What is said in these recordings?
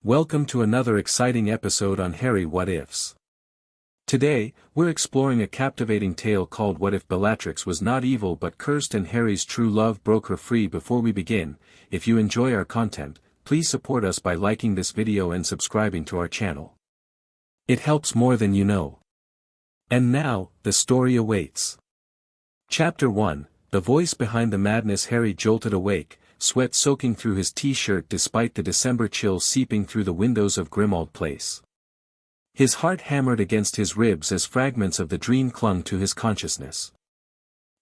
Welcome to another exciting episode on Harry What Ifs. Today, we're exploring a captivating tale called What If Bellatrix Was Not Evil But Cursed and Harry's True Love Broke Her Free. Before we begin, if you enjoy our content, please support us by liking this video and subscribing to our channel. It helps more than you know. And now, the story awaits. Chapter 1, The Voice Behind the Madness. Harry jolted awake, sweat soaking through his t-shirt despite the December chill seeping through the windows of Grimmauld Place. His heart hammered against his ribs as fragments of the dream clung to his consciousness.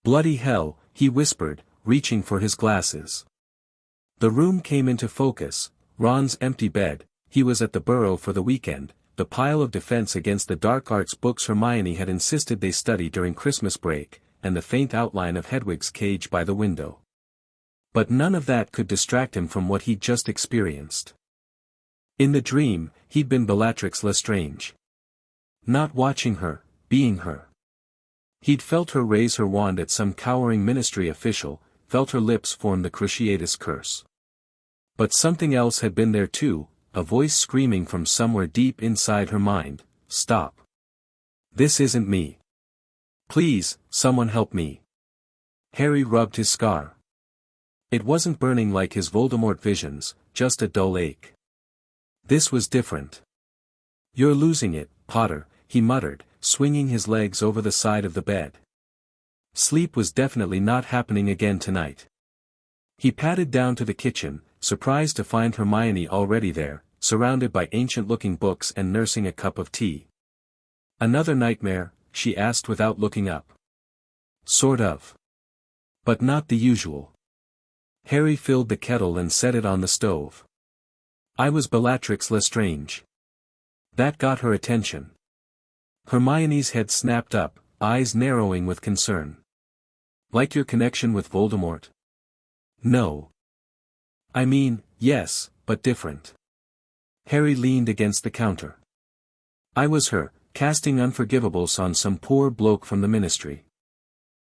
Bloody hell, he whispered, reaching for his glasses. The room came into focus, Ron's empty bed, he was at the Burrow for the weekend, the pile of Defense Against the Dark Arts books Hermione had insisted they study during Christmas break, and the faint outline of Hedwig's cage by the window. But none of that could distract him from what he'd just experienced. In the dream, he'd been Bellatrix Lestrange. Not watching her, being her. He'd felt her raise her wand at some cowering ministry official, felt her lips form the Cruciatus curse. But something else had been there too, a voice screaming from somewhere deep inside her mind, "Stop. This isn't me. Please, someone help me." Harry rubbed his scar. It wasn't burning like his Voldemort visions, just a dull ache. This was different. "You're losing it, Potter," he muttered, swinging his legs over the side of the bed. Sleep was definitely not happening again tonight. He padded down to the kitchen, surprised to find Hermione already there, surrounded by ancient-looking books and nursing a cup of tea. "Another nightmare?" she asked without looking up. "Sort of. But not the usual." Harry filled the kettle and set it on the stove. "I was Bellatrix Lestrange." That got her attention. Hermione's head snapped up, eyes narrowing with concern. "Like your connection with Voldemort?" "No. I mean, yes, but different." Harry leaned against the counter. "I was her, casting unforgivables on some poor bloke from the ministry.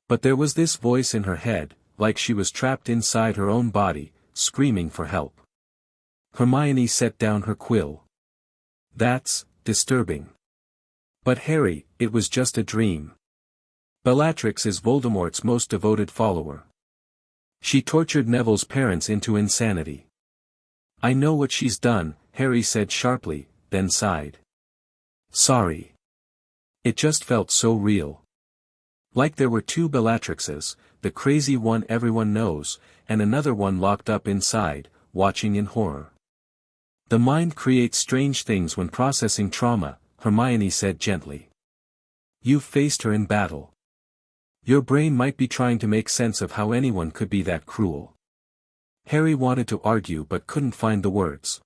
But there was this voice in her head, like she was trapped inside her own body, screaming for help." Hermione set down her quill. "That's disturbing." "But Harry, it was just a dream. Bellatrix is Voldemort's most devoted follower. She tortured Neville's parents into insanity." "I know what she's done," Harry said sharply, then sighed. "Sorry. It just felt so real. Like there were two Bellatrixes, the crazy one everyone knows, and another one locked up inside, watching in horror." "The mind creates strange things when processing trauma," Hermione said gently. "You've faced her in battle. Your brain might be trying to make sense of how anyone could be that cruel." Harry wanted to argue but couldn't find the words.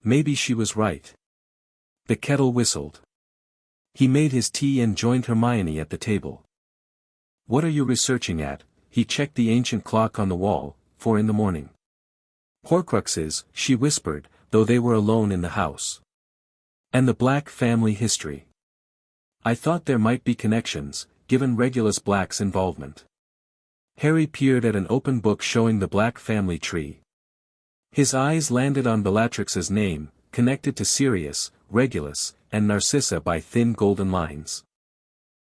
Maybe she was right. The kettle whistled. He made his tea and joined Hermione at the table. "What are you researching at?" He checked the ancient clock on the wall, 4 a.m. "Horcruxes," she whispered, though they were alone in the house. "And the Black family history. I thought there might be connections, given Regulus Black's involvement." Harry peered at an open book showing the Black family tree. His eyes landed on Bellatrix's name, connected to Sirius, Regulus, and Narcissa by thin golden lines.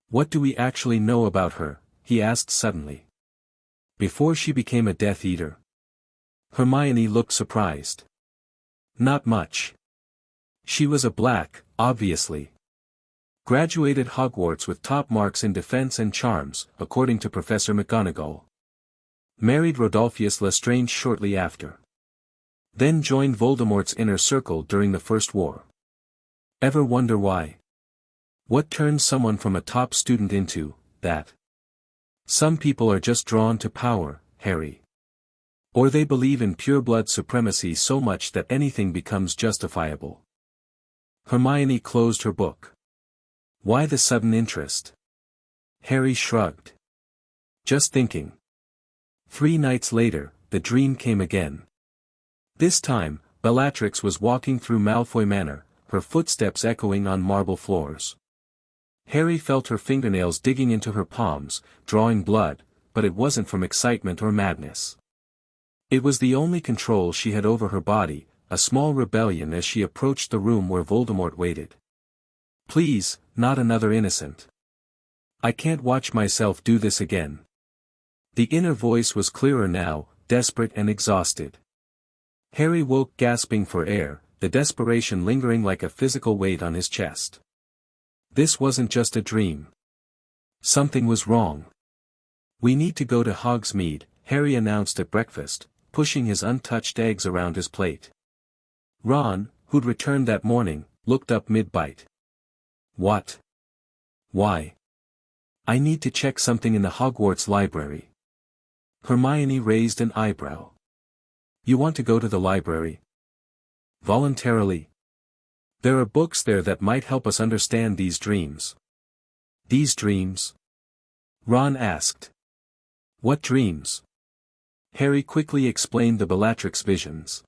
"What do we actually know about her?" he asked suddenly. "Before she became a Death Eater?" Hermione looked surprised. "Not much. She was a Black, obviously. Graduated Hogwarts with top marks in defense and charms, according to Professor McGonagall. Married Rodolphus Lestrange shortly after. Then joined Voldemort's inner circle during the First War. Ever wonder why? What turns someone from a top student into that? Some people are just drawn to power, Harry. Or they believe in pureblood supremacy so much that anything becomes justifiable." Hermione closed her book. "Why the sudden interest?" Harry shrugged. "Just thinking." 3 nights later, the dream came again. This time, Bellatrix was walking through Malfoy Manor, her footsteps echoing on marble floors. Harry felt her fingernails digging into her palms, drawing blood, but it wasn't from excitement or madness. It was the only control she had over her body, a small rebellion as she approached the room where Voldemort waited. Please, not another innocent. I can't watch myself do this again. The inner voice was clearer now, desperate and exhausted. Harry woke gasping for air, the desperation lingering like a physical weight on his chest. This wasn't just a dream. Something was wrong. We need to go to Hogsmeade, Harry announced at breakfast, pushing his untouched eggs around his plate. Ron, who'd returned that morning, looked up mid-bite. What? Why? I need to check something in the Hogwarts library. Hermione raised an eyebrow. You want to go to the library? Voluntarily? There are books there that might help us understand these dreams. These dreams? Ron asked. What dreams? Harry quickly explained the Bellatrix visions.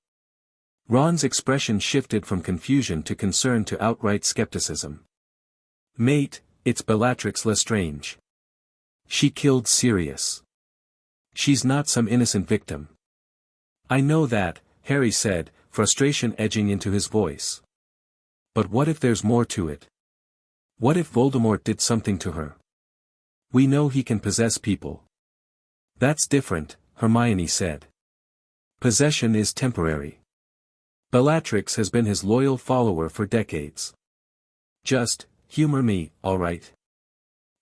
Ron's expression shifted from confusion to concern to outright skepticism. Mate, it's Bellatrix Lestrange. She killed Sirius. She's not some innocent victim. I know that, Harry said, frustration edging into his voice. But what if there's more to it? What if Voldemort did something to her? We know he can possess people. That's different, Hermione said. Possession is temporary. Bellatrix has been his loyal follower for decades. Just, humor me, all right?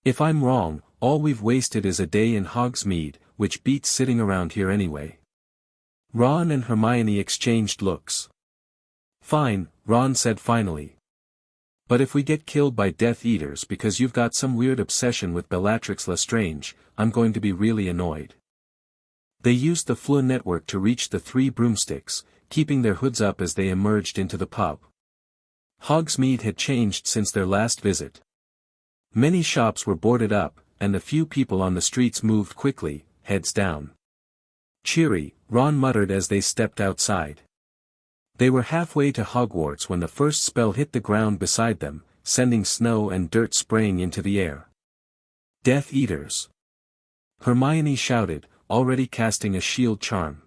If I'm wrong, all we've wasted is a day in Hogsmeade, which beats sitting around here anyway. Ron and Hermione exchanged looks. Fine, Ron said finally. But if we get killed by Death Eaters because you've got some weird obsession with Bellatrix Lestrange, I'm going to be really annoyed. They used the Fleur network to reach the three broomsticks, keeping their hoods up as they emerged into the pub. Hogsmeade had changed since their last visit. Many shops were boarded up, and the few people on the streets moved quickly, heads down. Cheery, Ron muttered as they stepped outside. They were halfway to Hogwarts when the first spell hit the ground beside them, sending snow and dirt spraying into the air. Death Eaters! Hermione shouted, already casting a shield charm.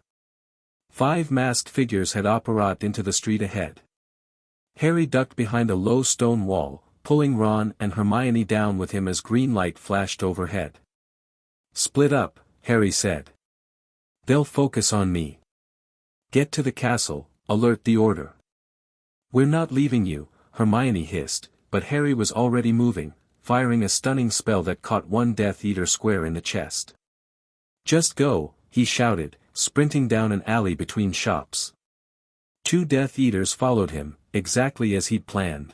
5 masked figures had apparat into the street ahead. Harry ducked behind a low stone wall, pulling Ron and Hermione down with him as green light flashed overhead. Split up, Harry said. They'll focus on me. Get to the castle, alert the order. We're not leaving you, Hermione hissed, but Harry was already moving, firing a stunning spell that caught one Death Eater square in the chest. Just go, he shouted, sprinting down an alley between shops. 2 Death Eaters followed him, exactly as he'd planned.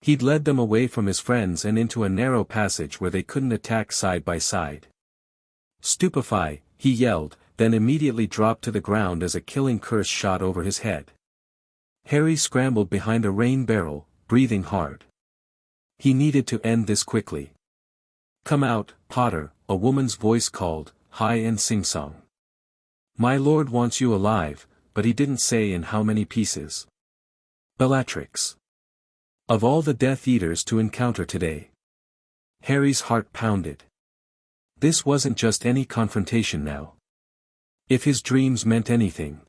He'd led them away from his friends and into a narrow passage where they couldn't attack side by side. Stupefy, he yelled, then immediately dropped to the ground as a killing curse shot over his head. Harry scrambled behind a rain barrel, breathing hard. He needed to end this quickly. Come out, Potter, a woman's voice called, high and sing-song. My lord wants you alive, but he didn't say in how many pieces. Bellatrix. Of all the Death Eaters to encounter today. Harry's heart pounded. This wasn't just any confrontation now. If his dreams meant anything.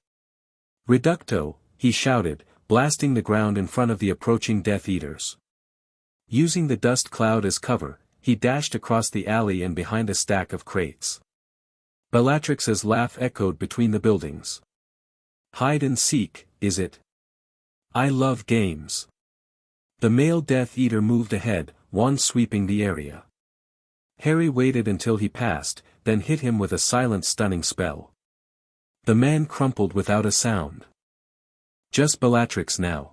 Reducto, he shouted, blasting the ground in front of the approaching Death Eaters. Using the dust cloud as cover, he dashed across the alley and behind a stack of crates. Bellatrix's laugh echoed between the buildings. Hide and seek, is it? I love games. The male Death Eater moved ahead, wand sweeping the area. Harry waited until he passed, then hit him with a silent stunning spell. The man crumpled without a sound. Just Bellatrix now.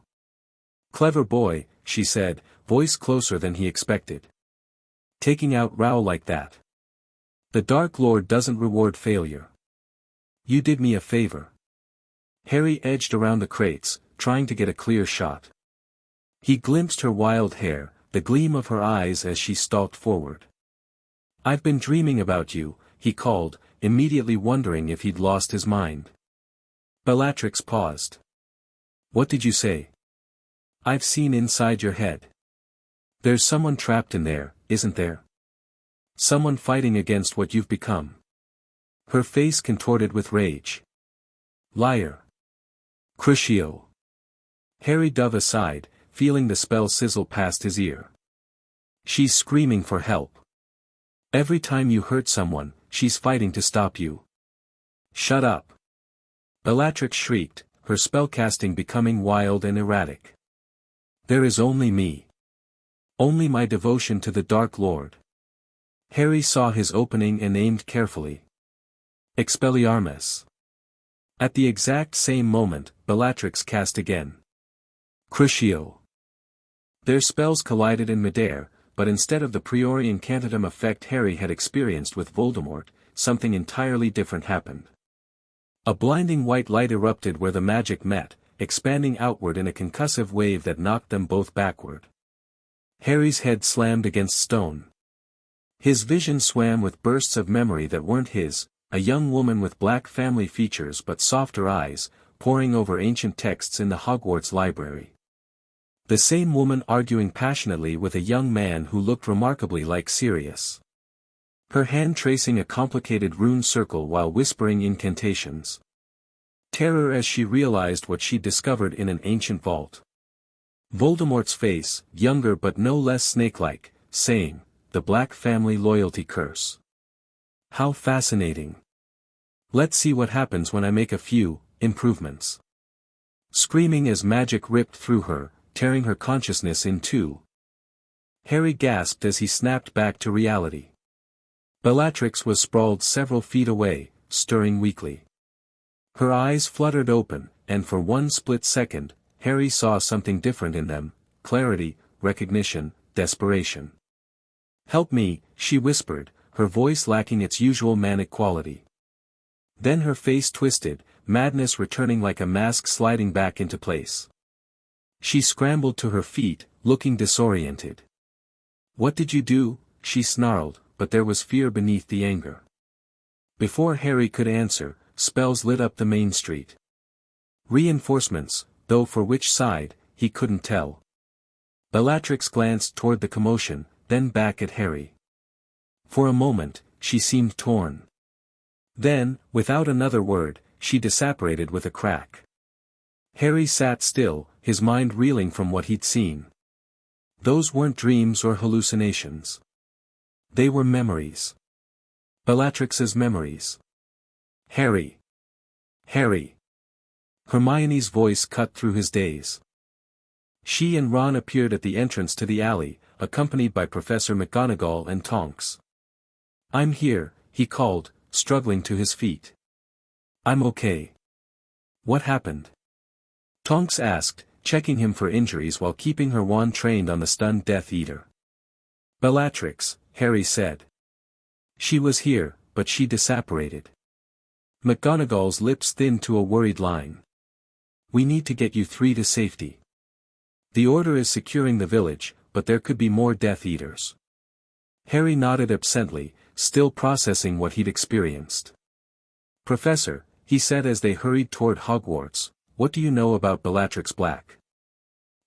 Clever boy, she said, voice closer than he expected. Taking out Rao like that. The Dark Lord doesn't reward failure. You did me a favor. Harry edged around the crates, trying to get a clear shot. He glimpsed her wild hair, the gleam of her eyes as she stalked forward. I've been dreaming about you, he called, immediately wondering if he'd lost his mind. Bellatrix paused. What did you say? I've seen inside your head. There's someone trapped in there, isn't there? Someone fighting against what you've become. Her face contorted with rage. Liar. Crucio. Harry dove aside, feeling the spell sizzle past his ear. She's screaming for help. Every time you hurt someone, she's fighting to stop you. Shut up. Bellatrix shrieked, her spellcasting becoming wild and erratic. There is only me. Only my devotion to the Dark Lord. Harry saw his opening and aimed carefully. Expelliarmus. At the exact same moment, Bellatrix cast again. Crucio. Their spells collided in midair, but instead of the priori incantatem effect Harry had experienced with Voldemort, something entirely different happened. A blinding white light erupted where the magic met, expanding outward in a concussive wave that knocked them both backward. Harry's head slammed against stone. His vision swam with bursts of memory that weren't his, a young woman with black family features but softer eyes, poring over ancient texts in the Hogwarts library. The same woman arguing passionately with a young man who looked remarkably like Sirius. Her hand tracing a complicated rune circle while whispering incantations. Terror as she realized what she'd discovered in an ancient vault. Voldemort's face, younger but no less snake-like, saying, "The Black Family Loyalty Curse." How fascinating. Let's see what happens when I make a few improvements. Screaming as magic ripped through her, tearing her consciousness in two. Harry gasped as he snapped back to reality. Bellatrix was sprawled several feet away, stirring weakly. Her eyes fluttered open, and for one split second, Harry saw something different in them: clarity, recognition, desperation. "Help me," she whispered, her voice lacking its usual manic quality. Then her face twisted, madness returning like a mask sliding back into place. She scrambled to her feet, looking disoriented. "What did you do?" she snarled, but there was fear beneath the anger. Before Harry could answer, spells lit up the main street. Reinforcements, though for which side, he couldn't tell. Bellatrix glanced toward the commotion, then back at Harry. For a moment, she seemed torn. Then, without another word, she disapparated with a crack. Harry sat still, his mind reeling from what he'd seen. Those weren't dreams or hallucinations. They were memories. Bellatrix's memories. "Harry! Harry!" Hermione's voice cut through his daze. She and Ron appeared at the entrance to the alley, accompanied by Professor McGonagall and Tonks. "I'm here," he called, struggling to his feet. "I'm okay." "What happened?" Tonks asked, checking him for injuries while keeping her wand trained on the stunned Death Eater. "Bellatrix," Harry said. "She was here, but she disapparated." McGonagall's lips thinned to a worried line. "We need to get you three to safety. The Order is securing the village, but there could be more Death Eaters." Harry nodded absently, still processing what he'd experienced. "Professor," he said as they hurried toward Hogwarts, "what do you know about Bellatrix Black?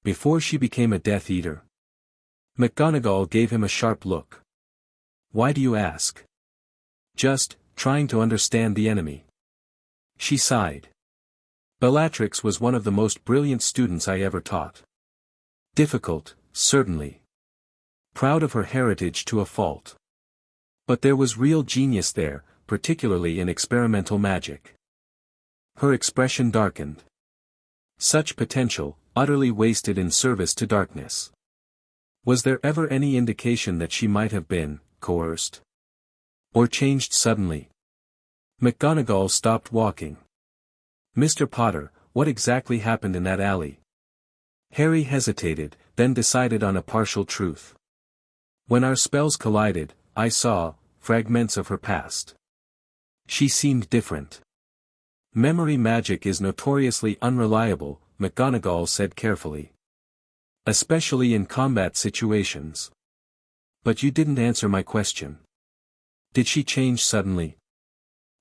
Before she became a Death Eater?" McGonagall gave him a sharp look. "Why do you ask?" "Just, trying to understand the enemy." She sighed. "Bellatrix was one of the most brilliant students I ever taught. Difficult, certainly. Proud of her heritage to a fault. But there was real genius there, particularly in experimental magic." Her expression darkened. Such potential, utterly wasted in service to darkness. Was there ever any indication that she might have been coerced? Or changed suddenly? McGonagall stopped walking. "Mr. Potter, what exactly happened in that alley?" Harry hesitated, then decided on a partial truth. "When our spells collided, I saw fragments of her past. She seemed different." "Memory magic is notoriously unreliable," McGonagall said carefully. "Especially in combat situations. But you didn't answer my question. Did she change suddenly?"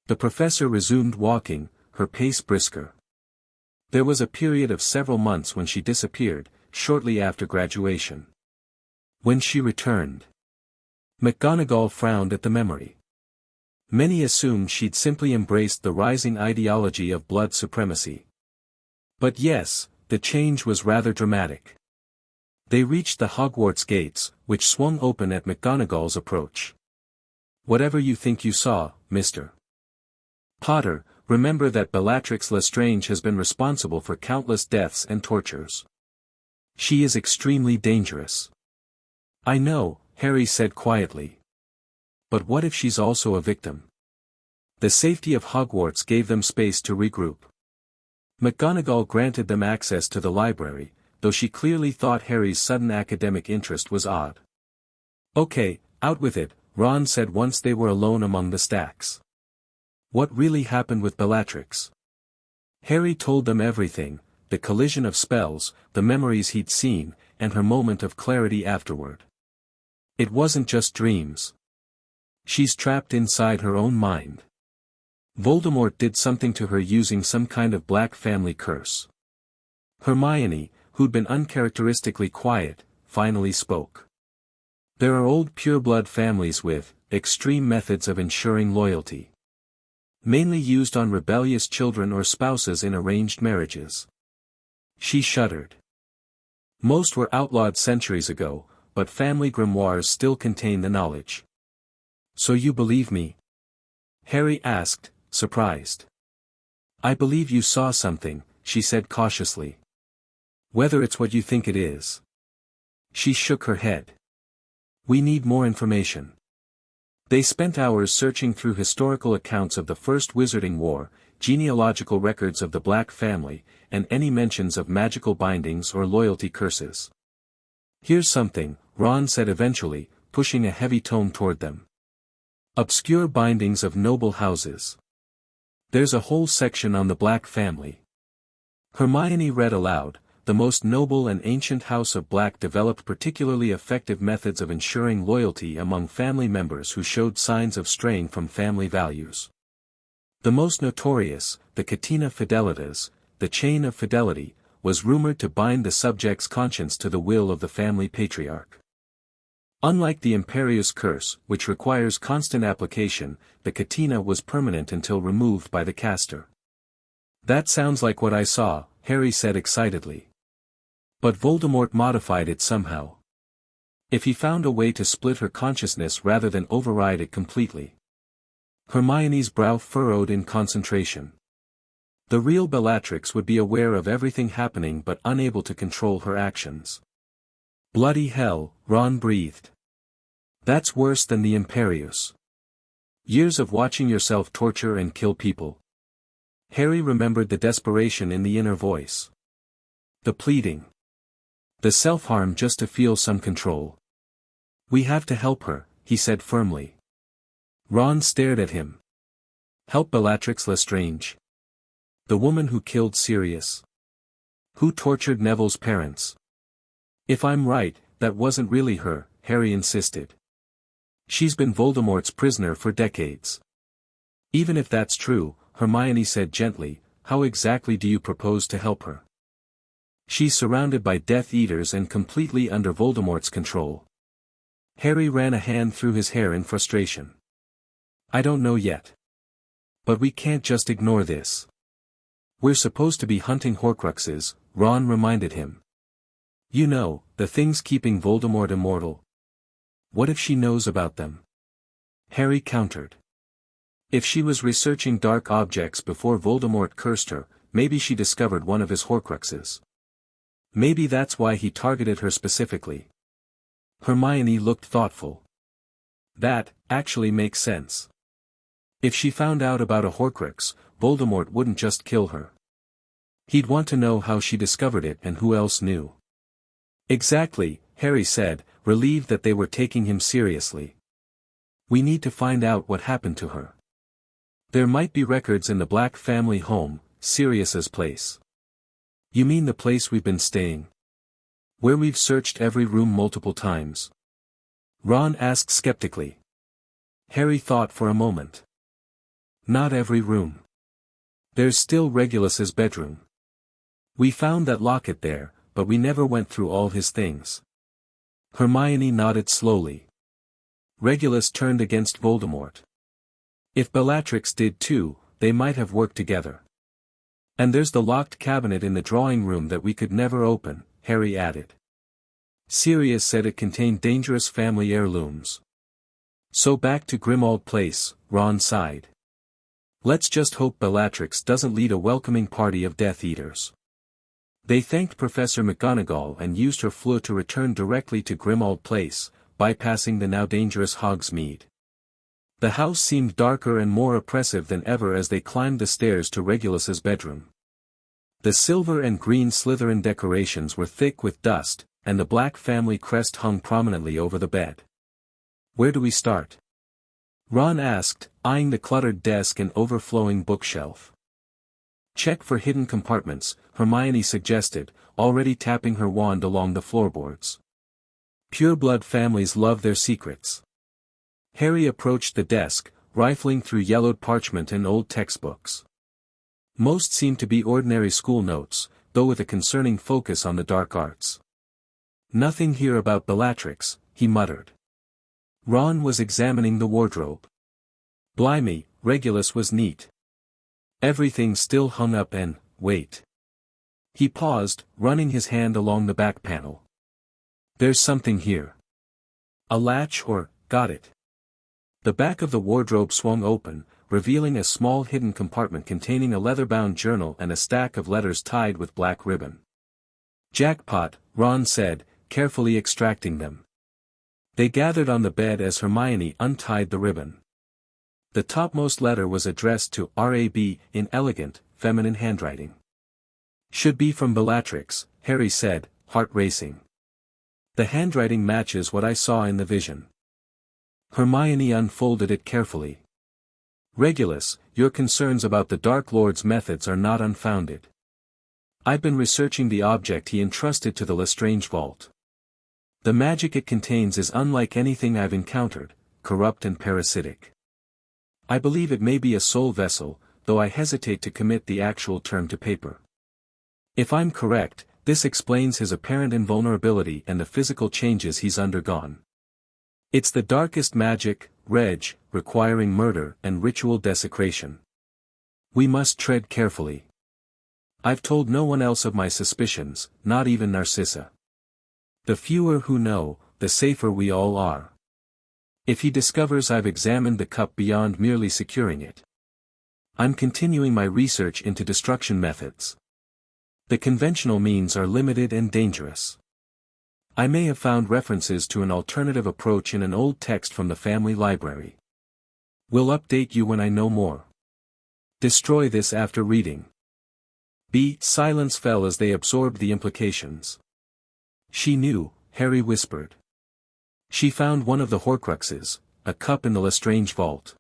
The professor resumed walking, her pace brisker. "There was a period of several months when she disappeared, shortly after graduation. When she returned." McGonagall frowned at the memory. "Many assumed she'd simply embraced the rising ideology of blood supremacy. But yes, the change was rather dramatic. They reached the Hogwarts gates, which swung open at McGonagall's approach. "Whatever you think you saw, Mr. Potter, remember that Bellatrix Lestrange has been responsible for countless deaths and tortures. She is extremely dangerous." "I know," Harry said quietly. "But what if she's also a victim?" The safety of Hogwarts gave them space to regroup. McGonagall granted them access to the library, though she clearly thought Harry's sudden academic interest was odd. "Okay, out with it," Ron said once they were alone among the stacks. "What really happened with Bellatrix?" Harry told them everything, the collision of spells, the memories he'd seen, and her moment of clarity afterward. It wasn't just dreams. She's trapped inside her own mind. Voldemort did something to her using some kind of black family curse. Hermione, who'd been uncharacteristically quiet, finally spoke. "There are old pureblood families with extreme methods of ensuring loyalty. Mainly used on rebellious children or spouses in arranged marriages." She shuddered. "Most were outlawed centuries ago, but family grimoires still contain the knowledge." "So you believe me?" Harry asked, surprised. "I believe you saw something," she said cautiously. "Whether it's what you think it is." She shook her head. "We need more information." They spent hours searching through historical accounts of the First Wizarding War, genealogical records of the Black family, and any mentions of magical bindings or loyalty curses. "Here's something," Ron said eventually, pushing a heavy tome toward them. "Obscure bindings of noble houses. There's a whole section on the Black family." Hermione read aloud, "The most noble and ancient house of Black developed particularly effective methods of ensuring loyalty among family members who showed signs of straying from family values. The most notorious, the Catena Fidelitas, the chain of fidelity, was rumored to bind the subject's conscience to the will of the family patriarch. Unlike the Imperius curse, which requires constant application, the Catena was permanent until removed by the caster." "That sounds like what I saw," Harry said excitedly. "But Voldemort modified it somehow. If he found a way to split her consciousness rather than override it completely." Hermione's brow furrowed in concentration. "The real Bellatrix would be aware of everything happening but unable to control her actions." "Bloody hell," Ron breathed. "That's worse than the Imperius. Years of watching yourself torture and kill people." Harry remembered the desperation in the inner voice. The pleading. The self-harm just to feel some control. "We have to help her," he said firmly. Ron stared at him. "Help Bellatrix Lestrange? The woman who killed Sirius? Who tortured Neville's parents?" "If I'm right, that wasn't really her," Harry insisted. "She's been Voldemort's prisoner for decades." "Even if that's true," Hermione said gently, "how exactly do you propose to help her? She's surrounded by Death Eaters and completely under Voldemort's control." Harry ran a hand through his hair in frustration. "I don't know yet. But we can't just ignore this. We're supposed to be hunting Horcruxes," Ron reminded him. "You know, the things keeping Voldemort immortal. What if she knows about them?" Harry countered. "If she was researching dark objects before Voldemort cursed her, maybe she discovered one of his Horcruxes. Maybe that's why he targeted her specifically." Hermione looked thoughtful. "That, actually makes sense. If she found out about a Horcrux, Voldemort wouldn't just kill her. He'd want to know how she discovered it and who else knew." "Exactly," Harry said, relieved that they were taking him seriously. "We need to find out what happened to her. There might be records in the Black family home, Sirius's place." "You mean the place we've been staying? Where we've searched every room multiple times?" Ron asked skeptically. Harry thought for a moment. "Not every room. There's still Regulus's bedroom. We found that locket there, but we never went through all his things." Hermione nodded slowly. "Regulus turned against Voldemort. If Bellatrix did too, they might have worked together." And there's the locked cabinet in the drawing room that we could never open, Harry added. Sirius said it contained dangerous family heirlooms. So back to Grimmauld Place, Ron sighed. Let's just hope Bellatrix doesn't lead a welcoming party of Death Eaters. They thanked Professor McGonagall and used her fleur to return directly to Grimmauld Place, bypassing the now dangerous Hogsmeade. The house seemed darker and more oppressive than ever as they climbed the stairs to Regulus's bedroom. The silver and green Slytherin decorations were thick with dust, and the black family crest hung prominently over the bed. Where do we start? Ron asked, eyeing the cluttered desk and overflowing bookshelf. Check for hidden compartments, Hermione suggested, already tapping her wand along the floorboards. Pureblood families love their secrets. Harry approached the desk, rifling through yellowed parchment and old textbooks. Most seemed to be ordinary school notes, though with a concerning focus on the dark arts. Nothing here about Bellatrix, he muttered. Ron was examining the wardrobe. Blimey, Regulus was neat. Everything still hung up and, wait. He paused, running his hand along the back panel. There's something here. A latch or, got it. The back of the wardrobe swung open, revealing a small hidden compartment containing a leather-bound journal and a stack of letters tied with black ribbon. Jackpot, Ron said, carefully extracting them. They gathered on the bed as Hermione untied the ribbon. The topmost letter was addressed to R.A.B. in elegant, feminine handwriting. Should be from Bellatrix, Harry said, heart racing. The handwriting matches what I saw in the vision. Hermione unfolded it carefully. Regulus, your concerns about the Dark Lord's methods are not unfounded. I've been researching the object he entrusted to the Lestrange Vault. The magic it contains is unlike anything I've encountered, corrupt and parasitic. I believe it may be a soul vessel, though I hesitate to commit the actual term to paper. If I'm correct, this explains his apparent invulnerability and the physical changes he's undergone. It's the darkest magic, requiring murder and ritual desecration. We must tread carefully. I've told no one else of my suspicions, not even Narcissa. The fewer who know, the safer we all are. If he discovers I've examined the cup beyond merely securing it. I'm continuing my research into destruction methods. The conventional means are limited and dangerous. I may have found references to an alternative approach in an old text from the family library. Will update you when I know more. Destroy this after reading. Silence fell as they absorbed the implications. She knew, Harry whispered. She found one of the Horcruxes, a cup in the Lestrange Vault.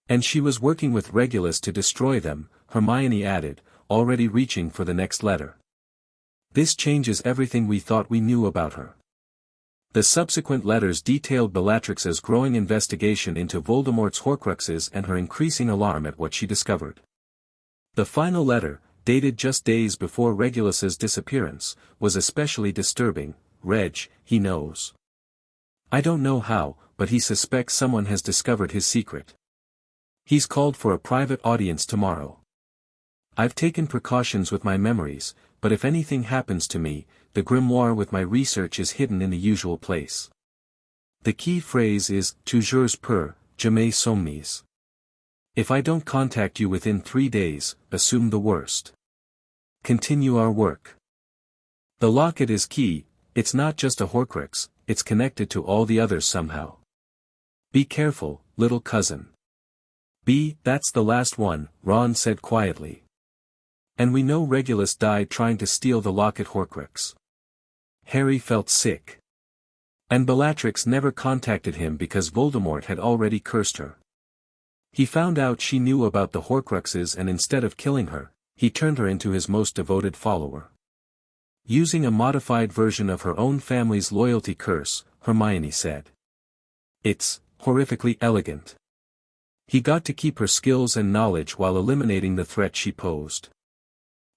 And she was working with Regulus to destroy them, Hermione added, already reaching for the next letter. This changes everything we thought we knew about her. The subsequent letters detailed Bellatrix's growing investigation into Voldemort's Horcruxes and her increasing alarm at what she discovered. The final letter, dated just days before Regulus's disappearance, was especially disturbing. He knows. I don't know how, but he suspects someone has discovered his secret. He's called for a private audience tomorrow. I've taken precautions with my memories, but if anything happens to me, the grimoire with my research is hidden in the usual place. The key phrase is, toujours per, jamais somnis. If I don't contact you within 3 days, assume the worst. Continue our work. The locket is key, it's not just a Horcrux, it's connected to all the others somehow. Be careful, little cousin. That's the last one, Ron said quietly. And we know Regulus died trying to steal the locket Horcrux. Harry felt sick. And Bellatrix never contacted him because Voldemort had already cursed her. He found out she knew about the Horcruxes and instead of killing her, he turned her into his most devoted follower. Using a modified version of her own family's loyalty curse, Hermione said. It's horrifically elegant. He got to keep her skills and knowledge while eliminating the threat she posed.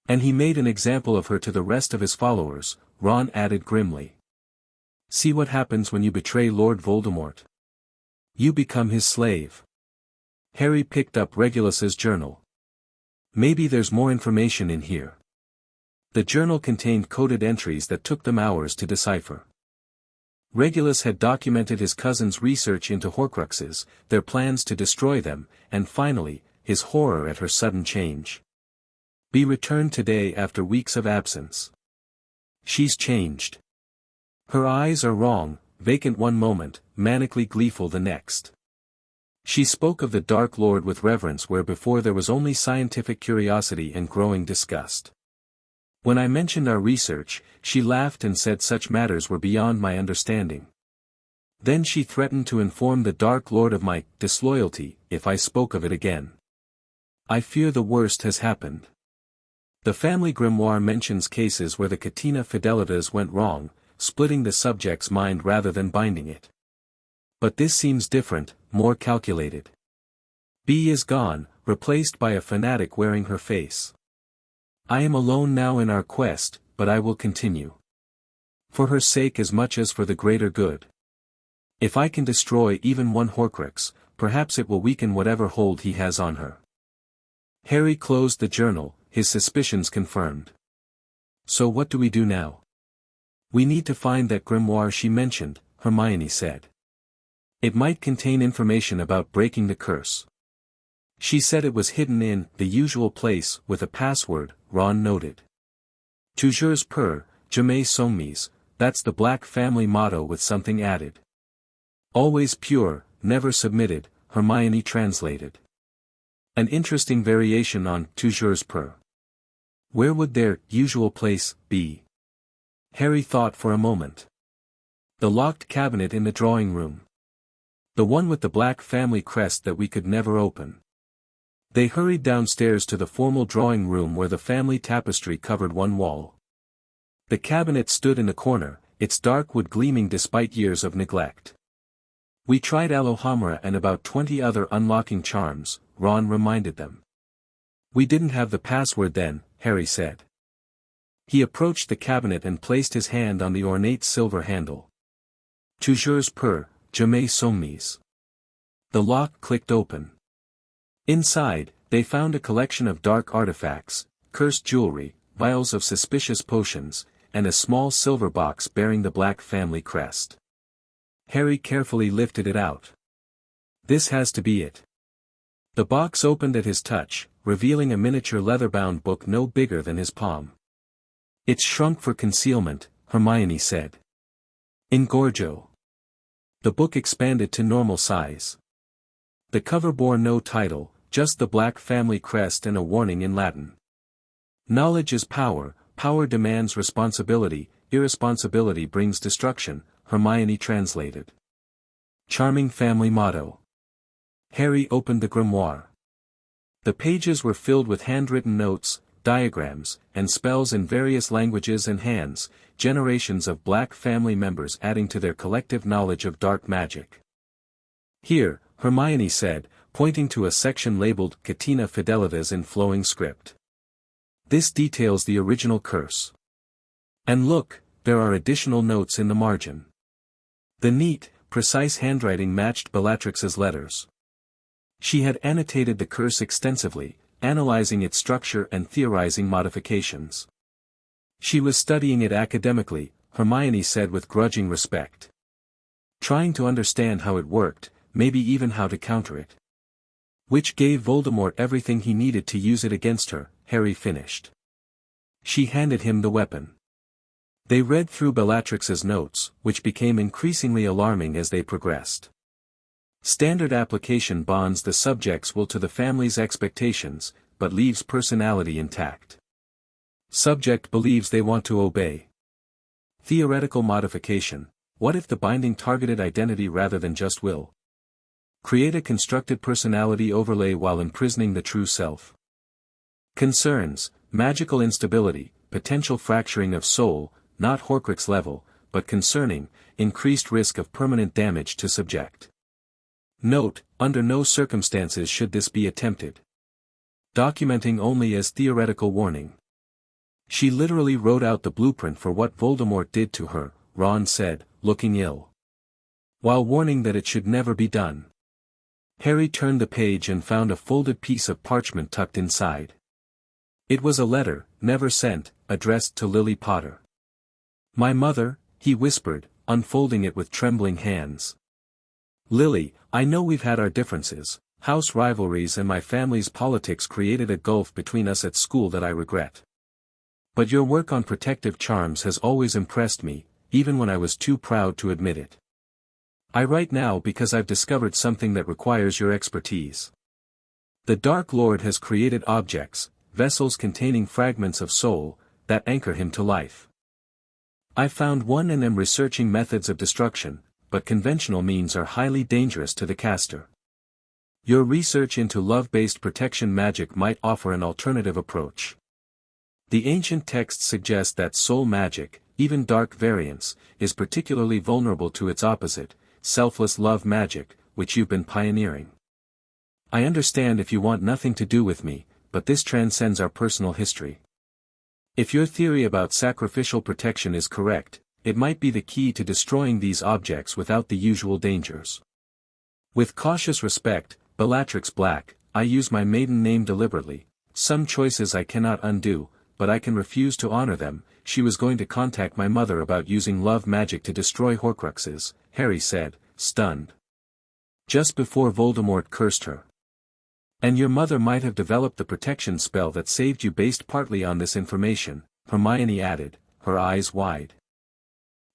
And he made an example of her to the rest of his followers, Ron added grimly. See what happens when you betray Lord Voldemort. You become his slave. Harry picked up Regulus's journal. Maybe there's more information in here. The journal contained coded entries that took them hours to decipher. Regulus had documented his cousin's research into Horcruxes, their plans to destroy them, and finally, his horror at her sudden change. Be returned today after weeks of absence. She's changed. Her eyes are wrong, vacant one moment, manically gleeful the next. She spoke of the Dark Lord with reverence where before there was only scientific curiosity and growing disgust. When I mentioned our research, she laughed and said such matters were beyond my understanding. Then she threatened to inform the Dark Lord of my disloyalty, if I spoke of it again. I fear the worst has happened. The family grimoire mentions cases where the catena fidelitas went wrong, splitting the subject's mind rather than binding it. But this seems different, more calculated. B is gone, replaced by a fanatic wearing her face. I am alone now in our quest, but I will continue. For her sake as much as for the greater good. If I can destroy even one Horcrux, perhaps it will weaken whatever hold he has on her. Harry closed the journal, his suspicions confirmed. So what do we do now? We need to find that grimoire she mentioned, Hermione said. It might contain information about breaking the curse. She said it was hidden in the usual place with a password, Ron noted. Toujours pur, jamais soumis, that's the Black family motto with something added. Always pure, never submitted, Hermione translated. An interesting variation on toujours pur. Where would their usual place be? Harry thought for a moment. The locked cabinet in the drawing room. The one with the Black family crest that we could never open. They hurried downstairs to the formal drawing room where the family tapestry covered one wall. The cabinet stood in the corner, its dark wood gleaming despite years of neglect. We tried Alohomora and about 20 other unlocking charms, Ron reminded them. We didn't have the password then, Harry said. He approached the cabinet and placed his hand on the ornate silver handle. Toujours pur, jamais soumis. The lock clicked open. Inside, they found a collection of dark artifacts, cursed jewelry, vials of suspicious potions, and a small silver box bearing the Black family crest. Harry carefully lifted it out. This has to be it. The box opened at his touch, revealing a miniature leather-bound book no bigger than his palm. It's shrunk for concealment, Hermione said. Ingorgo. The book expanded to normal size. The cover bore no title, just the Black family crest and a warning in Latin. Knowledge is power, power demands responsibility, irresponsibility brings destruction, Hermione translated. Charming family motto. Harry opened the grimoire. The pages were filled with handwritten notes, diagrams, and spells in various languages and hands, generations of Black family members adding to their collective knowledge of dark magic. Here, Hermione said, pointing to a section labeled Catena Fidelitas in flowing script. This details the original curse. And look, there are additional notes in the margin. The neat, precise handwriting matched Bellatrix's letters. She had annotated the curse extensively, analyzing its structure and theorizing modifications. She was studying it academically, Hermione said with grudging respect. Trying to understand how it worked, maybe even how to counter it. Which gave Voldemort everything he needed to use it against her, Harry finished. She handed him the weapon. They read through Bellatrix's notes, which became increasingly alarming as they progressed. Standard application bonds the subject's will to the family's expectations, but leaves personality intact. Subject believes they want to obey. Theoretical modification, what if the binding targeted identity rather than just will? Create a constructed personality overlay while imprisoning the true self. Concerns, magical instability, potential fracturing of soul, not Horcrux level, but concerning, increased risk of permanent damage to subject. Note, under no circumstances should this be attempted. Documenting only as theoretical warning. She literally wrote out the blueprint for what Voldemort did to her, Ron said, looking ill. While warning that it should never be done. Harry turned the page and found a folded piece of parchment tucked inside. It was a letter, never sent, addressed to Lily Potter. "My mother," he whispered, unfolding it with trembling hands. "Lily, I know we've had our differences, house rivalries and my family's politics created a gulf between us at school that I regret. But your work on protective charms has always impressed me, even when I was too proud to admit it. I write now because I've discovered something that requires your expertise. The Dark Lord has created objects, vessels containing fragments of soul, that anchor him to life. I've found one and am researching methods of destruction, but conventional means are highly dangerous to the caster. Your research into love-based protection magic might offer an alternative approach. The ancient texts suggest that soul magic, even dark variants, is particularly vulnerable to its opposite, selfless love magic, which you've been pioneering. I understand if you want nothing to do with me, but this transcends our personal history. If your theory about sacrificial protection is correct, it might be the key to destroying these objects without the usual dangers. With cautious respect, Bellatrix Black, I use my maiden name deliberately. Some choices I cannot undo, but I can refuse to honor them. She was going to contact my mother about using love magic to destroy Horcruxes, Harry said, stunned. Just before Voldemort cursed her. And your mother might have developed the protection spell that saved you based partly on this information, Hermione added, her eyes wide.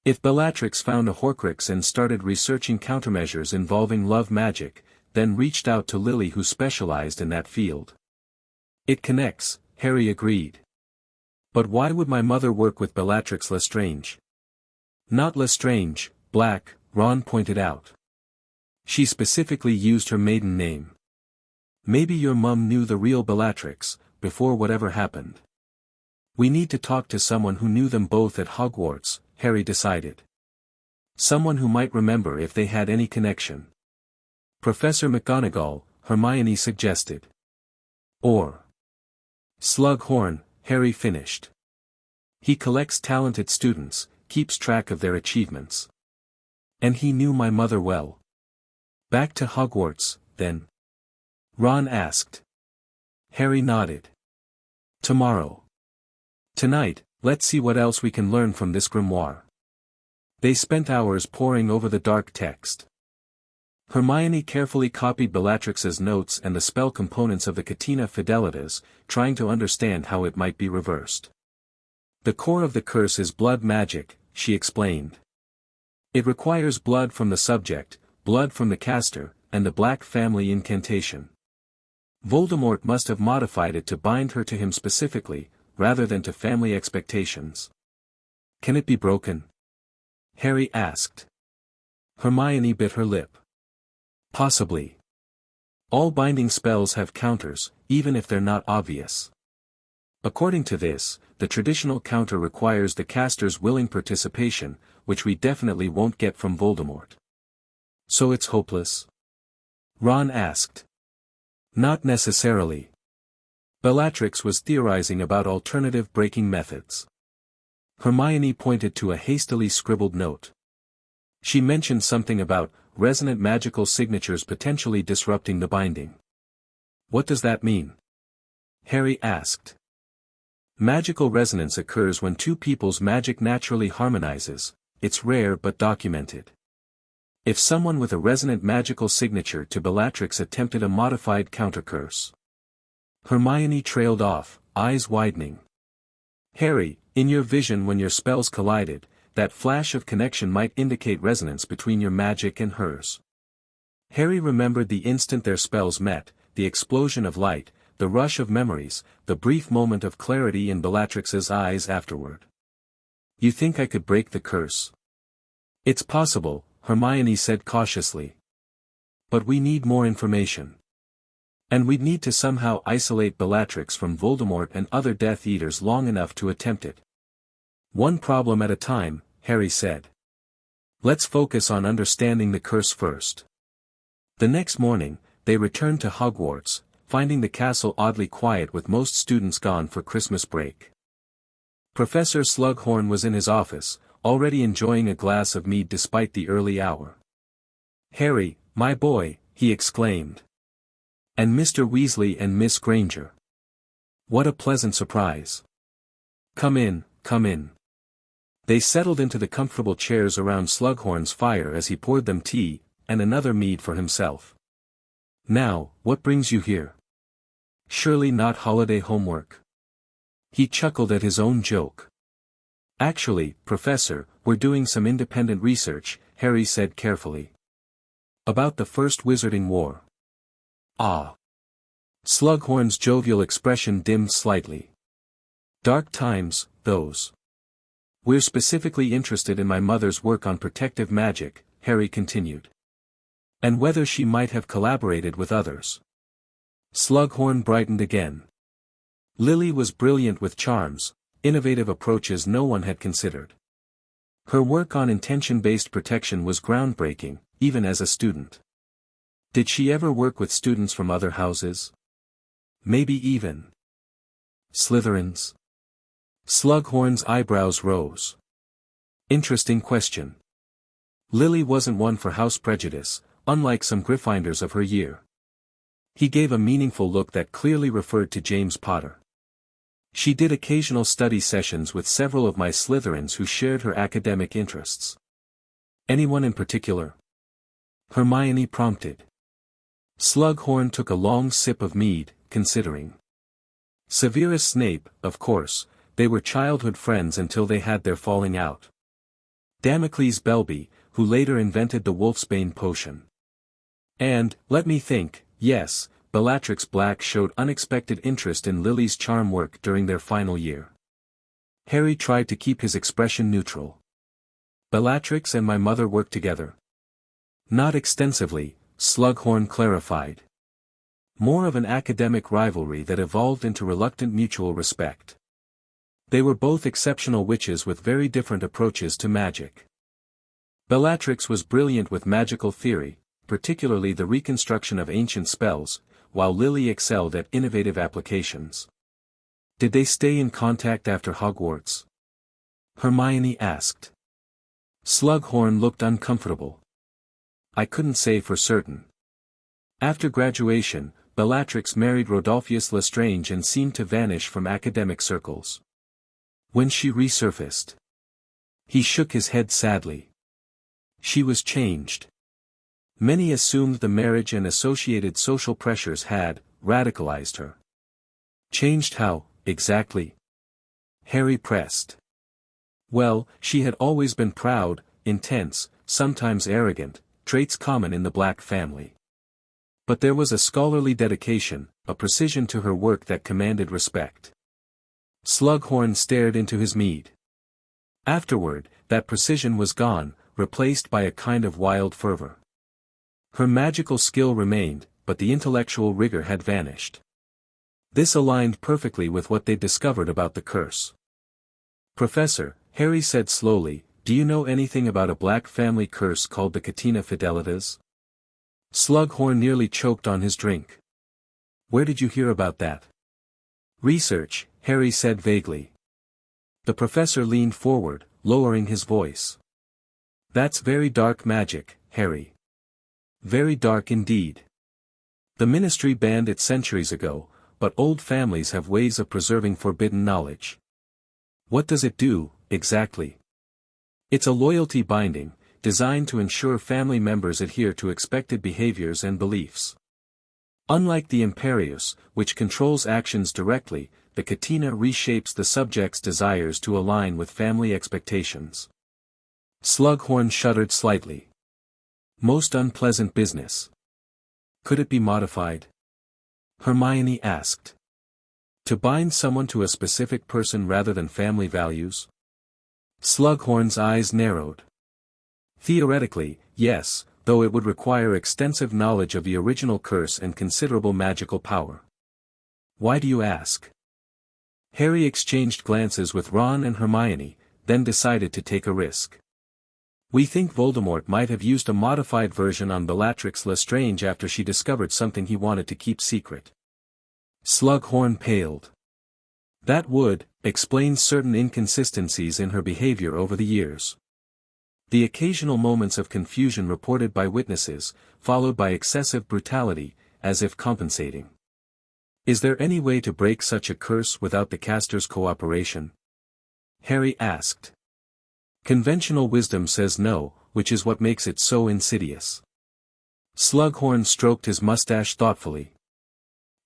If Bellatrix found a Horcrux and started researching countermeasures involving love magic, then reached out to Lily who specialized in that field. It connects, Harry agreed. But why would my mother work with Bellatrix Lestrange? Not Lestrange, Black, Ron pointed out. She specifically used her maiden name. Maybe your mum knew the real Bellatrix, before whatever happened. We need to talk to someone who knew them both at Hogwarts, Harry decided. Someone who might remember if they had any connection. Professor McGonagall, Hermione suggested. Or Slughorn, Harry finished. He collects talented students, keeps track of their achievements. And he knew my mother well. Back to Hogwarts, then? Ron asked. Harry nodded. Tomorrow. Tonight, let's see what else we can learn from this grimoire. They spent hours poring over the dark text. Hermione carefully copied Bellatrix's notes and the spell components of the Catena Fidelitas, trying to understand how it might be reversed. The core of the curse is blood magic, she explained. It requires blood from the subject, blood from the caster, and the Black family incantation. Voldemort must have modified it to bind her to him specifically, rather than to family expectations. Can it be broken? Harry asked. Hermione bit her lip. Possibly. All binding spells have counters, even if they're not obvious. According to this, the traditional counter requires the caster's willing participation, which we definitely won't get from Voldemort. So it's hopeless? Ron asked. Not necessarily. Bellatrix was theorizing about alternative breaking methods. Hermione pointed to a hastily scribbled note. She mentioned something about resonant magical signatures potentially disrupting the binding. What does that mean? Harry asked. Magical resonance occurs when two people's magic naturally harmonizes. It's rare but documented. If someone with a resonant magical signature to Bellatrix attempted a modified countercurse. Hermione trailed off, eyes widening. Harry, in your vision when your spells collided, that flash of connection might indicate resonance between your magic and hers. Harry remembered the instant their spells met, the explosion of light, the rush of memories, the brief moment of clarity in Bellatrix's eyes afterward. You think I could break the curse? It's possible, Hermione said cautiously. But we need more information. And we'd need to somehow isolate Bellatrix from Voldemort and other Death Eaters long enough to attempt it. One problem at a time, Harry said. Let's focus on understanding the curse first. The next morning, they returned to Hogwarts, finding the castle oddly quiet with most students gone for Christmas break. Professor Slughorn was in his office, already enjoying a glass of mead despite the early hour. Harry, my boy, he exclaimed. And Mr. Weasley and Miss Granger. What a pleasant surprise. Come in, come in. They settled into the comfortable chairs around Slughorn's fire as he poured them tea, and another mead for himself. Now, what brings you here? Surely not holiday homework. He chuckled at his own joke. Actually, Professor, we're doing some independent research, Harry said carefully. About the First Wizarding War. Ah. Slughorn's jovial expression dimmed slightly. Dark times, those. We're specifically interested in my mother's work on protective magic, Harry continued. And whether she might have collaborated with others. Slughorn brightened again. Lily was brilliant with charms, innovative approaches no one had considered. Her work on intention-based protection was groundbreaking, even as a student. Did she ever work with students from other houses? Maybe even Slytherins? Slughorn's eyebrows rose. Interesting question. Lily wasn't one for house prejudice, unlike some Gryffindors of her year. He gave a meaningful look that clearly referred to James Potter. She did occasional study sessions with several of my Slytherins who shared her academic interests. Anyone in particular? Hermione prompted. Slughorn took a long sip of mead, considering. Severus Snape, of course, they were childhood friends until they had their falling out. Damocles Belby, who later invented the Wolfsbane potion. And, let me think, yes, Bellatrix Black showed unexpected interest in Lily's charm work during their final year. Harry tried to keep his expression neutral. Bellatrix and my mother worked together. Not extensively, Slughorn clarified. More of an academic rivalry that evolved into reluctant mutual respect. They were both exceptional witches with very different approaches to magic. Bellatrix was brilliant with magical theory, particularly the reconstruction of ancient spells, while Lily excelled at innovative applications. Did they stay in contact after Hogwarts? Hermione asked. Slughorn looked uncomfortable. I couldn't say for certain. After graduation, Bellatrix married Rodolphus Lestrange and seemed to vanish from academic circles. When she resurfaced. He shook his head sadly. She was changed. Many assumed the marriage and associated social pressures had radicalized her. Changed how, exactly? Harry pressed. Well, she had always been proud, intense, sometimes arrogant, traits common in the Black family. But there was a scholarly dedication, a precision to her work that commanded respect. Slughorn stared into his mead. Afterward, that precision was gone, replaced by a kind of wild fervor. Her magical skill remained, but the intellectual rigor had vanished. This aligned perfectly with what they discovered about the curse. Professor, Harry said slowly, do you know anything about a Black family curse called the Catena Fidelitas? Slughorn nearly choked on his drink. Where did you hear about that? Research, Harry said vaguely. The professor leaned forward, lowering his voice. That's very dark magic, Harry. Very dark indeed. The Ministry banned it centuries ago, but old families have ways of preserving forbidden knowledge. What does it do, exactly? It's a loyalty binding, designed to ensure family members adhere to expected behaviors and beliefs. Unlike the Imperius, which controls actions directly, the Catena reshapes the subject's desires to align with family expectations. Slughorn shuddered slightly. Most unpleasant business. Could it be modified? Hermione asked. To bind someone to a specific person rather than family values? Slughorn's eyes narrowed. Theoretically, yes, though it would require extensive knowledge of the original curse and considerable magical power. Why do you ask? Harry exchanged glances with Ron and Hermione, then decided to take a risk. We think Voldemort might have used a modified version on Bellatrix Lestrange after she discovered something he wanted to keep secret. Slughorn paled. That would explain certain inconsistencies in her behavior over the years. The occasional moments of confusion reported by witnesses, followed by excessive brutality, as if compensating. Is there any way to break such a curse without the caster's cooperation? Harry asked. Conventional wisdom says no, which is what makes it so insidious. Slughorn stroked his mustache thoughtfully.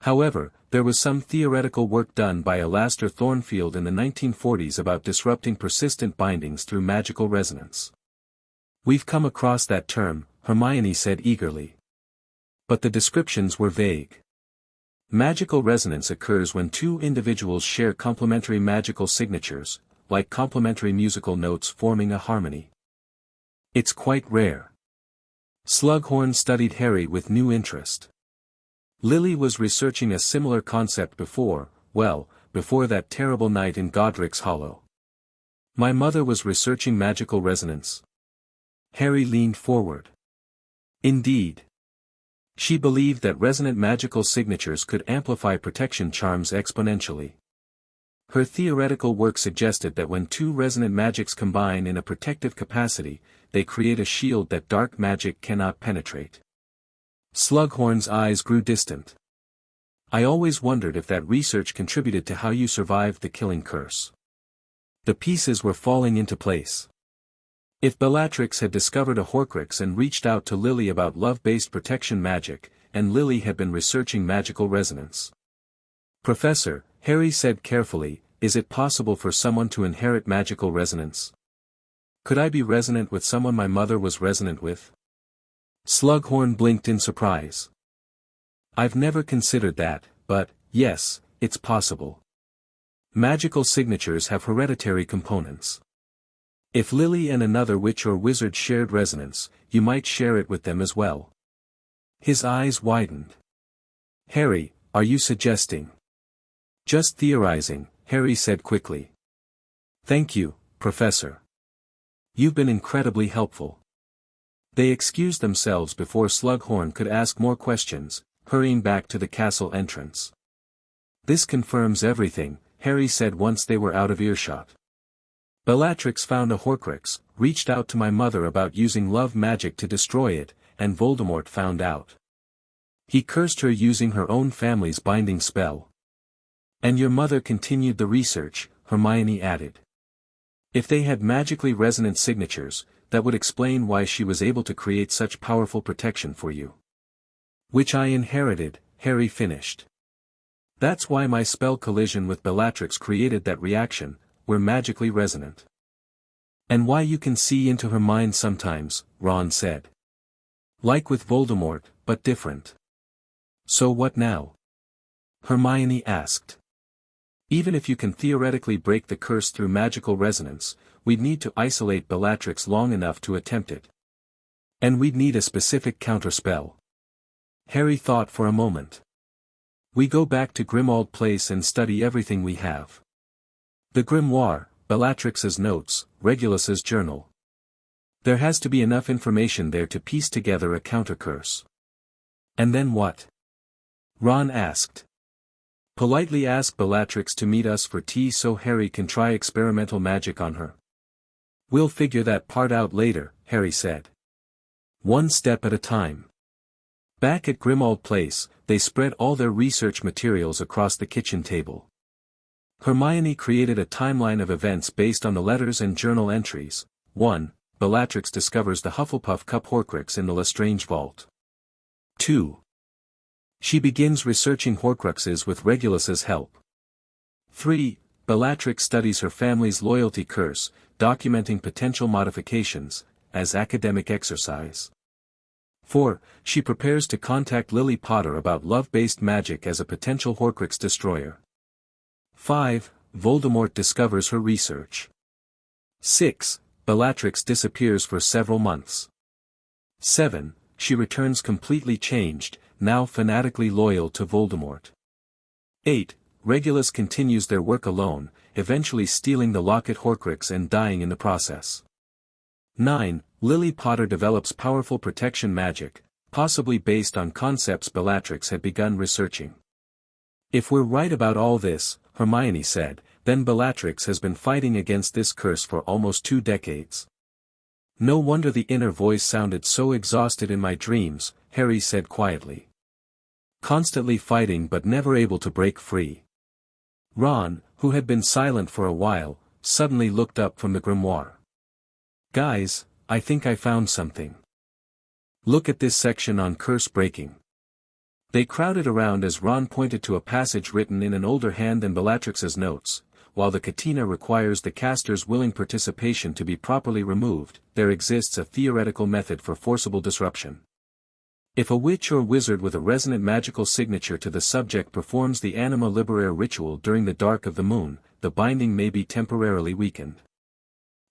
However, there was some theoretical work done by Alastair Thornfield in the 1940s about disrupting persistent bindings through magical resonance. We've come across that term, Hermione said eagerly. But the descriptions were vague. Magical resonance occurs when two individuals share complementary magical signatures, like complementary musical notes forming a harmony. It's quite rare. Slughorn studied Harry with new interest. Lily was researching a similar concept before that terrible night in Godric's Hollow. My mother was researching magical resonance. Harry leaned forward. Indeed. She believed that resonant magical signatures could amplify protection charms exponentially. Her theoretical work suggested that when two resonant magics combine in a protective capacity, they create a shield that dark magic cannot penetrate. Slughorn's eyes grew distant. I always wondered if that research contributed to how you survived the killing curse. The pieces were falling into place. If Bellatrix had discovered a Horcrux and reached out to Lily about love-based protection magic, and Lily had been researching magical resonance. Professor, Harry said carefully, is it possible for someone to inherit magical resonance? Could I be resonant with someone my mother was resonant with? Slughorn blinked in surprise. I've never considered that, but, yes, it's possible. Magical signatures have hereditary components. If Lily and another witch or wizard shared resonance, you might share it with them as well. His eyes widened. Harry, are you suggesting? Just theorizing, Harry said quickly. Thank you, Professor. You've been incredibly helpful. They excused themselves before Slughorn could ask more questions, hurrying back to the castle entrance. This confirms everything, Harry said once they were out of earshot. Bellatrix found a Horcrux, reached out to my mother about using love magic to destroy it, and Voldemort found out. He cursed her using her own family's binding spell. And your mother continued the research, Hermione added. If they had magically resonant signatures, that would explain why she was able to create such powerful protection for you. Which I inherited, Harry finished. That's why my spell collision with Bellatrix created that reaction. We're magically resonant. And why you can see into her mind sometimes, Ron said. Like with Voldemort, but different. So what now? Hermione asked. Even if you can theoretically break the curse through magical resonance, we'd need to isolate Bellatrix long enough to attempt it. And we'd need a specific counterspell. Harry thought for a moment. We go back to Grimmauld Place and study everything we have. The grimoire, Bellatrix's notes, Regulus's journal. There has to be enough information there to piece together a counter-curse. And then what? Ron asked. Politely ask Bellatrix to meet us for tea so Harry can try experimental magic on her. We'll figure that part out later, Harry said. One step at a time. Back at Grimmauld Place, they spread all their research materials across the kitchen table. Hermione created a timeline of events based on the letters and journal entries. 1. Bellatrix discovers the Hufflepuff Cup Horcrux in the Lestrange vault. 2. She begins researching Horcruxes with Regulus's help. 3. Bellatrix studies her family's loyalty curse, documenting potential modifications, as academic exercise. 4. She prepares to contact Lily Potter about love-based magic as a potential Horcrux destroyer. 5. Voldemort discovers her research. 6. Bellatrix disappears for several months. 7. She returns completely changed, now fanatically loyal to Voldemort. 8. Regulus continues their work alone, eventually stealing the locket Horcrux and dying in the process. 9. Lily Potter develops powerful protection magic, possibly based on concepts Bellatrix had begun researching. If we're right about all this, Hermione said, then Bellatrix has been fighting against this curse for almost 2 decades. No wonder the inner voice sounded so exhausted in my dreams, Harry said quietly. Constantly fighting but never able to break free. Ron, who had been silent for a while, suddenly looked up from the grimoire. "Guys, I think I found something. Look at this section on curse breaking." They crowded around as Ron pointed to a passage written in an older hand than Bellatrix's notes. "While the katina requires the caster's willing participation to be properly removed, there exists a theoretical method for forcible disruption. If a witch or wizard with a resonant magical signature to the subject performs the anima liberae ritual during the dark of the moon, the binding may be temporarily weakened.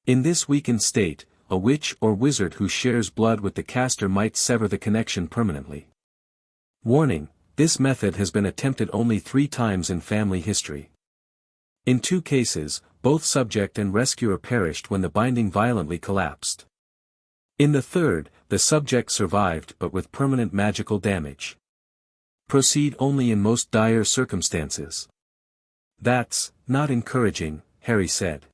In this weakened state, a witch or wizard who shares blood with the caster might sever the connection permanently. Warning: this method has been attempted only 3 times in family history. In 2 cases, both subject and rescuer perished when the binding violently collapsed. In the third, the subject survived but with permanent magical damage. Proceed only in most dire circumstances." "That's not encouraging," Harry said.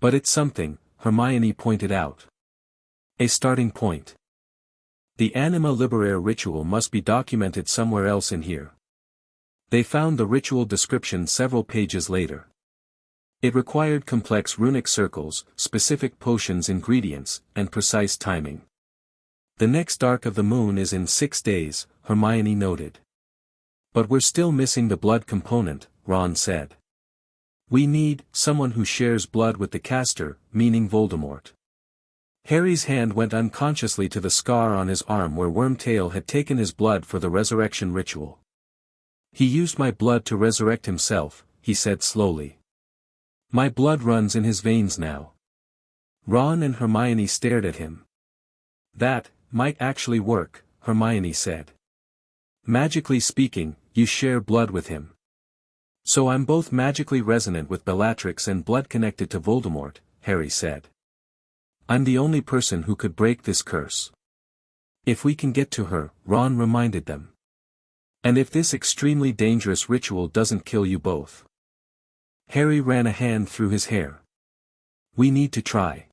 "But it's something," Hermione pointed out. "A starting point. The anima liberae ritual must be documented somewhere else in here." They found the ritual description several pages later. It required complex runic circles, specific potions ingredients, and precise timing. "The next dark of the moon is in 6 days, Hermione noted. "But we're still missing the blood component," Ron said. "We need someone who shares blood with the caster, meaning Voldemort." Harry's hand went unconsciously to the scar on his arm where Wormtail had taken his blood for the resurrection ritual. "He used my blood to resurrect himself," he said slowly. "My blood runs in his veins now." Ron and Hermione stared at him. "That might actually work," Hermione said. "Magically speaking, you share blood with him." "So I'm both magically resonant with Bellatrix and blood connected to Voldemort," Harry said. "I'm the only person who could break this curse. If we can get to her," Ron reminded them. "And if this extremely dangerous ritual doesn't kill you both." Harry ran a hand through his hair. "We need to try.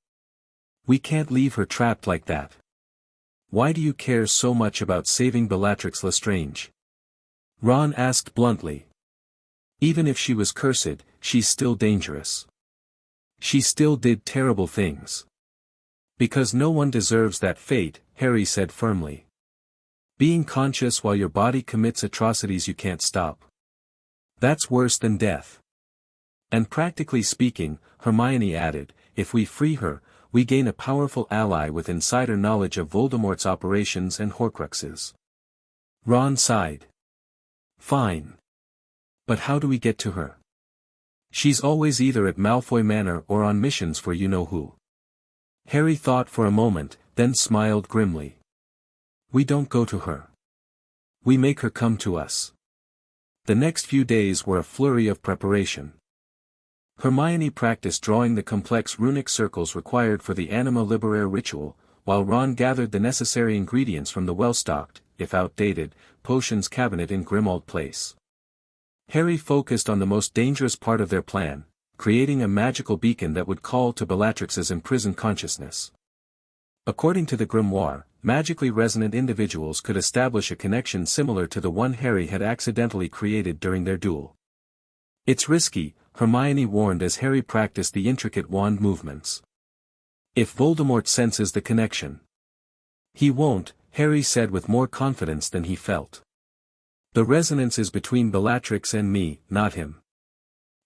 We can't leave her trapped like that." "Why do you care so much about saving Bellatrix Lestrange?" Ron asked bluntly. "Even if she was cursed, she's still dangerous. She still did terrible things." "Because no one deserves that fate," Harry said firmly. "Being conscious while your body commits atrocities you can't stop. That's worse than death. And practically speaking," Hermione added, "if we free her, we gain a powerful ally with insider knowledge of Voldemort's operations and Horcruxes." Ron sighed. "Fine. But how do we get to her? She's always either at Malfoy Manor or on missions for you-know-who." Harry thought for a moment, then smiled grimly. "We don't go to her. We make her come to us." The next few days were a flurry of preparation. Hermione practiced drawing the complex runic circles required for the anima liberae ritual, while Ron gathered the necessary ingredients from the well-stocked, if outdated, potions cabinet in Grimmauld Place. Harry focused on the most dangerous part of their plan, creating a magical beacon that would call to Bellatrix's imprisoned consciousness. According to the grimoire, magically resonant individuals could establish a connection similar to the one Harry had accidentally created during their duel. "It's risky," Hermione warned as Harry practiced the intricate wand movements. "If Voldemort senses the connection." "He won't," Harry said with more confidence than he felt. "The resonance is between Bellatrix and me, not him."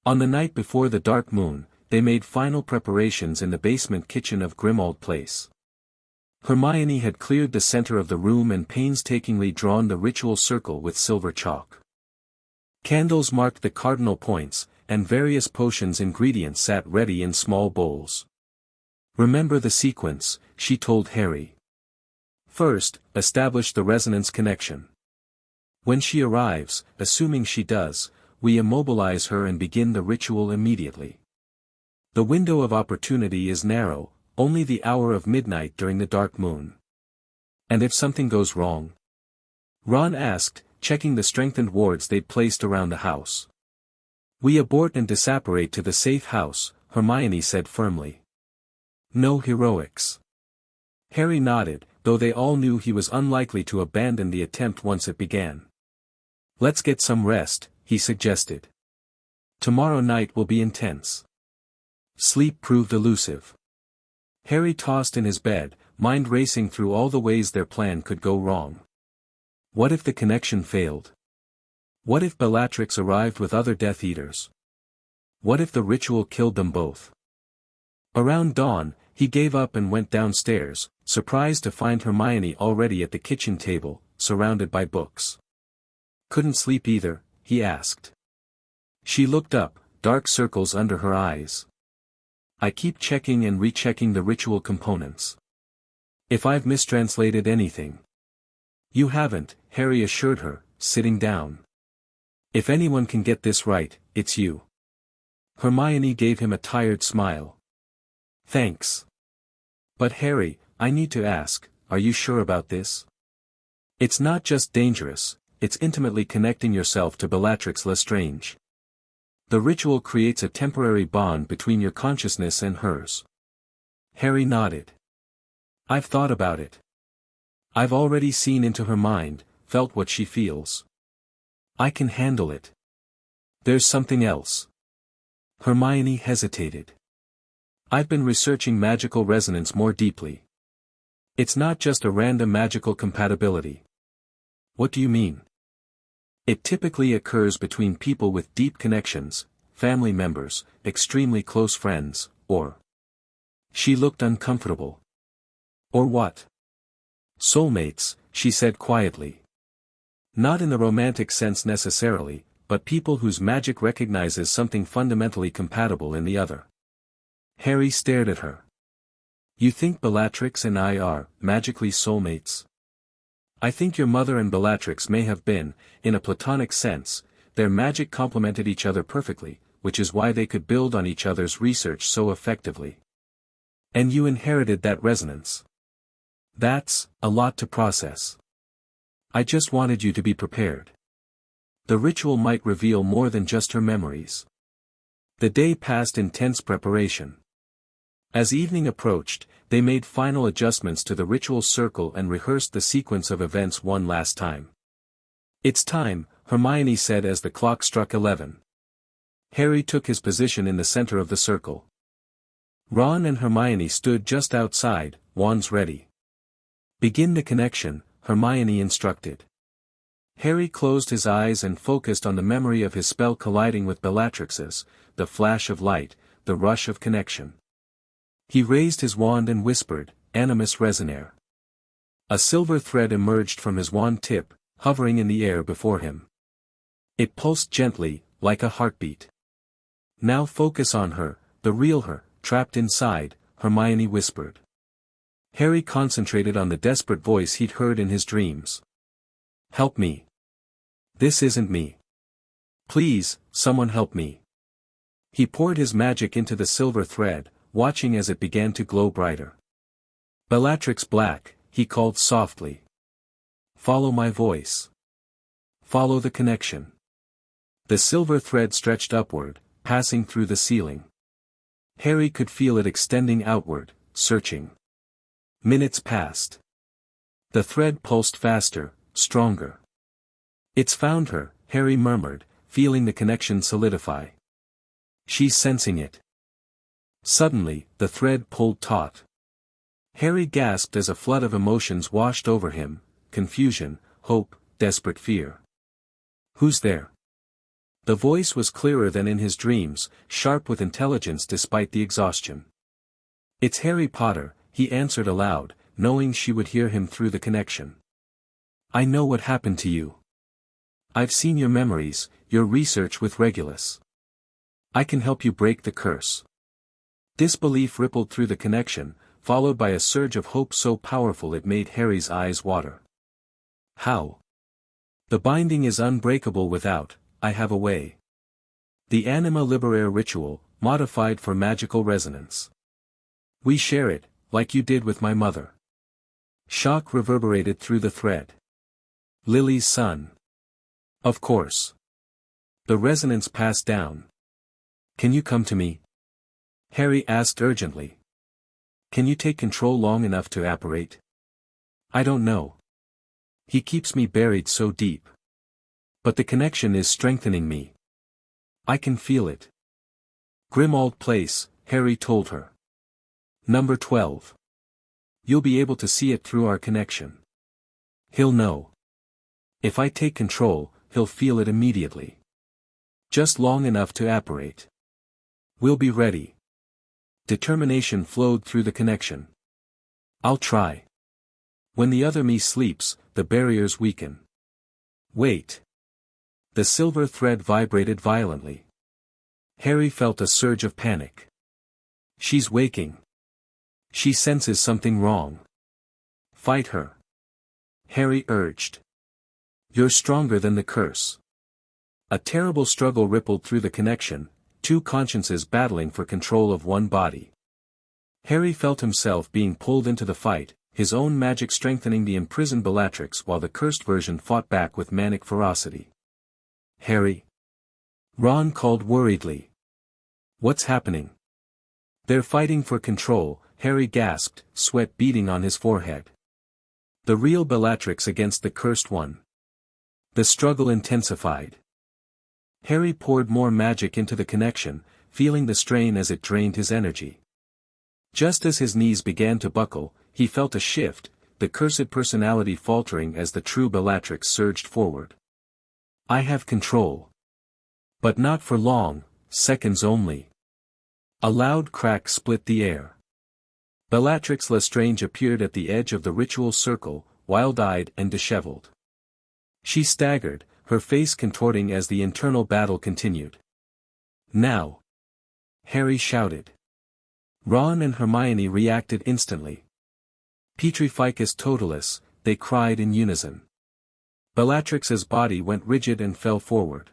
On the night before the dark moon, they made final preparations in the basement kitchen of Grimmauld Place. Hermione had cleared the center of the room and painstakingly drawn the ritual circle with silver chalk. Candles marked the cardinal points, and various potions ingredients sat ready in small bowls. "Remember the sequence," she told Harry. "First, establish the resonance connection. When she arrives, assuming she does, we immobilize her and begin the ritual immediately. The window of opportunity is narrow, only the hour of midnight during the dark moon." "And if something goes wrong?" Ron asked, checking the strengthened wards they'd placed around the house. "We abort and disapparate to the safe house," Hermione said firmly. "No heroics." Harry nodded, though they all knew he was unlikely to abandon the attempt once it began. Let's get some rest, he suggested. Tomorrow night will be intense. Sleep proved elusive. Harry tossed in his bed, mind racing through all the ways their plan could go wrong. What if the connection failed? What if Bellatrix arrived with other Death Eaters? What if the ritual killed them both? Around dawn, he gave up and went downstairs, surprised to find Hermione already at the kitchen table, surrounded by books. Couldn't sleep either, he asked. She looked up, dark circles under her eyes. I keep checking and rechecking the ritual components. If I've mistranslated anything. You haven't, Harry assured her, sitting down. If anyone can get this right, it's you. Hermione gave him a tired smile. Thanks. But Harry, I need to ask, are you sure about this? It's not just dangerous, it's intimately connecting yourself to Bellatrix Lestrange. The ritual creates a temporary bond between your consciousness and hers. Harry nodded. I've thought about it. I've already seen into her mind, felt what she feels. I can handle it. There's something else. Hermione hesitated. I've been researching magical resonance more deeply. It's not just a random magical compatibility. What do you mean? It typically occurs between people with deep connections, family members, extremely close friends, or... She looked uncomfortable. Or what? Soulmates, she said quietly. Not in the romantic sense necessarily, but people whose magic recognizes something fundamentally compatible in the other. Harry stared at her. You think Bellatrix and I are, magically soulmates? I think your mother and Bellatrix may have been, in a platonic sense, their magic complemented each other perfectly, which is why they could build on each other's research so effectively. And you inherited that resonance. That's a lot to process. I just wanted you to be prepared. The ritual might reveal more than just her memories. The day passed in tense preparation. As evening approached, they made final adjustments to the ritual circle and rehearsed the sequence of events one last time. It's time, Hermione said as the clock struck 11. Harry took his position in the center of the circle. Ron and Hermione stood just outside, wands ready. Begin the connection, Hermione instructed. Harry closed his eyes and focused on the memory of his spell colliding with Bellatrix's, the flash of light, the rush of connection. He raised his wand and whispered, Animus Resonare. A silver thread emerged from his wand tip, hovering in the air before him. It pulsed gently, like a heartbeat. Now focus on her, the real her, trapped inside, Hermione whispered. Harry concentrated on the desperate voice he'd heard in his dreams. Help me. This isn't me. Please, someone help me. He poured his magic into the silver thread, watching as it began to glow brighter. Bellatrix Black, he called softly. Follow my voice. Follow the connection. The silver thread stretched upward, passing through the ceiling. Harry could feel it extending outward, searching. Minutes passed. The thread pulsed faster, stronger. It's found her, Harry murmured, feeling the connection solidify. She's sensing it. Suddenly, the thread pulled taut. Harry gasped as a flood of emotions washed over him, confusion, hope, desperate fear. Who's there? The voice was clearer than in his dreams, sharp with intelligence despite the exhaustion. It's Harry Potter, he answered aloud, knowing she would hear him through the connection. I know what happened to you. I've seen your memories, your research with Regulus. I can help you break the curse. Disbelief rippled through the connection, followed by a surge of hope so powerful it made Harry's eyes water. How? The binding is unbreakable without, I have a way. The Anima Liberae ritual, modified for magical resonance. We share it, like you did with my mother. Shock reverberated through the thread. Lily's son. Of course. The resonance passed down. Can you come to me? Harry asked urgently. Can you take control long enough to apparate? I don't know. He keeps me buried so deep. But the connection is strengthening me. I can feel it. Grimmauld Place, Harry told her. Number 12. You'll be able to see it through our connection. He'll know. If I take control, he'll feel it immediately. Just long enough to apparate. We'll be ready. Determination flowed through the connection. I'll try. When the other me sleeps, the barriers weaken. Wait. The silver thread vibrated violently. Harry felt a surge of panic. She's waking. She senses something wrong. Fight her. Harry urged. You're stronger than the curse. A terrible struggle rippled through the connection, two consciences battling for control of one body. Harry felt himself being pulled into the fight, his own magic strengthening the imprisoned Bellatrix while the cursed version fought back with manic ferocity. Harry? Ron called worriedly. What's happening? They're fighting for control, Harry gasped, sweat beading on his forehead. The real Bellatrix against the cursed one. The struggle intensified. Harry poured more magic into the connection, feeling the strain as it drained his energy. Just as his knees began to buckle, he felt a shift, the cursed personality faltering as the true Bellatrix surged forward. I have control. But not for long, seconds only. A loud crack split the air. Bellatrix Lestrange appeared at the edge of the ritual circle, wild-eyed and disheveled. She staggered, her face contorting as the internal battle continued. Now! Harry shouted. Ron and Hermione reacted instantly. Petrificus totalis, they cried in unison. Bellatrix's body went rigid and fell forward.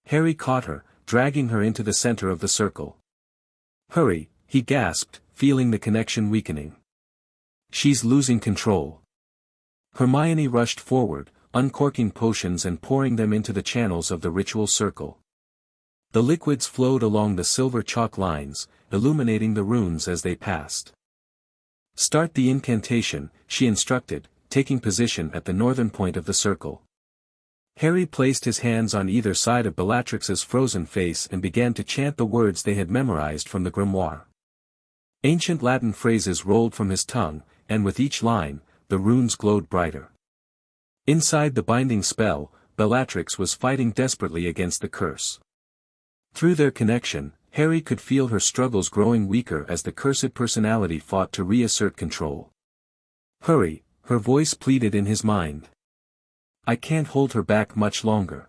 Harry caught her, dragging her into the center of the circle. Hurry, he gasped, feeling the connection weakening. She's losing control. Hermione rushed forward, uncorking potions and pouring them into the channels of the ritual circle. The liquids flowed along the silver chalk lines, illuminating the runes as they passed. Start the incantation, she instructed, taking position at the northern point of the circle. Harry placed his hands on either side of Bellatrix's frozen face and began to chant the words they had memorized from the grimoire. Ancient Latin phrases rolled from his tongue, and with each line, the runes glowed brighter. Inside the binding spell, Bellatrix was fighting desperately against the curse. Through their connection, Harry could feel her struggles growing weaker as the cursed personality fought to reassert control. Hurry, her voice pleaded in his mind. I can't hold her back much longer.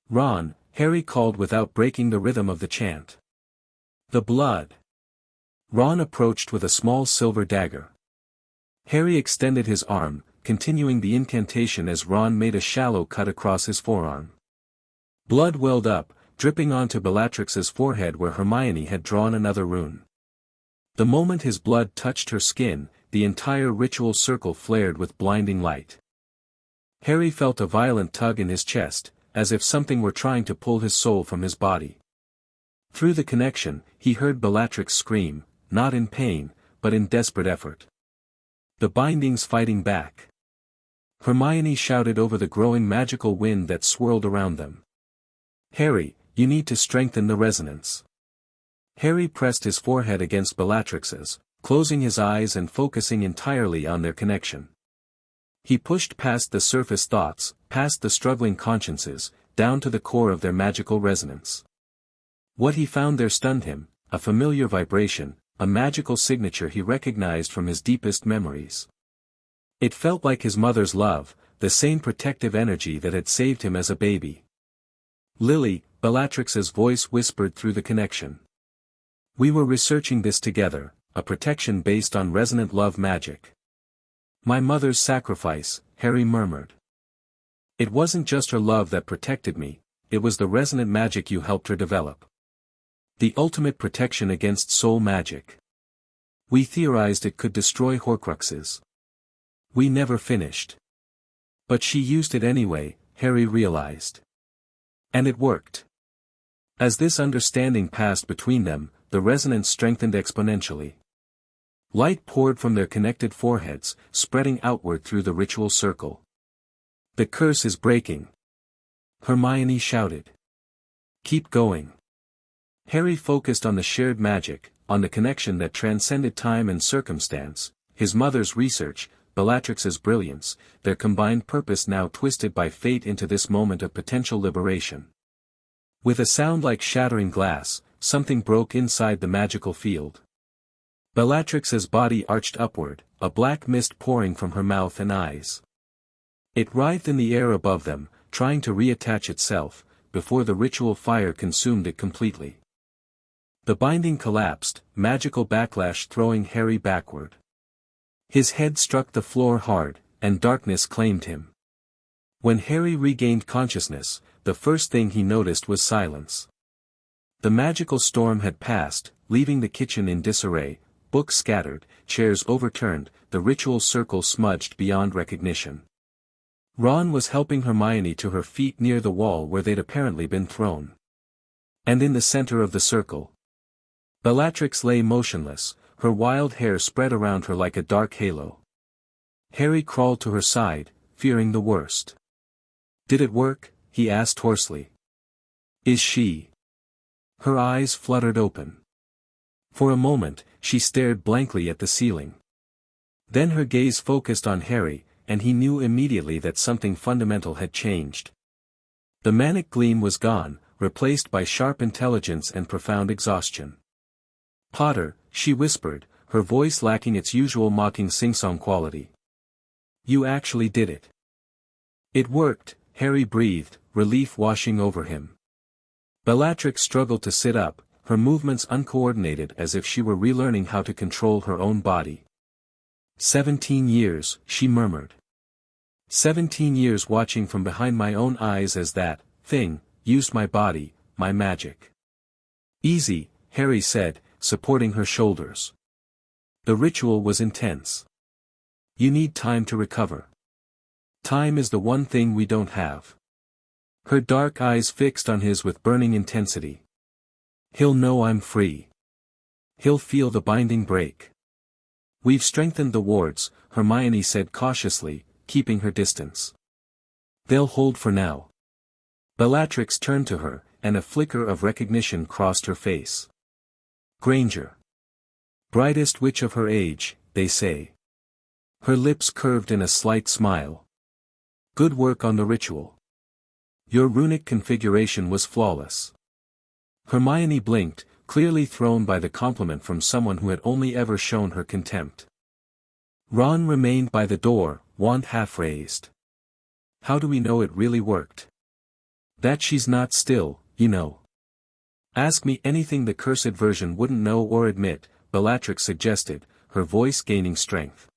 Ron, Harry called without breaking the rhythm of the chant. The blood. Ron approached with a small silver dagger. Harry extended his arm, continuing the incantation as Ron made a shallow cut across his forearm. Blood welled up, dripping onto Bellatrix's forehead where Hermione had drawn another rune. The moment his blood touched her skin, the entire ritual circle flared with blinding light. Harry felt a violent tug in his chest, as if something were trying to pull his soul from his body. Through the connection, he heard Bellatrix scream, not in pain, but in desperate effort. The bindings fighting back. Hermione shouted over the growing magical wind that swirled around them. Harry, you need to strengthen the resonance. Harry pressed his forehead against Bellatrix's, closing his eyes and focusing entirely on their connection. He pushed past the surface thoughts, past the struggling consciences, down to the core of their magical resonance. What he found there stunned him, a familiar vibration, a magical signature he recognized from his deepest memories. It felt like his mother's love, the same protective energy that had saved him as a baby. Lily, Bellatrix's voice whispered through the connection. We were researching this together, a protection based on resonant love magic. My mother's sacrifice, Harry murmured. It wasn't just her love that protected me, it was the resonant magic you helped her develop. The ultimate protection against soul magic. We theorized it could destroy Horcruxes. We never finished. But she used it anyway, Harry realized. And it worked. As this understanding passed between them, the resonance strengthened exponentially. Light poured from their connected foreheads, spreading outward through the ritual circle. The curse is breaking. Hermione shouted. Keep going. Harry focused on the shared magic, on the connection that transcended time and circumstance, his mother's research, Bellatrix's brilliance, their combined purpose now twisted by fate into this moment of potential liberation. With a sound like shattering glass, something broke inside the magical field. Bellatrix's body arched upward, a black mist pouring from her mouth and eyes. It writhed in the air above them, trying to reattach itself, before the ritual fire consumed it completely. The binding collapsed, magical backlash throwing Harry backward. His head struck the floor hard, and darkness claimed him. When Harry regained consciousness, the first thing he noticed was silence. The magical storm had passed, leaving the kitchen in disarray, books scattered, chairs overturned, the ritual circle smudged beyond recognition. Ron was helping Hermione to her feet near the wall where they'd apparently been thrown. And in the center of the circle, Bellatrix lay motionless, her wild hair spread around her like a dark halo. Harry crawled to her side, fearing the worst. Did it work? He asked hoarsely. Is she? Her eyes fluttered open. For a moment, she stared blankly at the ceiling. Then her gaze focused on Harry, and he knew immediately that something fundamental had changed. The manic gleam was gone, replaced by sharp intelligence and profound exhaustion. Potter, she whispered, her voice lacking its usual mocking sing-song quality. You actually did it. It worked, Harry breathed, relief washing over him. Bellatrix struggled to sit up, her movements uncoordinated as if she were relearning how to control her own body. 17 years, she murmured. 17 years watching from behind my own eyes as that thing used my body, my magic. Easy, Harry said, supporting her shoulders. The ritual was intense. You need time to recover. Time is the one thing we don't have. Her dark eyes fixed on his with burning intensity. He'll know I'm free. He'll feel the binding break. We've strengthened the wards, Hermione said cautiously, keeping her distance. They'll hold for now. Bellatrix turned to her, and a flicker of recognition crossed her face. Granger. Brightest witch of her age, they say. Her lips curved in a slight smile. Good work on the ritual. Your runic configuration was flawless. Hermione blinked, clearly thrown by the compliment from someone who had only ever shown her contempt. Ron remained by the door, wand half raised. How do we know it really worked? That she's not still, you know. Ask me anything the cursed version wouldn't know or admit, Bellatrix suggested, her voice gaining strength.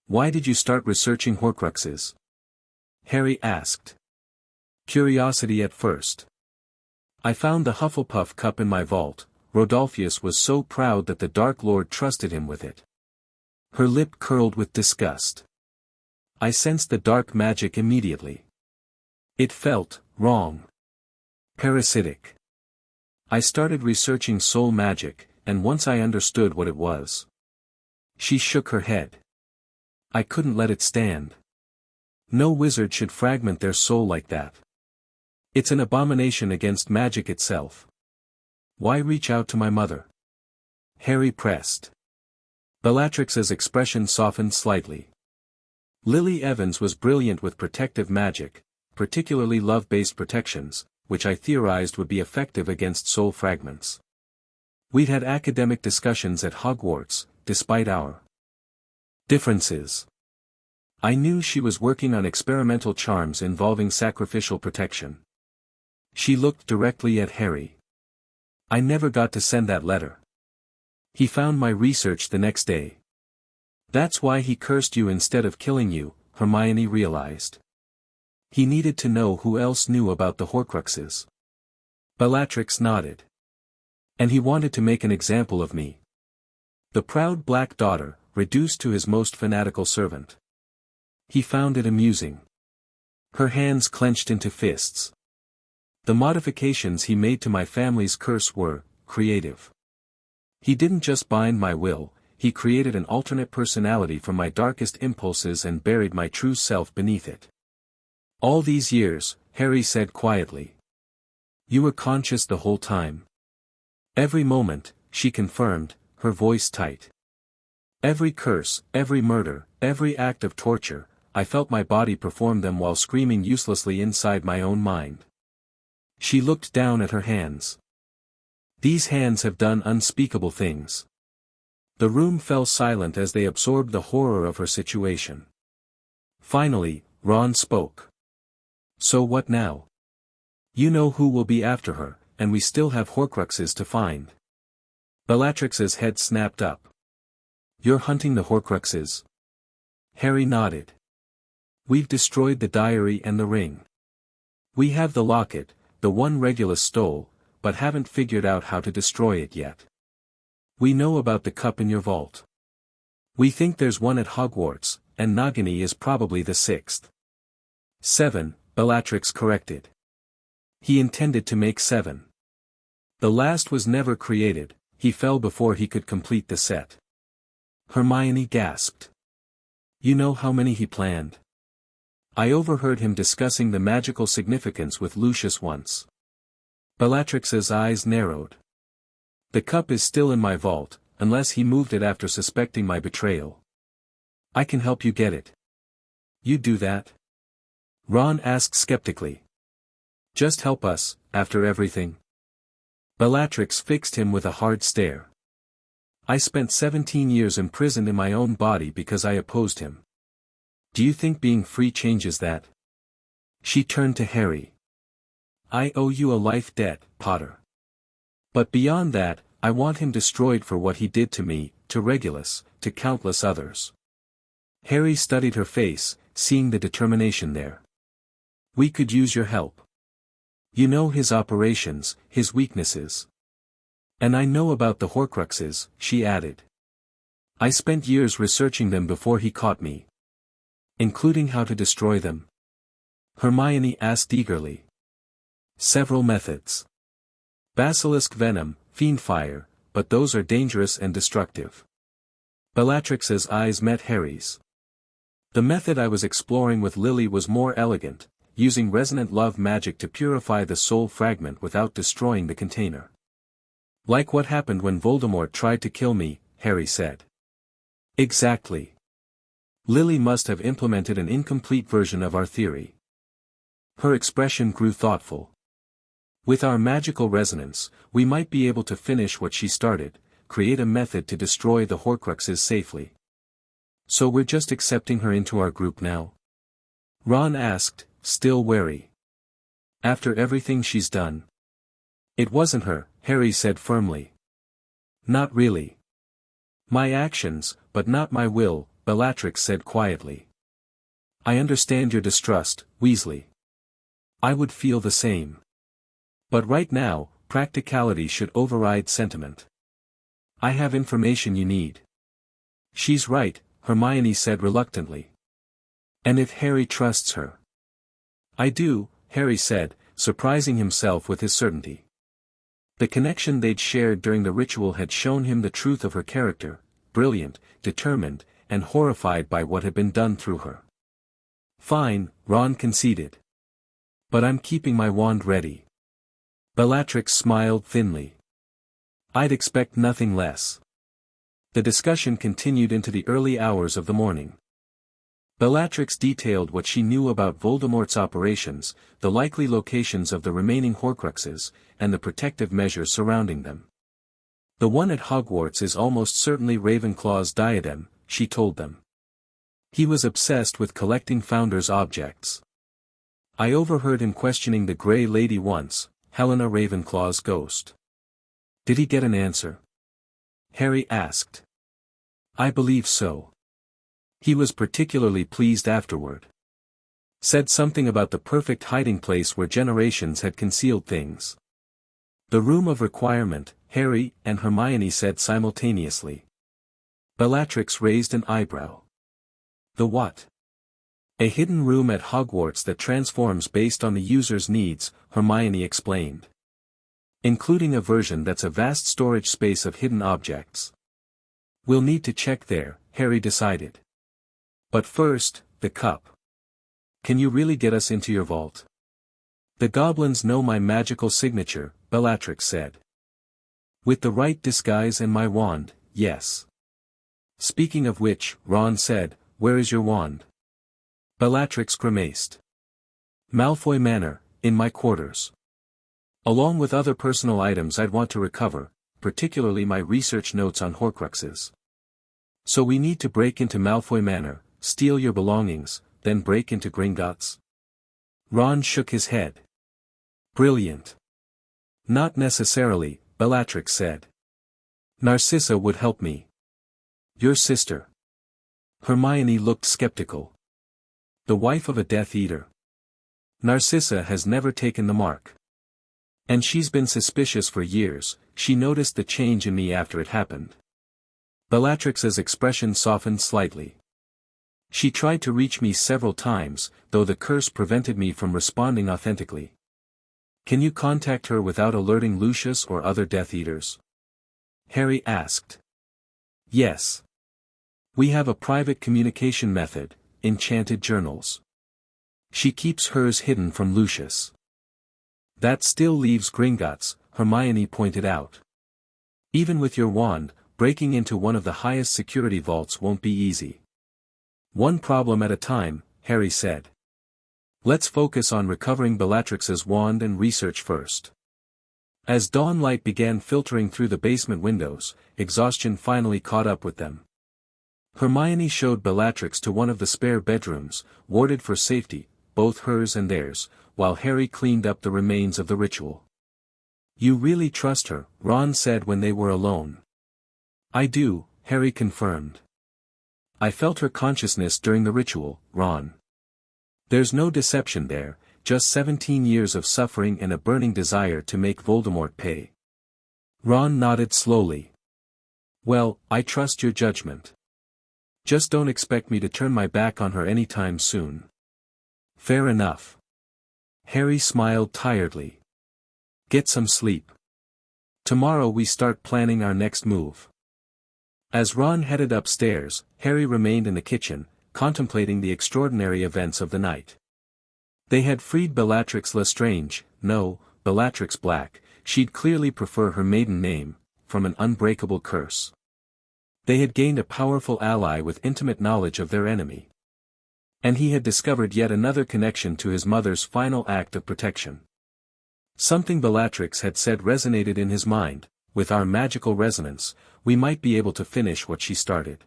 Why did you start researching Horcruxes? Harry asked. Curiosity at first. I found the Hufflepuff cup in my vault. Rodolphus was so proud that the Dark Lord trusted him with it. Her lip curled with disgust. I sensed the dark magic immediately. It felt wrong. Parasitic. I started researching soul magic, and once I understood what it was. She shook her head. I couldn't let it stand. No wizard should fragment their soul like that. It's an abomination against magic itself. Why reach out to my mother? Harry pressed. Bellatrix's expression softened slightly. Lily Evans was brilliant with protective magic, particularly love-based protections, which I theorized would be effective against soul fragments. We'd had academic discussions at Hogwarts, despite our differences. I knew she was working on experimental charms involving sacrificial protection. She looked directly at Harry. I never got to send that letter. He found my research the next day. That's why he cursed you instead of killing you, Hermione realized. He needed to know who else knew about the Horcruxes. Bellatrix nodded. And he wanted to make an example of me. The proud black daughter, reduced to his most fanatical servant. He found it amusing. Her hands clenched into fists. The modifications he made to my family's curse were creative. He didn't just bind my will, he created an alternate personality from my darkest impulses and buried my true self beneath it. All these years, Harry said quietly. You were conscious the whole time. Every moment, she confirmed, her voice tight. Every curse, every murder, every act of torture, I felt my body perform them while screaming uselessly inside my own mind. She looked down at her hands. These hands have done unspeakable things. The room fell silent as they absorbed the horror of her situation. Finally, Ron spoke. So what now? You know who will be after her, and we still have Horcruxes to find. Bellatrix's head snapped up. You're hunting the Horcruxes? Harry nodded. We've destroyed the diary and the ring. We have the locket, the one Regulus stole, but haven't figured out how to destroy it yet. We know about the cup in your vault. We think there's one at Hogwarts, and Nagini is probably the 6th. 7, Bellatrix corrected. He intended to make 7. The last was never created, he fell before he could complete the set. Hermione gasped. You know how many he planned? I overheard him discussing the magical significance with Lucius once. Bellatrix's eyes narrowed. The cup is still in my vault, unless he moved it after suspecting my betrayal. I can help you get it. You do that? Ron asked skeptically. Just help us, after everything. Bellatrix fixed him with a hard stare. I spent 17 years imprisoned in my own body because I opposed him. Do you think being free changes that? She turned to Harry. I owe you a life debt, Potter. But beyond that, I want him destroyed for what he did to me, to Regulus, to countless others. Harry studied her face, seeing the determination there. We could use your help. You know his operations, his weaknesses. And I know about the Horcruxes, she added. I spent years researching them before he caught me. Including how to destroy them? Hermione asked eagerly. Several methods. Basilisk venom, fiend fire, but those are dangerous and destructive. Bellatrix's eyes met Harry's. The method I was exploring with Lily was more elegant, using resonant love magic to purify the soul fragment without destroying the container. Like what happened when Voldemort tried to kill me, Harry said. Exactly. Lily must have implemented an incomplete version of our theory. Her expression grew thoughtful. With our magical resonance, we might be able to finish what she started, create a method to destroy the Horcruxes safely. So we're just accepting her into our group now? Ron asked, still wary. After everything she's done? It wasn't her, Harry said firmly. Not really. My actions, but not my will, Bellatrix said quietly. I understand your distrust, Weasley. I would feel the same. But right now, practicality should override sentiment. I have information you need. She's right, Hermione said reluctantly. And if Harry trusts her? I do, Harry said, surprising himself with his certainty. The connection they'd shared during the ritual had shown him the truth of her character, brilliant, determined, and horrified by what had been done through her. Fine, Ron conceded. But I'm keeping my wand ready. Bellatrix smiled thinly. I'd expect nothing less. The discussion continued into the early hours of the morning. Bellatrix detailed what she knew about Voldemort's operations, the likely locations of the remaining Horcruxes, and the protective measures surrounding them. The one at Hogwarts is almost certainly Ravenclaw's diadem, she told them. He was obsessed with collecting Founder's objects. I overheard him questioning the Grey Lady once, Helena Ravenclaw's ghost. Did he get an answer? Harry asked. I believe so. He was particularly pleased afterward. Said something about the perfect hiding place where generations had concealed things. The room of requirement, Harry and Hermione said simultaneously. Bellatrix raised an eyebrow. The what? A hidden room at Hogwarts that transforms based on the user's needs, Hermione explained. Including a version that's a vast storage space of hidden objects. We'll need to check there, Harry decided. But first, the cup. Can you really get us into your vault? The goblins know my magical signature, Bellatrix said. With the right disguise and my wand, yes. Speaking of which, Ron said, where is your wand? Bellatrix grimaced. Malfoy Manor, in my quarters. Along with other personal items I'd want to recover, particularly my research notes on Horcruxes. So we need to break into Malfoy Manor, steal your belongings, then break into Gringotts? Ron shook his head. Brilliant. Not necessarily, Bellatrix said. Narcissa would help me. Your sister. Hermione looked skeptical. The wife of a Death Eater. Narcissa has never taken the mark. And she's been suspicious for years. She noticed the change in me after it happened. Bellatrix's expression softened slightly. She tried to reach me several times, though the curse prevented me from responding authentically. Can you contact her without alerting Lucius or other Death Eaters? Harry asked. Yes. We have a private communication method, enchanted journals. She keeps hers hidden from Lucius. That still leaves Gringotts, Hermione pointed out. Even with your wand, breaking into one of the highest security vaults won't be easy. One problem at a time, Harry said. Let's focus on recovering Bellatrix's wand and research first. As dawn light began filtering through the basement windows, exhaustion finally caught up with them. Hermione showed Bellatrix to one of the spare bedrooms, warded for safety, both hers and theirs, while Harry cleaned up the remains of the ritual. You really trust her, Ron said when they were alone. I do, Harry confirmed. I felt her consciousness during the ritual, Ron. There's no deception there, just 17 years of suffering and a burning desire to make Voldemort pay. Ron nodded slowly. Well, I trust your judgment. Just don't expect me to turn my back on her anytime soon. Fair enough. Harry smiled tiredly. Get some sleep. Tomorrow we start planning our next move. As Ron headed upstairs, Harry remained in the kitchen, contemplating the extraordinary events of the night. They had freed Bellatrix Lestrange, no, Bellatrix Black, she'd clearly prefer her maiden name, from an unbreakable curse. They had gained a powerful ally with intimate knowledge of their enemy. And he had discovered yet another connection to his mother's final act of protection. Something Bellatrix had said resonated in his mind, with our magical resonance, we might be able to finish what she started.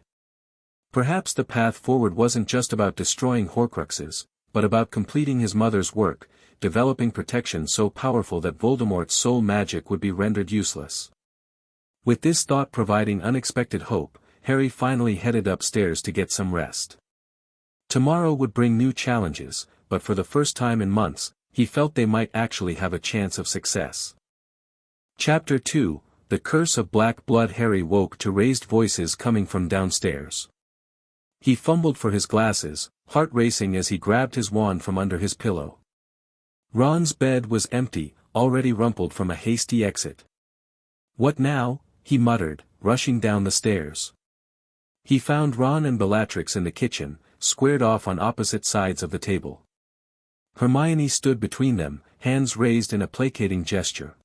Perhaps the path forward wasn't just about destroying Horcruxes, but about completing his mother's work, developing protection so powerful that Voldemort's soul magic would be rendered useless. With this thought providing unexpected hope, Harry finally headed upstairs to get some rest. Tomorrow would bring new challenges, but for the first time in months, he felt they might actually have a chance of success. Chapter 2, The Curse of Black Blood. Harry woke to raised voices coming from downstairs. He fumbled for his glasses, heart racing as he grabbed his wand from under his pillow. Ron's bed was empty, already rumpled from a hasty exit. What now? He muttered, rushing down the stairs. He found Ron and Bellatrix in the kitchen, squared off on opposite sides of the table. Hermione stood between them, hands raised in a placating gesture.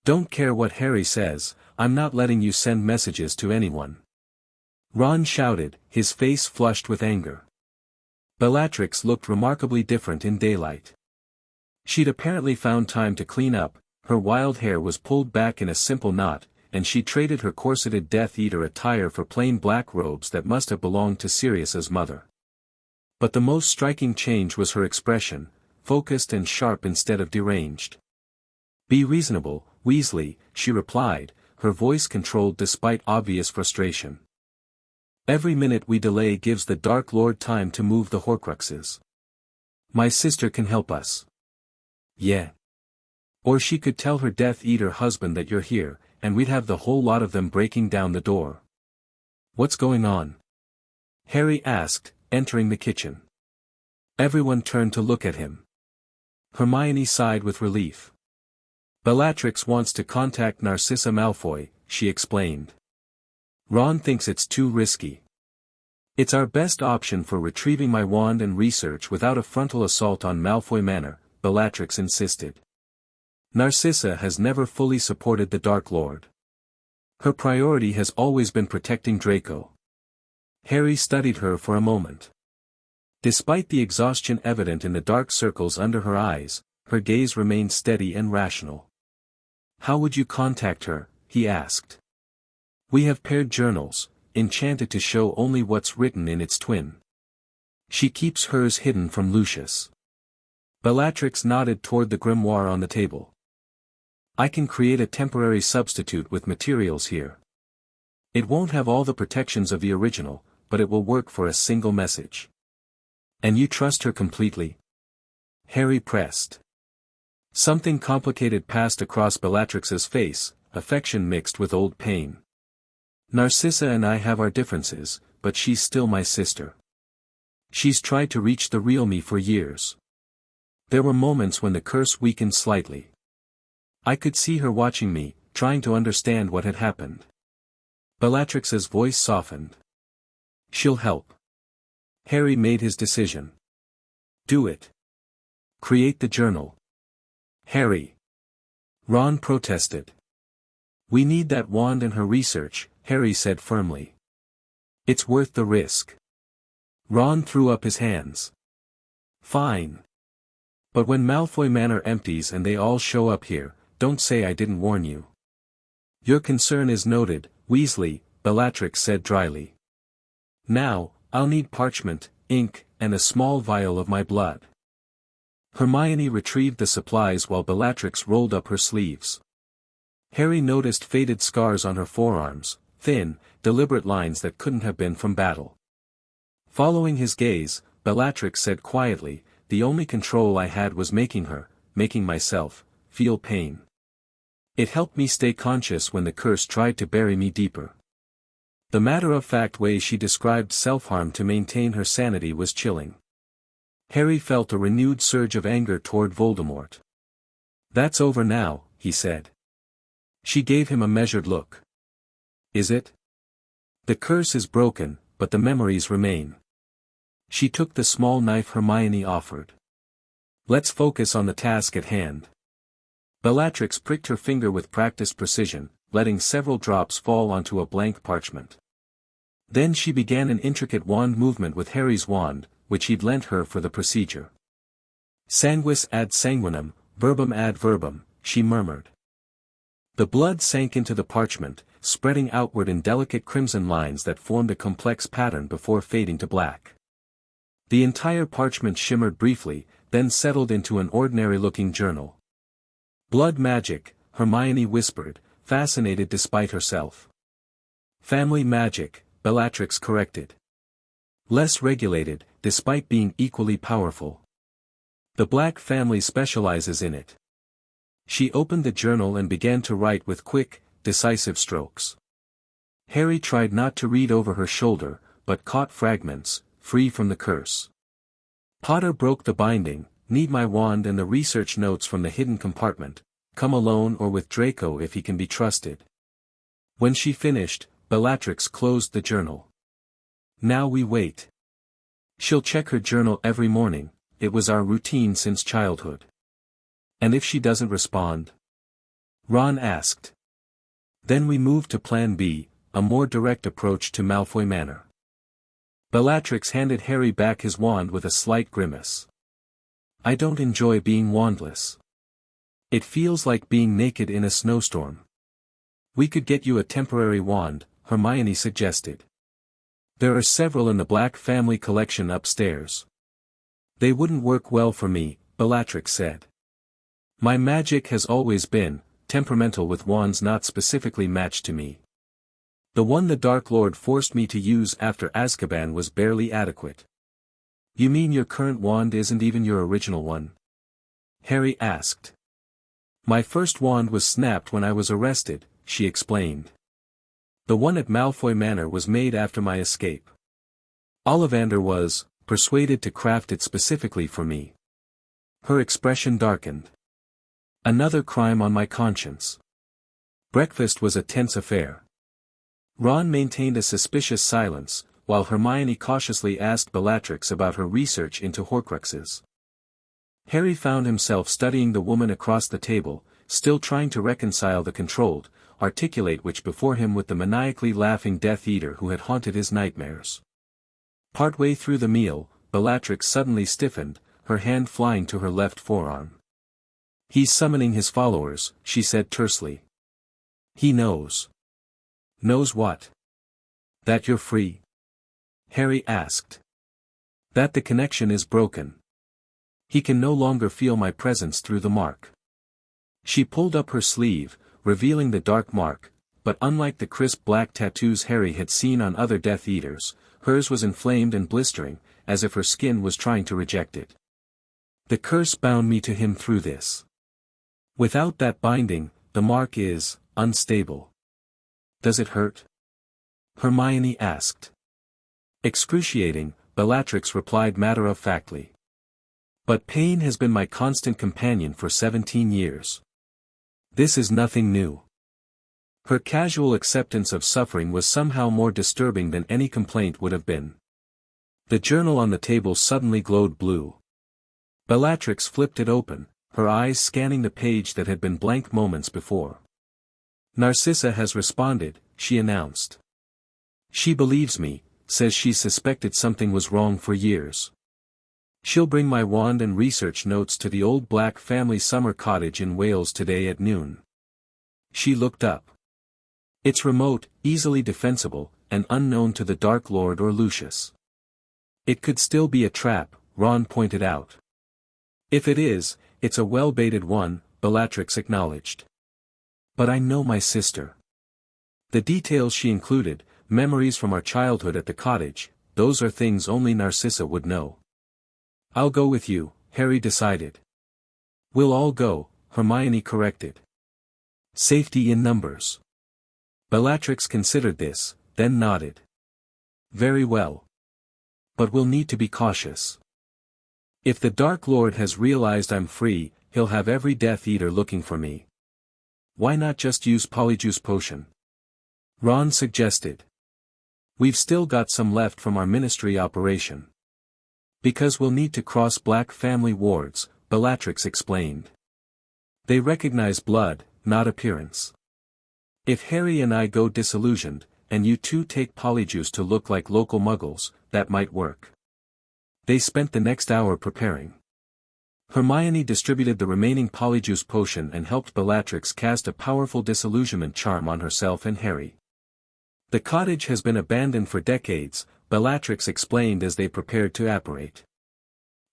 Don't care what Harry says, I'm not letting you send messages to anyone. Ron shouted, his face flushed with anger. Bellatrix looked remarkably different in daylight. She'd apparently found time to clean up, her wild hair was pulled back in a simple knot, and she traded her corseted Death Eater attire for plain black robes that must have belonged to Sirius's mother. But the most striking change was her expression, focused and sharp instead of deranged. Be reasonable, Weasley, she replied, her voice controlled despite obvious frustration. Every minute we delay gives the Dark Lord time to move the Horcruxes. My sister can help us. Yeah. Or she could tell her Death Eater husband that you're here, and we'd have the whole lot of them breaking down the door. What's going on? Harry asked, entering the kitchen. Everyone turned to look at him. Hermione sighed with relief. Bellatrix wants to contact Narcissa Malfoy, she explained. Ron thinks it's too risky. It's our best option for retrieving my wand and research without a frontal assault on Malfoy Manor, Bellatrix insisted. Narcissa has never fully supported the Dark Lord. Her priority has always been protecting Draco. Harry studied her for a moment. Despite the exhaustion evident in the dark circles under her eyes, her gaze remained steady and rational. "How would you contact her?" he asked. "We have paired journals, enchanted to show only what's written in its twin. She keeps hers hidden from Lucius." Bellatrix nodded toward the grimoire on the table. "I can create a temporary substitute with materials here. It won't have all the protections of the original, but it will work for a single message." "And you trust her completely?" Harry pressed. Something complicated passed across Bellatrix's face, affection mixed with old pain. "Narcissa and I have our differences, but she's still my sister. She's tried to reach the real me for years." There were moments when the curse weakened slightly. I could see her watching me, trying to understand what had happened. Bellatrix's voice softened. "She'll help." Harry made his decision. "Do it. Create the journal." "Harry." Ron protested. "We need that wand in her research," Harry said firmly. "It's worth the risk." Ron threw up his hands. "Fine. But when Malfoy Manor empties and they all show up here, don't say I didn't warn you." "Your concern is noted, Weasley," Bellatrix said dryly. "Now, I'll need parchment, ink, and a small vial of my blood." Hermione retrieved the supplies while Bellatrix rolled up her sleeves. Harry noticed faded scars on her forearms, thin, deliberate lines that couldn't have been from battle. Following his gaze, Bellatrix said quietly, "The only control I had was making myself, feel pain. It helped me stay conscious when the curse tried to bury me deeper." The matter-of-fact way she described self-harm to maintain her sanity was chilling. Harry felt a renewed surge of anger toward Voldemort. "That's over now," he said. She gave him a measured look. "Is it? The curse is broken, but the memories remain." She took the small knife Hermione offered. "Let's focus on the task at hand." Bellatrix pricked her finger with practiced precision, letting several drops fall onto a blank parchment. Then she began an intricate wand movement with Harry's wand, which he'd lent her for the procedure. "Sanguis ad sanguinem, verbum ad verbum," she murmured. The blood sank into the parchment, spreading outward in delicate crimson lines that formed a complex pattern before fading to black. The entire parchment shimmered briefly, then settled into an ordinary-looking journal. "Blood magic," Hermione whispered, fascinated despite herself. "Family magic," Bellatrix corrected. "Less regulated, despite being equally powerful. The Black family specializes in it." She opened the journal and began to write with quick, decisive strokes. Harry tried not to read over her shoulder, but caught fragments, free from the curse. "Potter broke the binding, need my wand and the research notes from the hidden compartment, come alone or with Draco if he can be trusted." When she finished, Bellatrix closed the journal. "Now we wait. She'll check her journal every morning, it was our routine since childhood." "And if she doesn't respond?" Ron asked. "Then we move to Plan B, a more direct approach to Malfoy Manor." Bellatrix handed Harry back his wand with a slight grimace. "I don't enjoy being wandless. It feels like being naked in a snowstorm." "We could get you a temporary wand," Hermione suggested. "There are several in the Black family collection upstairs." "They wouldn't work well for me," Bellatrix said. "My magic has always been temperamental with wands not specifically matched to me. The one the Dark Lord forced me to use after Azkaban was barely adequate." "You mean your current wand isn't even your original one?" Harry asked. "My first wand was snapped when I was arrested," she explained. "The one at Malfoy Manor was made after my escape. Ollivander was persuaded to craft it specifically for me." Her expression darkened. "Another crime on my conscience." Breakfast was a tense affair. Ron maintained a suspicious silence, while Hermione cautiously asked Bellatrix about her research into Horcruxes. Harry found himself studying the woman across the table, still trying to reconcile the controlled, articulate witch before him with the maniacally laughing Death Eater who had haunted his nightmares. Partway through the meal, Bellatrix suddenly stiffened, her hand flying to her left forearm. "He's summoning his followers," she said tersely. "He knows." "Knows what?" "That you're free." Harry asked. "That the connection is broken. He can no longer feel my presence through the mark." She pulled up her sleeve, revealing the dark mark, but unlike the crisp black tattoos Harry had seen on other Death Eaters, hers was inflamed and blistering, as if her skin was trying to reject it. "The curse bound me to him through this. Without that binding, the mark is unstable." "Does it hurt?" Hermione asked. "Excruciating," Bellatrix replied matter-of-factly. "But pain has been my constant companion for 17 years. This is nothing new." Her casual acceptance of suffering was somehow more disturbing than any complaint would have been. The journal on the table suddenly glowed blue. Bellatrix flipped it open, her eyes scanning the page that had been blank moments before. "Narcissa has responded," she announced. "She believes me, says she suspected something was wrong for years. She'll bring my wand and research notes to the old Black family summer cottage in Wales today at noon." She looked up. "It's remote, easily defensible, and unknown to the Dark Lord or Lucius." "It could still be a trap," Ron pointed out. "If it is, it's a well-baited one," Bellatrix acknowledged. "But I know my sister. The details she included, memories from our childhood at the cottage, those are things only Narcissa would know." "I'll go with you," Harry decided. "We'll all go," Hermione corrected. "Safety in numbers." Bellatrix considered this, then nodded. "Very well. But we'll need to be cautious. If the Dark Lord has realized I'm free, he'll have every Death Eater looking for me. Why not just use Polyjuice Potion?" Ron suggested. "We've still got some left from our ministry operation." "Because we'll need to cross Black family wards," Bellatrix explained. "They recognize blood, not appearance. If Harry and I go disillusioned, and you two take Polyjuice to look like local muggles, that might work." They spent the next hour preparing. Hermione distributed the remaining Polyjuice potion and helped Bellatrix cast a powerful disillusionment charm on herself and Harry. "The cottage has been abandoned for decades," Bellatrix explained as they prepared to apparate.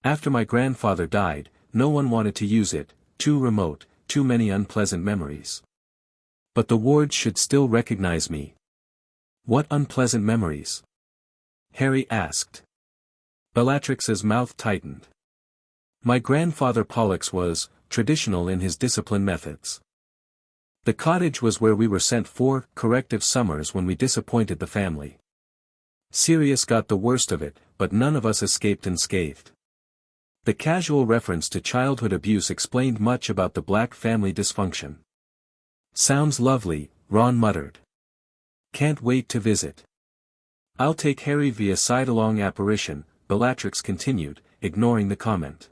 "After my grandfather died, no one wanted to use it, too remote, too many unpleasant memories. But the wards should still recognize me." "What unpleasant memories?" Harry asked. Bellatrix's mouth tightened. "My grandfather Pollux was traditional in his discipline methods. The cottage was where we were sent 4 corrective summers when we disappointed the family. Sirius got the worst of it, but none of us escaped unscathed." The casual reference to childhood abuse explained much about the Black family dysfunction. "Sounds lovely," Ron muttered. "Can't wait to visit." "I'll take Harry via side-along apparition," Bellatrix continued, ignoring the comment.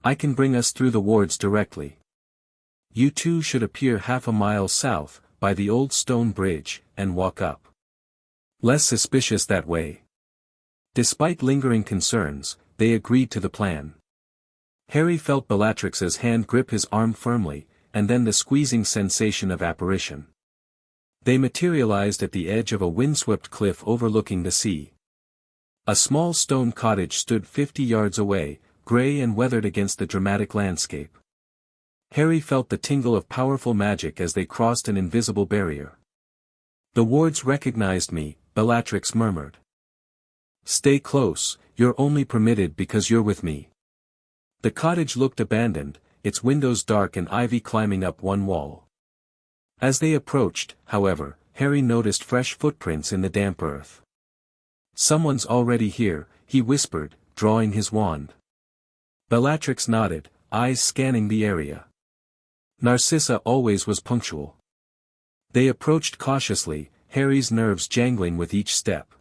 "I can bring us through the wards directly. You two should appear half a mile south, by the old stone bridge, and walk up. Less suspicious that way." Despite lingering concerns, they agreed to the plan. Harry felt Bellatrix's hand grip his arm firmly, and then the squeezing sensation of apparition. They materialized at the edge of a windswept cliff overlooking the sea. A small stone cottage stood 50 yards away, gray and weathered against the dramatic landscape. Harry felt the tingle of powerful magic as they crossed an invisible barrier. "The wards recognized me," Bellatrix murmured. "Stay close, you're only permitted because you're with me." The cottage looked abandoned, its windows dark and ivy climbing up one wall. As they approached, however, Harry noticed fresh footprints in the damp earth. "Someone's already here," he whispered, drawing his wand. Bellatrix nodded, eyes scanning the area. Narcissa always was punctual. They approached cautiously, Harry's nerves jangling with each step.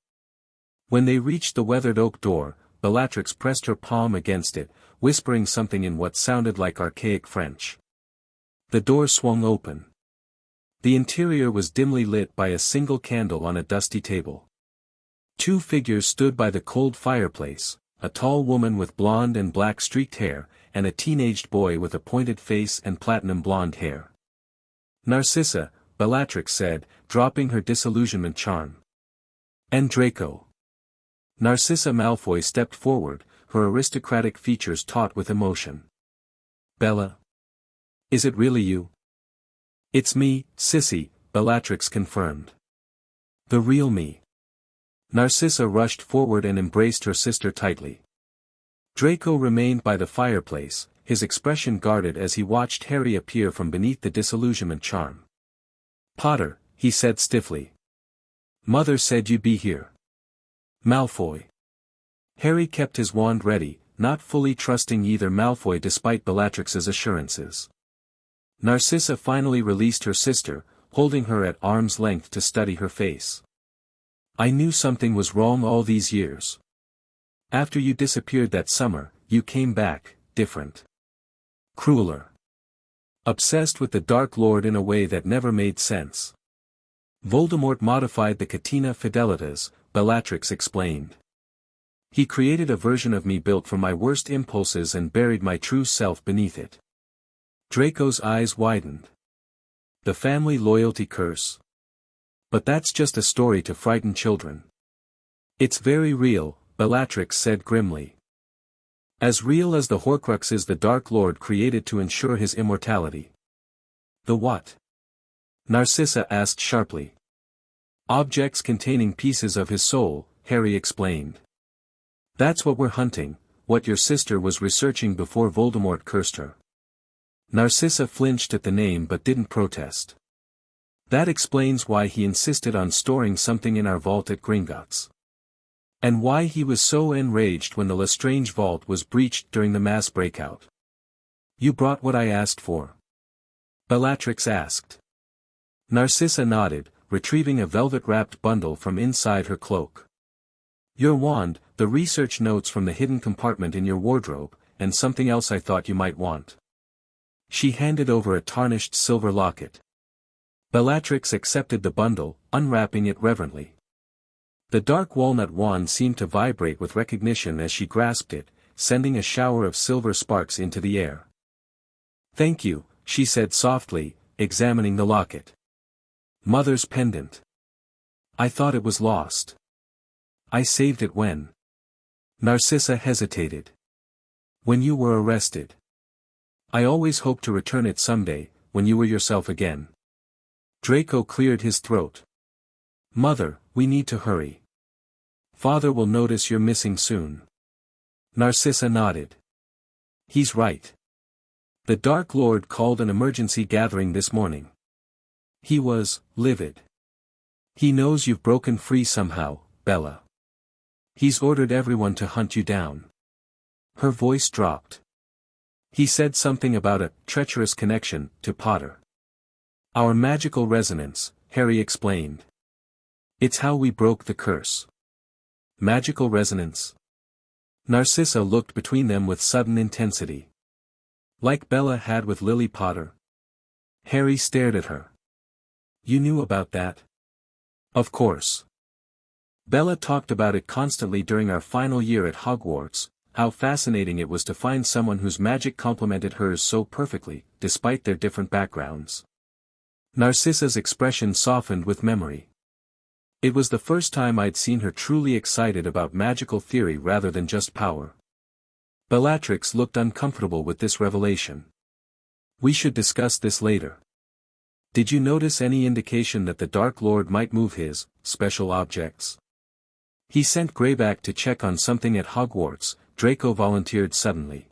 When they reached the weathered oak door, Bellatrix pressed her palm against it, whispering something in what sounded like archaic French. The door swung open. The interior was dimly lit by a single candle on a dusty table. Two figures stood by the cold fireplace, a tall woman with blonde and black streaked hair, and a teenaged boy with a pointed face and platinum blonde hair. Narcissa, Bellatrix said, dropping her disillusionment charm. And Draco. Narcissa Malfoy stepped forward, her aristocratic features taut with emotion. Bella? Is it really you? It's me, Sissy, Bellatrix confirmed. The real me. Narcissa rushed forward and embraced her sister tightly. Draco remained by the fireplace, his expression guarded as he watched Harry appear from beneath the disillusionment charm. Potter, he said stiffly. Mother said you'd be here. Malfoy. Harry kept his wand ready, not fully trusting either Malfoy despite Bellatrix's assurances. Narcissa finally released her sister, holding her at arm's length to study her face. I knew something was wrong all these years. After you disappeared that summer, you came back, different. Crueler. Obsessed with the Dark Lord in a way that never made sense. Voldemort modified the Catena Fidelitas, Bellatrix explained. He created a version of me built from my worst impulses and buried my true self beneath it. Draco's eyes widened. The family loyalty curse. But that's just a story to frighten children. It's very real, Bellatrix said grimly. As real as the Horcruxes the Dark Lord created to ensure his immortality. The what? Narcissa asked sharply. Objects containing pieces of his soul, Harry explained. That's what we're hunting, what your sister was researching before Voldemort cursed her. Narcissa flinched at the name but didn't protest. That explains why he insisted on storing something in our vault at Gringotts. And why he was so enraged when the Lestrange vault was breached during the mass breakout. You brought what I asked for? Bellatrix asked. Narcissa nodded, retrieving a velvet-wrapped bundle from inside her cloak. Your wand, the research notes from the hidden compartment in your wardrobe, and something else I thought you might want. She handed over a tarnished silver locket. Bellatrix accepted the bundle, unwrapping it reverently. The dark walnut wand seemed to vibrate with recognition as she grasped it, sending a shower of silver sparks into the air. Thank you, she said softly, examining the locket. Mother's pendant. I thought it was lost. I saved it when. Narcissa hesitated. When you were arrested. I always hoped to return it someday, when you were yourself again. Draco cleared his throat. Mother, we need to hurry. Father will notice you're missing soon. Narcissa nodded. He's right. The Dark Lord called an emergency gathering this morning. He was livid. He knows you've broken free somehow, Bella. He's ordered everyone to hunt you down. Her voice dropped. He said something about a treacherous connection to Potter. Our magical resonance, Harry explained. It's how we broke the curse. Magical resonance? Narcissa looked between them with sudden intensity. Like Bella had with Lily Potter. Harry stared at her. You knew about that? Of course. Bella talked about it constantly during our final year at Hogwarts, how fascinating it was to find someone whose magic complemented hers so perfectly, despite their different backgrounds. Narcissa's expression softened with memory. It was the first time I'd seen her truly excited about magical theory rather than just power. Bellatrix looked uncomfortable with this revelation. We should discuss this later. Did you notice any indication that the Dark Lord might move his special objects? He sent Greyback to check on something at Hogwarts, Draco volunteered suddenly.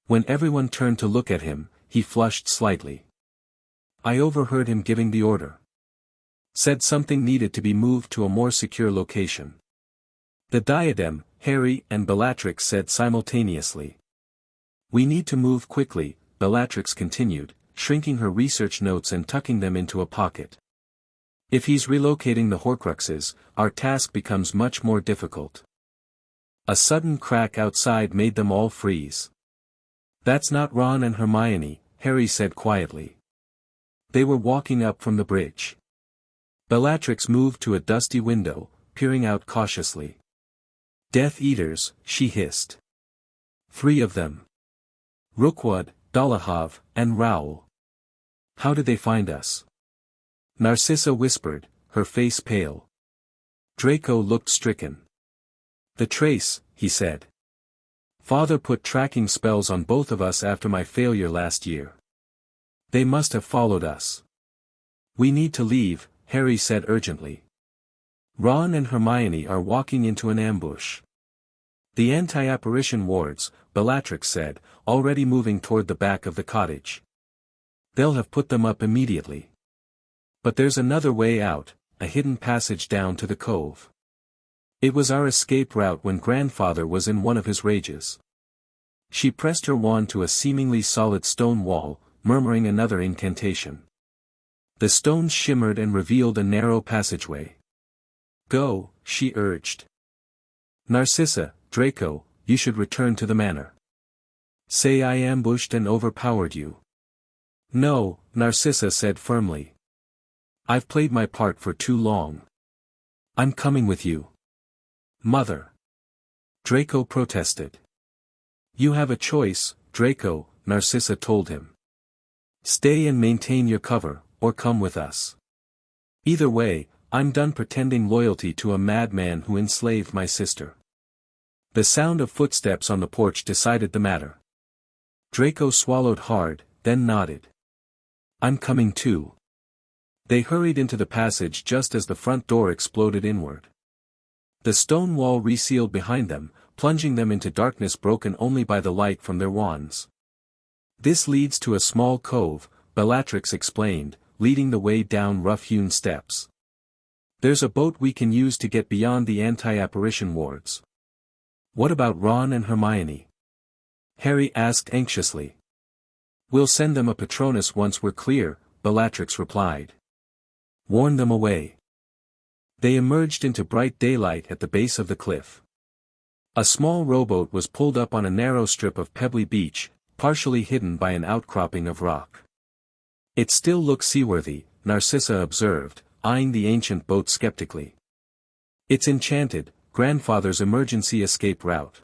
When everyone turned to look at him, he flushed slightly. I overheard him giving the order. Said something needed to be moved to a more secure location. The diadem, Harry and Bellatrix said simultaneously. We need to move quickly, Bellatrix continued, shrinking her research notes and tucking them into a pocket. If he's relocating the Horcruxes, our task becomes much more difficult. A sudden crack outside made them all freeze. "That's not Ron and Hermione," Harry said quietly. They were walking up from the bridge. Bellatrix moved to a dusty window, peering out cautiously. "Death Eaters," she hissed. "3 of them. Rookwood, Dolohov, and Raoul. How did they find us?" Narcissa whispered, her face pale. Draco looked stricken. "The trace," he said. "Father put tracking spells on both of us after my failure last year. They must have followed us." "We need to leave," Harry said urgently. "Ron and Hermione are walking into an ambush." "The anti-apparition wards," Bellatrix said, already moving toward the back of the cottage. "They'll have put them up immediately. But there's another way out, a hidden passage down to the cove. It was our escape route when grandfather was in one of his rages." She pressed her wand to a seemingly solid stone wall, murmuring another incantation. The stones shimmered and revealed a narrow passageway. "Go," she urged. "Narcissa, Draco, you should return to the manor. Say I ambushed and overpowered you." "No," Narcissa said firmly. "I've played my part for too long. I'm coming with you." "Mother!" Draco protested. "You have a choice, Draco," Narcissa told him. "Stay and maintain your cover, or come with us. Either way, I'm done pretending loyalty to a madman who enslaved my sister." The sound of footsteps on the porch decided the matter. Draco swallowed hard, then nodded. "I'm coming too." They hurried into the passage just as the front door exploded inward. The stone wall resealed behind them, plunging them into darkness broken only by the light from their wands. "This leads to a small cove," Bellatrix explained, leading the way down rough-hewn steps. "There's a boat we can use to get beyond the anti-apparition wards." "What about Ron and Hermione?" Harry asked anxiously. "We'll send them a Patronus once we're clear," Bellatrix replied. "Warn them away." They emerged into bright daylight at the base of the cliff. A small rowboat was pulled up on a narrow strip of pebbly beach, partially hidden by an outcropping of rock. "It still looks seaworthy," Narcissa observed, eyeing the ancient boat skeptically. "It's enchanted, grandfather's emergency escape route."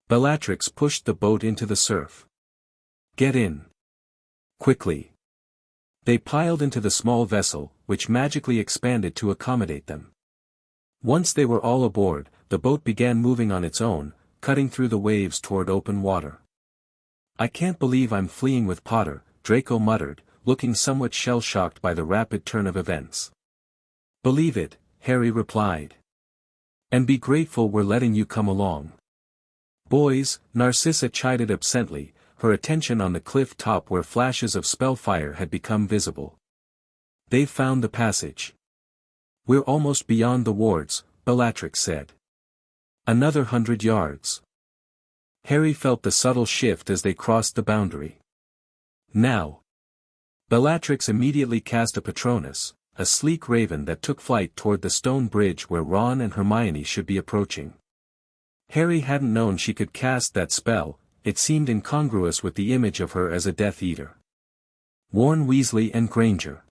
Bellatrix pushed the boat into the surf. "Get in. Quickly." They piled into the small vessel, which magically expanded to accommodate them. Once they were all aboard, the boat began moving on its own, cutting through the waves toward open water. "I can't believe I'm fleeing with Potter," Draco muttered, looking somewhat shell-shocked by the rapid turn of events. "Believe it," Harry replied. "And be grateful we're letting you come along." "Boys," Narcissa chided absently, her attention on the cliff top where flashes of spellfire had become visible. "They've found the passage." "We're almost beyond the wards," Bellatrix said. "Another 100 yards." Harry felt the subtle shift as they crossed the boundary. "Now." Bellatrix immediately cast a Patronus, a sleek raven that took flight toward the stone bridge where Ron and Hermione should be approaching. Harry hadn't known she could cast that spell, it seemed incongruous with the image of her as a Death Eater. "Warn Weasley and Granger.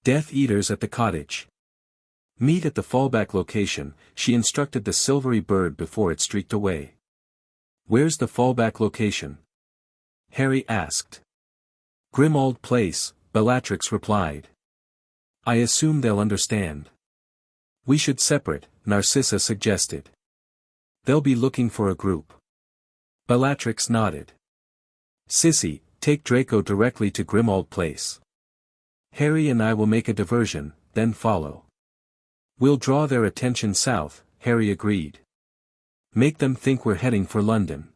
Death Eaters at the cottage. Meet at the fallback location," she instructed the silvery bird before it streaked away. "Where's the fallback location?" Harry asked. "Grimmauld Place," Bellatrix replied. "I assume they'll understand." "We should separate," Narcissa suggested. "They'll be looking for a group." Bellatrix nodded. "Sissy, take Draco directly to Grimmauld Place. Harry and I will make a diversion, then follow. We'll draw their attention south," Harry agreed. "Make them think we're heading for London."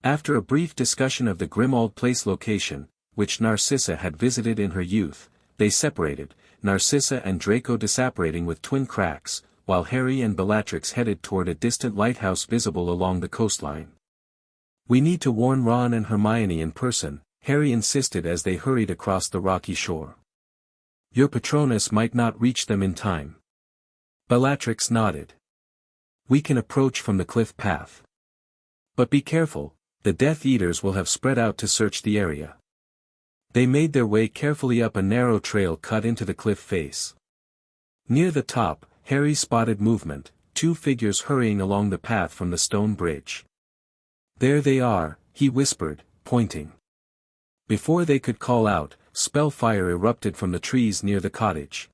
After a brief discussion of the Grimmauld Place location, which Narcissa had visited in her youth, they separated, Narcissa and Draco disapparating with twin cracks, while Harry and Bellatrix headed toward a distant lighthouse visible along the coastline. "We need to warn Ron and Hermione in person," Harry insisted as they hurried across the rocky shore. "Your Patronus might not reach them in time." Bellatrix nodded. We can approach from the cliff path. But be careful, the Death Eaters will have spread out to search the area. They made their way carefully up a narrow trail cut into the cliff face. Near the top, Harry spotted movement, two figures hurrying along the path from the stone bridge. There they are, he whispered, pointing. Before they could call out, spellfire erupted from the trees near the cottage.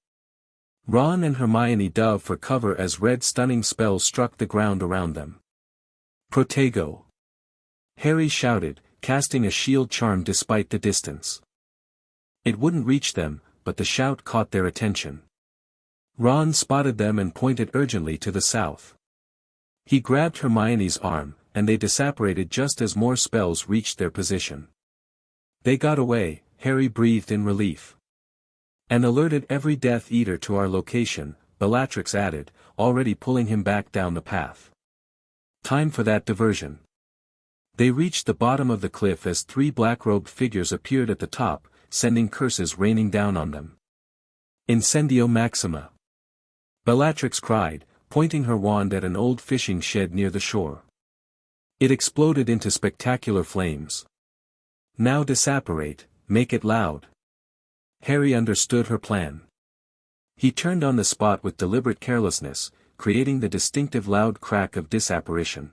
Ron and Hermione dove for cover as red stunning spells struck the ground around them. Protego! Harry shouted, casting a shield charm despite the distance. It wouldn't reach them, but the shout caught their attention. Ron spotted them and pointed urgently to the south. He grabbed Hermione's arm, and they disapparated just as more spells reached their position. They got away, Harry breathed in relief. And alerted every Death Eater to our location, Bellatrix added, already pulling him back down the path. Time for that diversion. They reached the bottom of the cliff as three black-robed figures appeared at the top, sending curses raining down on them. Incendio Maxima! Bellatrix cried, pointing her wand at an old fishing shed near the shore. It exploded into spectacular flames. Now disapparate, make it loud. Harry understood her plan. He turned on the spot with deliberate carelessness, creating the distinctive loud crack of disapparition.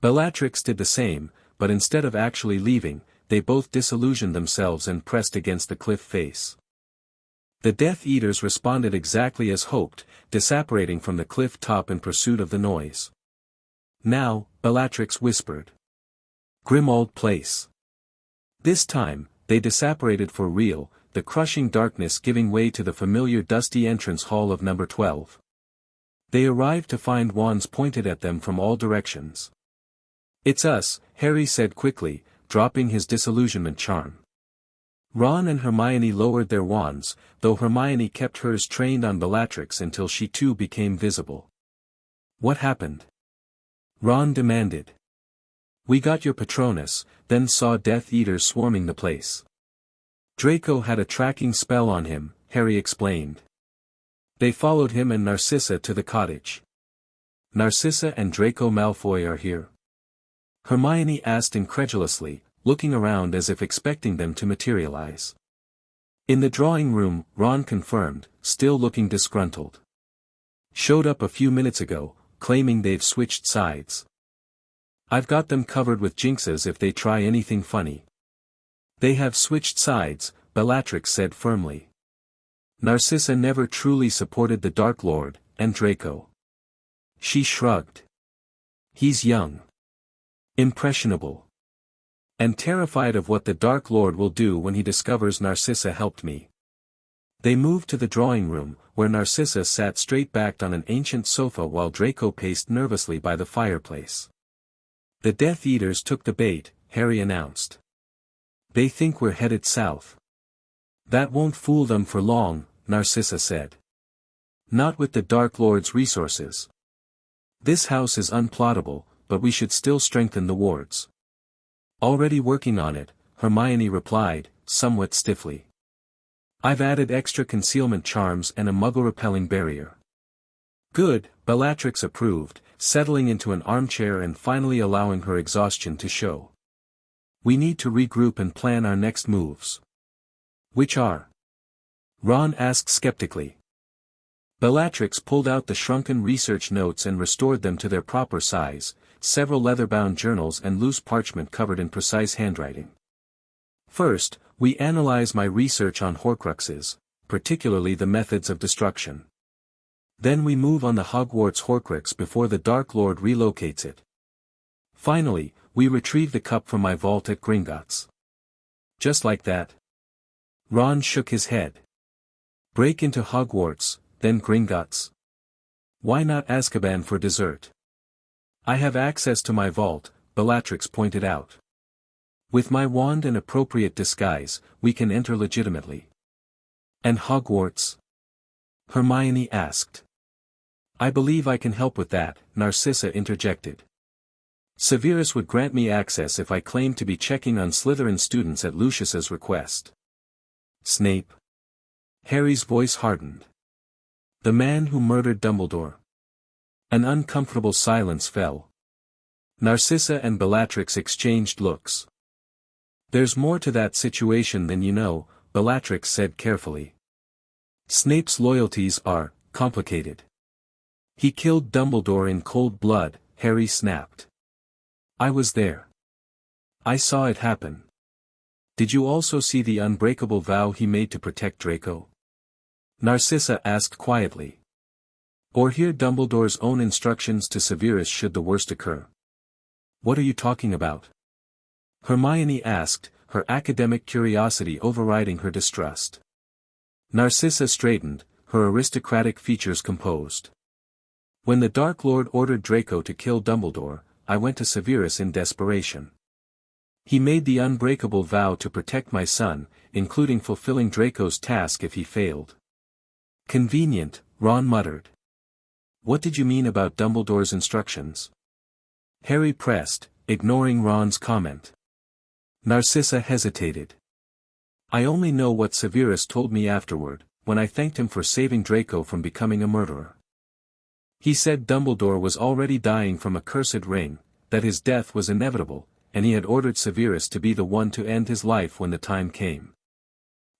Bellatrix did the same, but instead of actually leaving, they both disillusioned themselves and pressed against the cliff face. The Death Eaters responded exactly as hoped, disapparating from the cliff top in pursuit of the noise. Now, Bellatrix whispered. Grimmauld Place. This time, they disapparated for real, the crushing darkness giving way to the familiar dusty entrance hall of number 12. They arrived to find wands pointed at them from all directions. It's us, Harry said quickly, dropping his disillusionment charm. Ron and Hermione lowered their wands, though Hermione kept hers trained on Bellatrix until she too became visible. What happened? Ron demanded. We got your Patronus, then saw Death Eaters swarming the place. Draco had a tracking spell on him, Harry explained. They followed him and Narcissa to the cottage. Narcissa and Draco Malfoy are here? Hermione asked incredulously, looking around as if expecting them to materialize. In the drawing room, Ron confirmed, still looking disgruntled. Showed up a few minutes ago, claiming they've switched sides. I've got them covered with jinxes if they try anything funny. They have switched sides, Bellatrix said firmly. Narcissa never truly supported the Dark Lord, and Draco. She shrugged. He's young. Impressionable. And terrified of what the Dark Lord will do when he discovers Narcissa helped me. They moved to the drawing room, where Narcissa sat straight-backed on an ancient sofa while Draco paced nervously by the fireplace. The Death Eaters took the bait, Harry announced. They think we're headed south. That won't fool them for long, Narcissa said. Not with the Dark Lord's resources. This house is unplottable, but we should still strengthen the wards. Already working on it, Hermione replied, somewhat stiffly. I've added extra concealment charms and a muggle-repelling barrier. Good, Bellatrix approved, settling into an armchair and finally allowing her exhaustion to show. We need to regroup and plan our next moves. Which are? Ron asked skeptically. Bellatrix pulled out the shrunken research notes and restored them to their proper size, several leather-bound journals and loose parchment covered in precise handwriting. First, we analyze my research on Horcruxes, particularly the methods of destruction. Then we move on the Hogwarts Horcrux before the Dark Lord relocates it. Finally, we retrieve the cup from my vault at Gringotts. Just like that? Ron shook his head. Break into Hogwarts, then Gringotts. Why not Azkaban for dessert? I have access to my vault, Bellatrix pointed out. With my wand and appropriate disguise, we can enter legitimately. And Hogwarts? Hermione asked. I believe I can help with that, Narcissa interjected. Severus would grant me access if I claimed to be checking on Slytherin students at Lucius's request. Snape? Harry's voice hardened. The man who murdered Dumbledore. An uncomfortable silence fell. Narcissa and Bellatrix exchanged looks. "There's more to that situation than you know," Bellatrix said carefully. "Snape's loyalties are complicated. He killed Dumbledore in cold blood," Harry snapped. "I was there. I saw it happen." "Did you also see the unbreakable vow he made to protect Draco?" Narcissa asked quietly. "Or hear Dumbledore's own instructions to Severus should the worst occur?" "What are you talking about?" Hermione asked, her academic curiosity overriding her distrust. Narcissa straightened, her aristocratic features composed. "When the Dark Lord ordered Draco to kill Dumbledore, I went to Severus in desperation. He made the unbreakable vow to protect my son, including fulfilling Draco's task if he failed." "Convenient," Ron muttered. "What did you mean about Dumbledore's instructions?" Harry pressed, ignoring Ron's comment. Narcissa hesitated. "I only know what Severus told me afterward, when I thanked him for saving Draco from becoming a murderer. He said Dumbledore was already dying from a cursed ring, that his death was inevitable, and he had ordered Severus to be the one to end his life when the time came."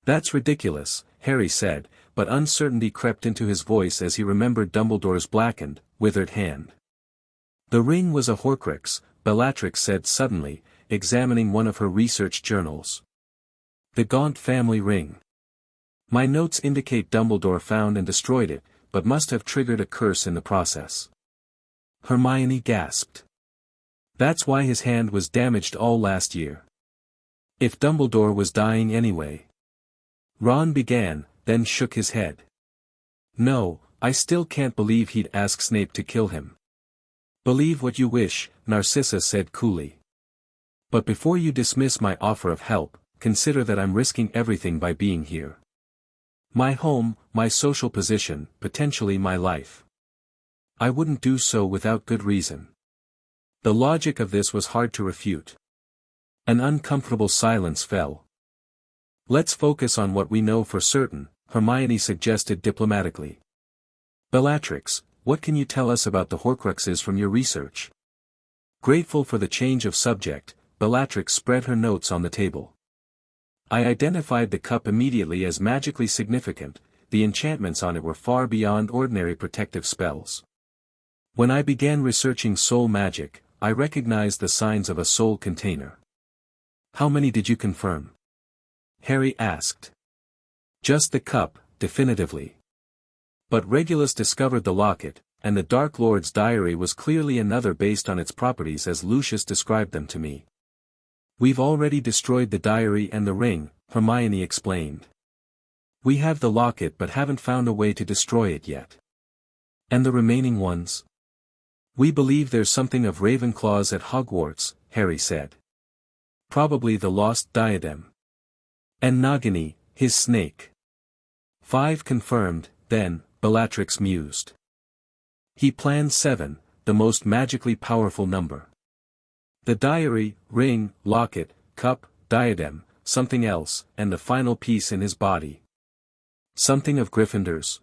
"That's ridiculous," Harry said, but uncertainty crept into his voice as he remembered Dumbledore's blackened, withered hand. "The ring was a Horcrux," Bellatrix said suddenly, examining one of her research journals. "The Gaunt family ring. My notes indicate Dumbledore found and destroyed it, but must have triggered a curse in the process." Hermione gasped. "That's why his hand was damaged all last year. If Dumbledore was dying anyway." Ron began, then shook his head. "No, I still can't believe he'd ask Snape to kill him." "Believe what you wish," Narcissa said coolly. "But before you dismiss my offer of help, consider that I'm risking everything by being here. My home, my social position, potentially my life. I wouldn't do so without good reason." The logic of this was hard to refute. An uncomfortable silence fell. "Let's focus on what we know for certain," Hermione suggested diplomatically. "Bellatrix, what can you tell us about the Horcruxes from your research?" Grateful for the change of subject, Bellatrix spread her notes on the table. "I identified the cup immediately as magically significant. The enchantments on it were far beyond ordinary protective spells. When I began researching soul magic, I recognized the signs of a soul container." "How many did you confirm?" Harry asked. "Just the cup, definitively. But Regulus discovered the locket, and the Dark Lord's diary was clearly another based on its properties as Lucius described them to me." "We've already destroyed the diary and the ring," Hermione explained. "We have the locket but haven't found a way to destroy it yet." "And the remaining ones?" "We believe there's something of Ravenclaw's at Hogwarts," Harry said. "Probably the lost diadem. And Nagini, his snake." "5 confirmed, then," Bellatrix mused. "He planned 7, the most magically powerful number. The diary, ring, locket, cup, diadem, something else, and the final piece in his body." "Something of Gryffindor's?"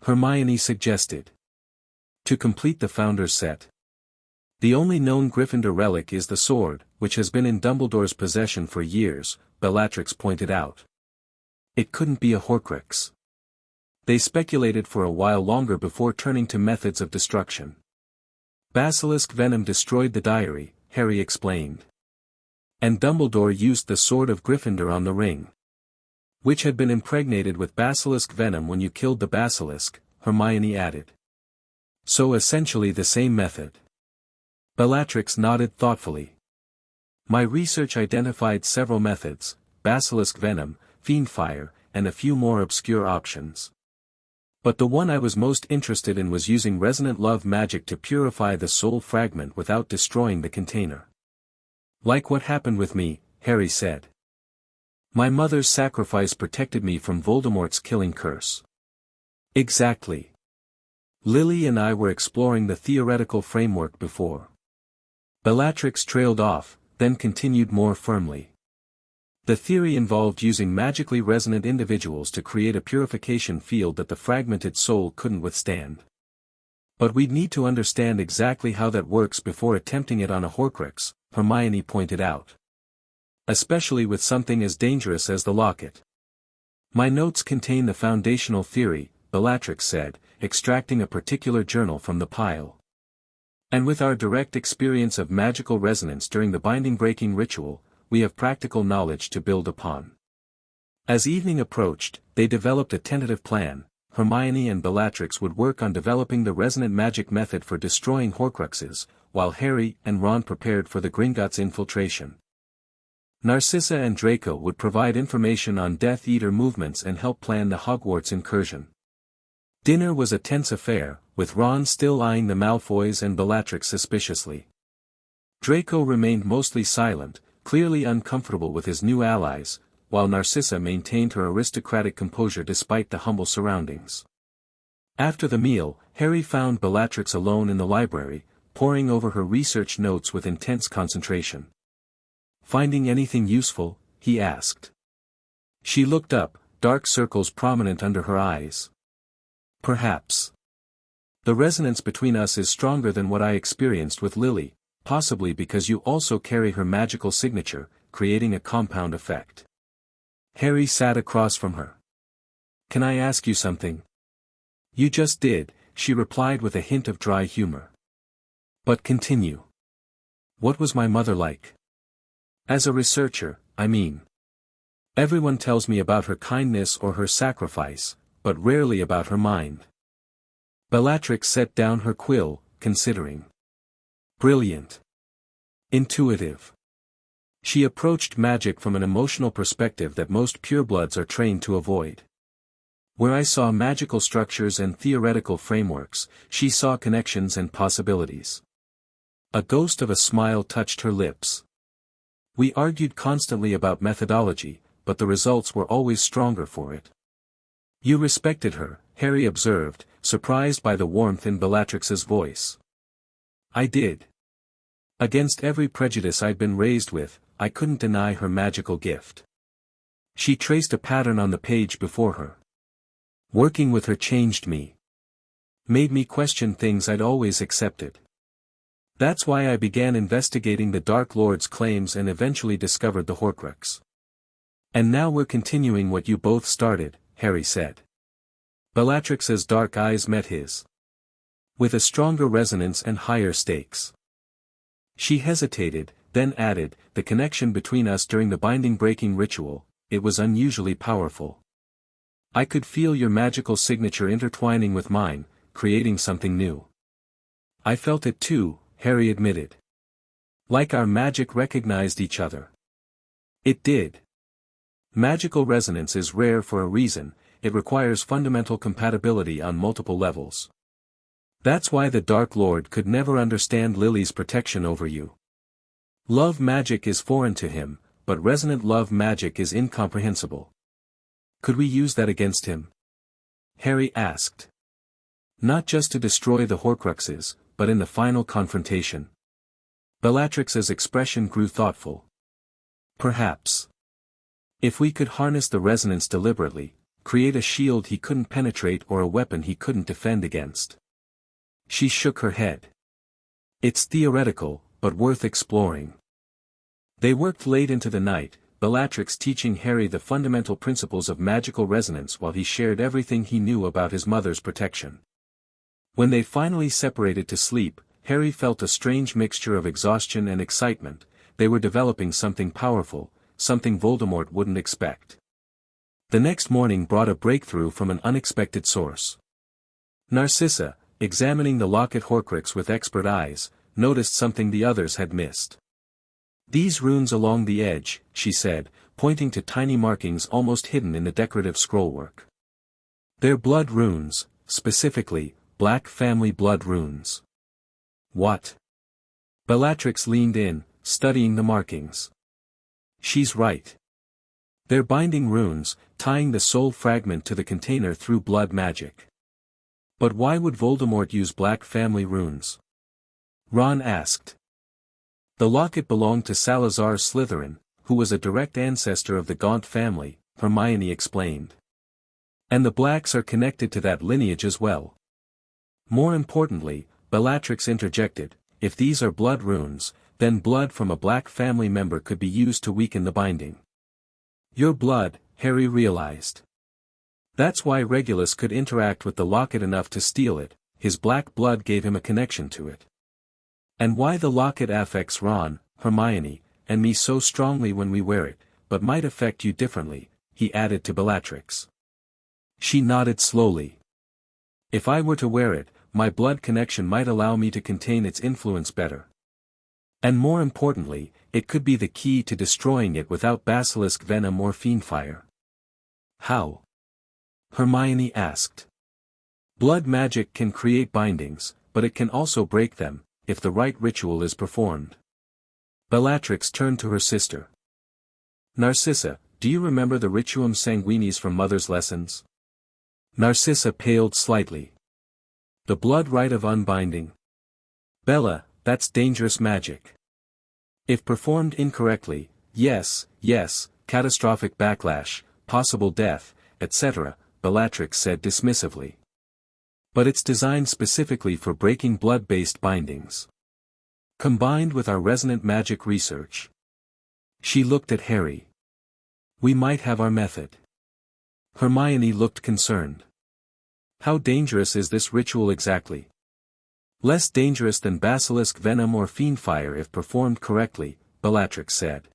Hermione suggested. "To complete the Founder's set. The only known Gryffindor relic is the sword, which has been in Dumbledore's possession for years," Bellatrix pointed out. "It couldn't be a Horcrux." They speculated for a while longer before turning to methods of destruction. "Basilisk venom destroyed the diary," Harry explained. "And Dumbledore used the sword of Gryffindor on the ring, which had been impregnated with basilisk venom when you killed the basilisk," Hermione added. "So essentially the same method." Bellatrix nodded thoughtfully. "My research identified several methods, basilisk venom, fiendfire, and a few more obscure options. But the one I was most interested in was using resonant love magic to purify the soul fragment without destroying the container. Like what happened with me," Harry said. "My mother's sacrifice protected me from Voldemort's killing curse." "Exactly. Lily and I were exploring the theoretical framework before." Bellatrix trailed off, then continued more firmly. "The theory involved using magically resonant individuals to create a purification field that the fragmented soul couldn't withstand. But we'd need to understand exactly how that works before attempting it on a Horcrux, Hermione pointed out. Especially with something as dangerous as the locket. My notes contain the foundational theory, Bellatrix said, extracting a particular journal from the pile. And with our direct experience of magical resonance during the binding-breaking ritual, we have practical knowledge to build upon. As evening approached, they developed a tentative plan. Hermione and Bellatrix would work on developing the resonant magic method for destroying Horcruxes, while Harry and Ron prepared for the Gringotts' infiltration. Narcissa and Draco would provide information on Death Eater movements and help plan the Hogwarts incursion. Dinner was a tense affair, with Ron still eyeing the Malfoys and Bellatrix suspiciously. Draco remained mostly silent, clearly uncomfortable with his new allies, while Narcissa maintained her aristocratic composure despite the humble surroundings. After the meal, Harry found Bellatrix alone in the library, poring over her research notes with intense concentration. "Finding anything useful?" he asked. She looked up, dark circles prominent under her eyes. "Perhaps. The resonance between us is stronger than what I experienced with Lily, possibly because you also carry her magical signature, creating a compound effect." Harry sat across from her. "Can I ask you something?" "You just did," she replied with a hint of dry humor. "But continue. What was my mother like? As a researcher, I mean. Everyone tells me about her kindness or her sacrifice, but rarely about her mind." Bellatrix set down her quill, considering. "Brilliant. Intuitive. She approached magic from an emotional perspective that most purebloods are trained to avoid. Where I saw magical structures and theoretical frameworks, she saw connections and possibilities." A ghost of a smile touched her lips. "We argued constantly about methodology, but the results were always stronger for it." "You respected her," Harry observed, surprised by the warmth in Bellatrix's voice. "I did. Against every prejudice I'd been raised with, I couldn't deny her magical gift." She traced a pattern on the page before her. "Working with her changed me. Made me question things I'd always accepted. That's why I began investigating the Dark Lord's claims and eventually discovered the Horcrux. And now we're continuing what you both started," Harry said. Bellatrix's dark eyes met his. With a stronger resonance and higher stakes. She hesitated, then added, "The connection between us during the binding-breaking ritual, it was unusually powerful. I could feel your magical signature intertwining with mine, creating something new." "I felt it too," Harry admitted. "Like our magic recognized each other." It did. Magical resonance is rare for a reason, it requires fundamental compatibility on multiple levels. That's why the Dark Lord could never understand Lily's protection over you. Love magic is foreign to him, but resonant love magic is incomprehensible. "Could we use that against him?" Harry asked. "Not just to destroy the Horcruxes, but in the final confrontation." Bellatrix's expression grew thoughtful. "Perhaps. If we could harness the resonance deliberately, create a shield he couldn't penetrate or a weapon he couldn't defend against." She shook her head. "It's theoretical, but worth exploring." They worked late into the night, Bellatrix teaching Harry the fundamental principles of magical resonance while he shared everything he knew about his mother's protection. When they finally separated to sleep, Harry felt a strange mixture of exhaustion and excitement. They were developing something powerful, something Voldemort wouldn't expect. The next morning brought a breakthrough from an unexpected source. Narcissa, examining the locket Horcrux with expert eyes, noticed something the others had missed. "These runes along the edge," she said, pointing to tiny markings almost hidden in the decorative scrollwork. "They're blood runes, specifically, Black family blood runes." "What?" Bellatrix leaned in, studying the markings. "She's right. They're binding runes, tying the soul fragment to the container through blood magic." "But why would Voldemort use Black family runes?" Ron asked. "The locket belonged to Salazar Slytherin, who was a direct ancestor of the Gaunt family," Hermione explained. "And the Blacks are connected to that lineage as well." More importantly, Bellatrix interjected, if these are blood runes, then blood from a black family member could be used to weaken the binding. Your blood, Harry realized. That's why Regulus could interact with the locket enough to steal it, his black blood gave him a connection to it. And why the locket affects Ron, Hermione, and me so strongly when we wear it, but might affect you differently, he added to Bellatrix. She nodded slowly. If I were to wear it, my blood connection might allow me to contain its influence better. And more importantly, it could be the key to destroying it without basilisk venom or fiendfire. How? Hermione asked. Blood magic can create bindings, but it can also break them, if the right ritual is performed. Bellatrix turned to her sister. Narcissa, do you remember the Rituum Sanguinis from Mother's lessons? Narcissa paled slightly. The blood rite of unbinding? Bella, that's dangerous magic. If performed incorrectly, yes, catastrophic backlash, possible death, etc., Bellatrix said dismissively. But it's designed specifically for breaking blood-based bindings. Combined with our resonant magic research. She looked at Harry. We might have our method. Hermione looked concerned. How dangerous is this ritual exactly? Less dangerous than basilisk venom or fiendfire if performed correctly, Bellatrix said.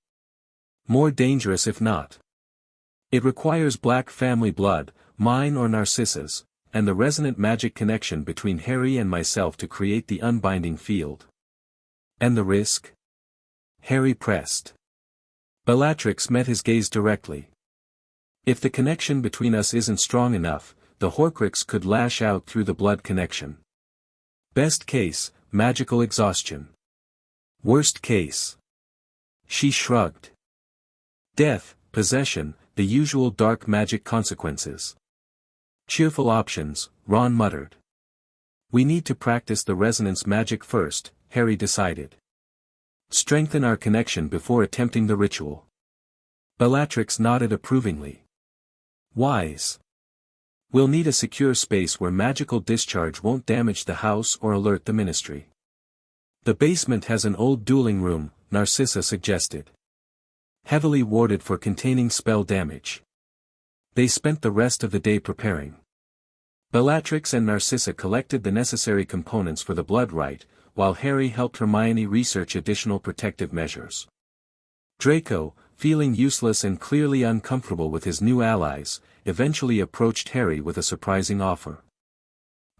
More dangerous if not. It requires black family blood, mine or Narcissa's, and the resonant magic connection between Harry and myself to create the unbinding field. And the risk? Harry pressed. Bellatrix met his gaze directly. If the connection between us isn't strong enough, the Horcrux could lash out through the blood connection. Best case, magical exhaustion. Worst case. She shrugged. Death, possession, the usual dark magic consequences. Cheerful options, Ron muttered. We need to practice the resonance magic first, Harry decided. Strengthen our connection before attempting the ritual. Bellatrix nodded approvingly. Wise. We'll need a secure space where magical discharge won't damage the house or alert the ministry. The basement has an old dueling room, Narcissa suggested. Heavily warded for containing spell damage. They spent the rest of the day preparing. Bellatrix and Narcissa collected the necessary components for the blood rite, while Harry helped Hermione research additional protective measures. Draco, feeling useless and clearly uncomfortable with his new allies, eventually approached Harry with a surprising offer.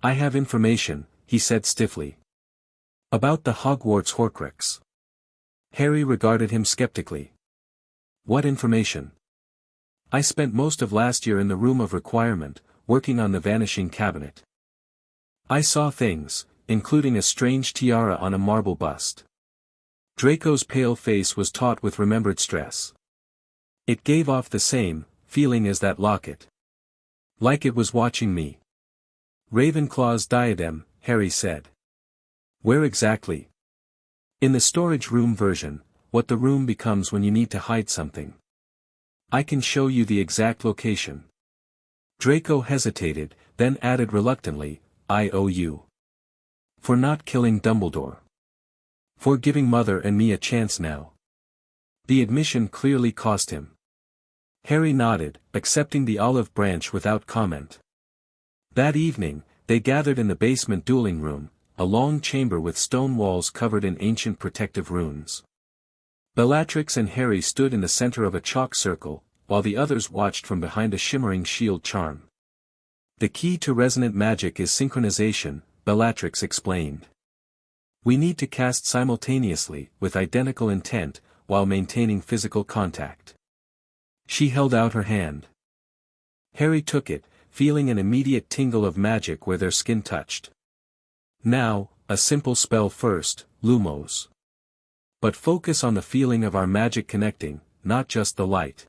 I have information, he said stiffly. About the Hogwarts Horcrux. Harry regarded him skeptically. What information? I spent most of last year in the Room of Requirement, working on the Vanishing Cabinet. I saw things, including a strange tiara on a marble bust. Draco's pale face was taut with remembered stress. It gave off the same feeling as that locket. Like it was watching me. Ravenclaw's diadem, Harry said. Where exactly? In the storage room version, what the room becomes when you need to hide something. I can show you the exact location. Draco hesitated, then added reluctantly, I owe you. For not killing Dumbledore. For giving Mother and me a chance now. The admission clearly cost him. Harry nodded, accepting the olive branch without comment. That evening, they gathered in the basement dueling room, a long chamber with stone walls covered in ancient protective runes. Bellatrix and Harry stood in the center of a chalk circle, while the others watched from behind a shimmering shield charm. The key to resonant magic is synchronization, Bellatrix explained. We need to cast simultaneously, with identical intent, while maintaining physical contact. She held out her hand. Harry took it, feeling an immediate tingle of magic where their skin touched. Now, a simple spell first, Lumos. But focus on the feeling of our magic connecting, not just the light.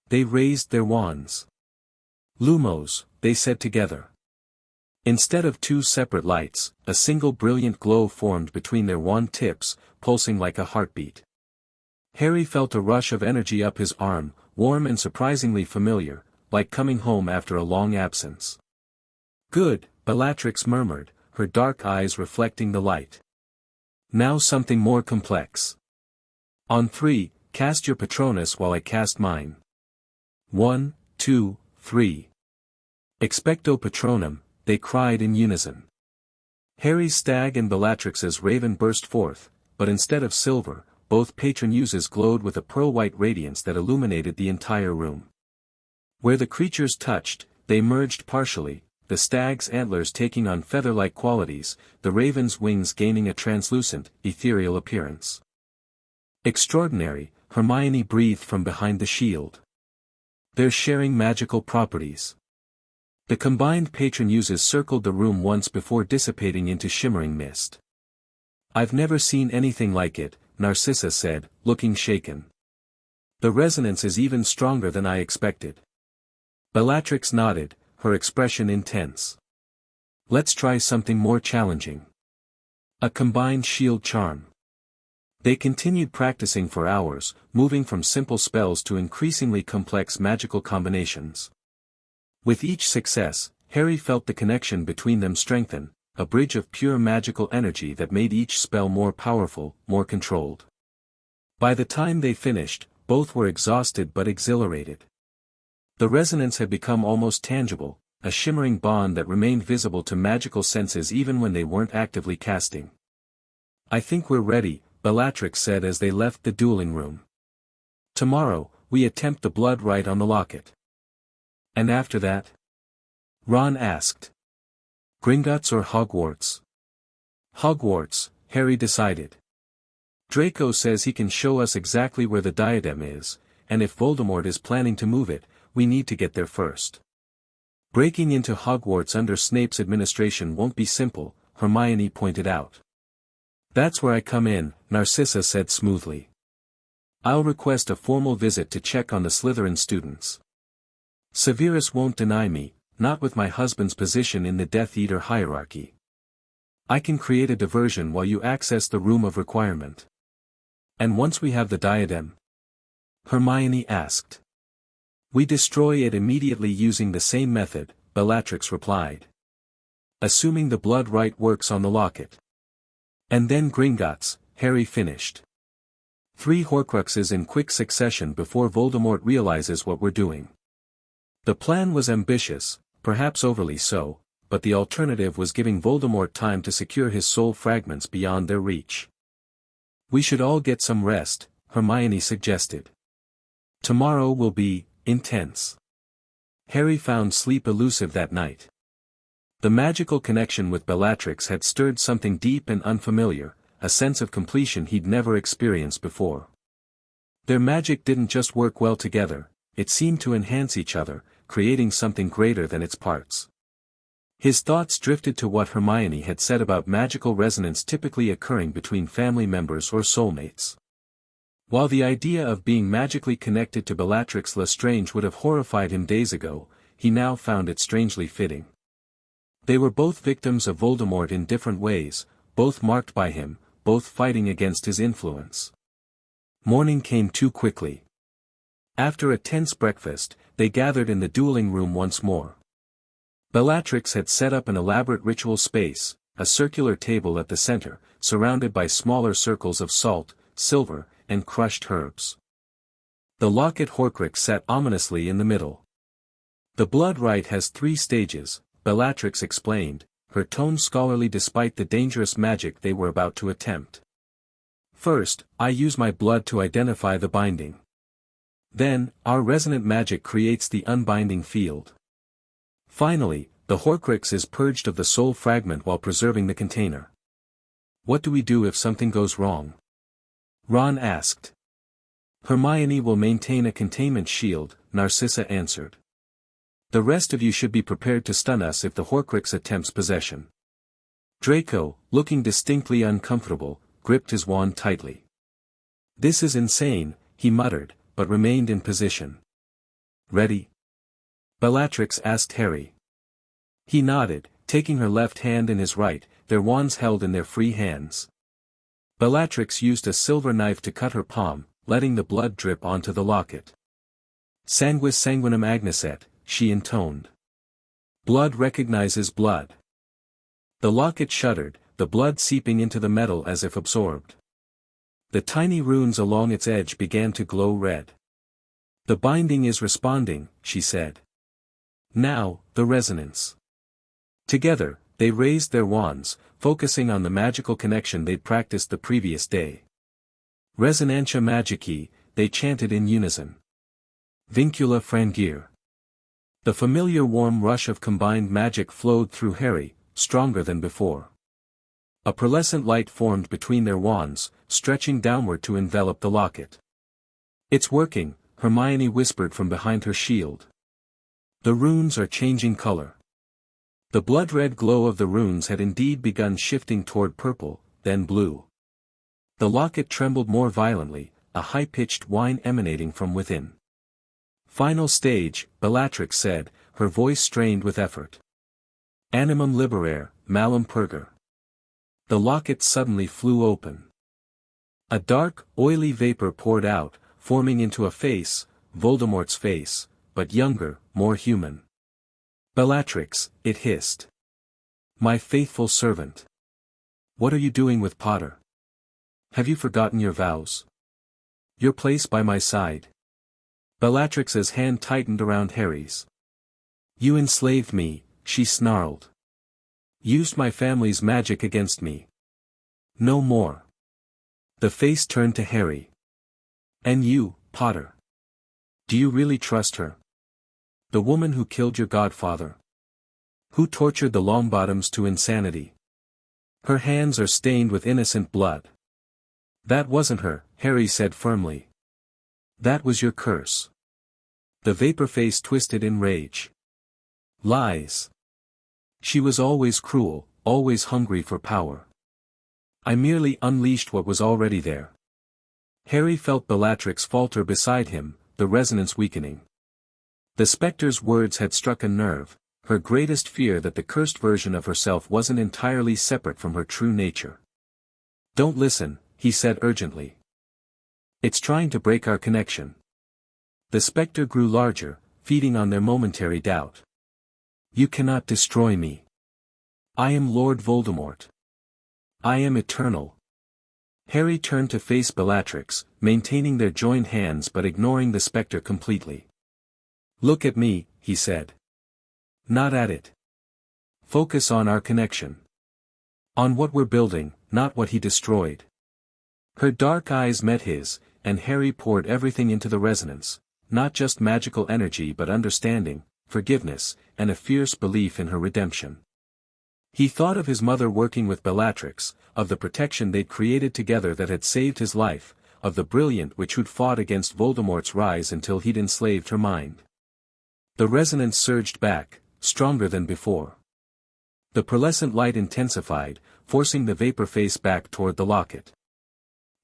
They raised their wands. Lumos, they said together. Instead of two separate lights, a single brilliant glow formed between their wand tips, pulsing like a heartbeat. Harry felt a rush of energy up his arm, warm and surprisingly familiar, like coming home after a long absence. Good, Bellatrix murmured, her dark eyes reflecting the light. Now something more complex. On 3, cast your Patronus while I cast mine. 1, 2, 3. Expecto Patronum, they cried in unison. Harry's stag and Bellatrix's raven burst forth, but instead of silver, both patronuses glowed with a pearl-white radiance that illuminated the entire room. Where the creatures touched, they merged partially, the stag's antlers taking on feather-like qualities, the raven's wings gaining a translucent, ethereal appearance. Extraordinary, Hermione breathed from behind the shield. They're sharing magical properties. The combined patronuses circled the room once before dissipating into shimmering mist. I've never seen anything like it, Narcissa said, looking shaken. The resonance is even stronger than I expected. Bellatrix nodded, her expression intense. Let's try something more challenging. A combined shield charm. They continued practicing for hours, moving from simple spells to increasingly complex magical combinations. With each success, Harry felt the connection between them strengthen, a bridge of pure magical energy that made each spell more powerful, more controlled. By the time they finished, both were exhausted but exhilarated. The resonance had become almost tangible, a shimmering bond that remained visible to magical senses even when they weren't actively casting. I think we're ready, Bellatrix said as they left the dueling room. Tomorrow, we attempt the blood rite on the locket. And after that? Ron asked. Gringotts or Hogwarts? Hogwarts, Harry decided. Draco says he can show us exactly where the diadem is, and if Voldemort is planning to move it, we need to get there first. Breaking into Hogwarts under Snape's administration won't be simple, Hermione pointed out. That's where I come in, Narcissa said smoothly. I'll request a formal visit to check on the Slytherin students. Severus won't deny me, not with my husband's position in the Death Eater hierarchy. I can create a diversion while you access the Room of Requirement. And once we have the diadem? Hermione asked. We destroy it immediately using the same method, Bellatrix replied. Assuming the blood rite works on the locket. And then Gringotts, Harry finished. 3 Horcruxes in quick succession before Voldemort realizes what we're doing. The plan was ambitious, perhaps overly so, but the alternative was giving Voldemort time to secure his soul fragments beyond their reach. We should all get some rest, Hermione suggested. Tomorrow will be intense. Harry found sleep elusive that night. The magical connection with Bellatrix had stirred something deep and unfamiliar, a sense of completion he'd never experienced before. Their magic didn't just work well together, it seemed to enhance each other, creating something greater than its parts. His thoughts drifted to what Hermione had said about magical resonance typically occurring between family members or soulmates. While the idea of being magically connected to Bellatrix Lestrange would have horrified him days ago, he now found it strangely fitting. They were both victims of Voldemort in different ways, both marked by him, both fighting against his influence. Morning came too quickly. After a tense breakfast, they gathered in the dueling room once more. Bellatrix had set up an elaborate ritual space, a circular table at the center, surrounded by smaller circles of salt, silver, and crushed herbs. The locket Horcrux sat ominously in the middle. The blood rite has 3 stages, Bellatrix explained, her tone scholarly despite the dangerous magic they were about to attempt. First, I use my blood to identify the binding. Then, our resonant magic creates the unbinding field. Finally, the Horcrux is purged of the soul fragment while preserving the container. What do we do if something goes wrong? Ron asked. Hermione will maintain a containment shield, Narcissa answered. The rest of you should be prepared to stun us if the Horcrux attempts possession. Draco, looking distinctly uncomfortable, gripped his wand tightly. This is insane, he muttered, but remained in position. Ready? Bellatrix asked Harry. He nodded, taking her left hand in his right, their wands held in their free hands. Bellatrix used a silver knife to cut her palm, letting the blood drip onto the locket. Sanguis sanguinum agnosset, she intoned. Blood recognizes blood. The locket shuddered, the blood seeping into the metal as if absorbed. The tiny runes along its edge began to glow red. "The binding is responding," she said. "Now, the resonance." Together, they raised their wands, focusing on the magical connection they'd practiced the previous day. "Resonantia Magici," they chanted in unison. "Vincula Frangir." The familiar warm rush of combined magic flowed through Harry, stronger than before. A pearlescent light formed between their wands, stretching downward to envelop the locket. "It's working," Hermione whispered from behind her shield. "The runes are changing color." The blood-red glow of the runes had indeed begun shifting toward purple, then blue. The locket trembled more violently, a high-pitched whine emanating from within. "Final stage," Bellatrix said, her voice strained with effort. "Animum liberare, malum purger." The locket suddenly flew open. A dark, oily vapor poured out, forming into a face, Voldemort's face, but younger, more human. "Bellatrix," it hissed. "My faithful servant. What are you doing with Potter? Have you forgotten your vows? Your place by my side?" Bellatrix's hand tightened around Harry's. "You enslaved me," she snarled. "Used my family's magic against me. No more." The face turned to Harry. "And you, Potter? Do you really trust her? The woman who killed your godfather? Who tortured the Longbottoms to insanity? Her hands are stained with innocent blood." "That wasn't her," Harry said firmly. "That was your curse." The vapor face twisted in rage. "Lies. She was always cruel, always hungry for power. I merely unleashed what was already there." Harry felt Bellatrix falter beside him, the resonance weakening. The spectre's words had struck a nerve, her greatest fear that the cursed version of herself wasn't entirely separate from her true nature. "Don't listen," he said urgently. "It's trying to break our connection." The spectre grew larger, feeding on their momentary doubt. "You cannot destroy me. I am Lord Voldemort. I am eternal." Harry turned to face Bellatrix, maintaining their joined hands but ignoring the spectre completely. "Look at me," he said. "Not at it. Focus on our connection. On what we're building, not what he destroyed." Her dark eyes met his, and Harry poured everything into the resonance, not just magical energy but understanding, forgiveness, and a fierce belief in her redemption. He thought of his mother working with Bellatrix, of the protection they'd created together that had saved his life, of the brilliant witch who'd fought against Voldemort's rise until he'd enslaved her mind. The resonance surged back, stronger than before. The pearlescent light intensified, forcing the vapor face back toward the locket.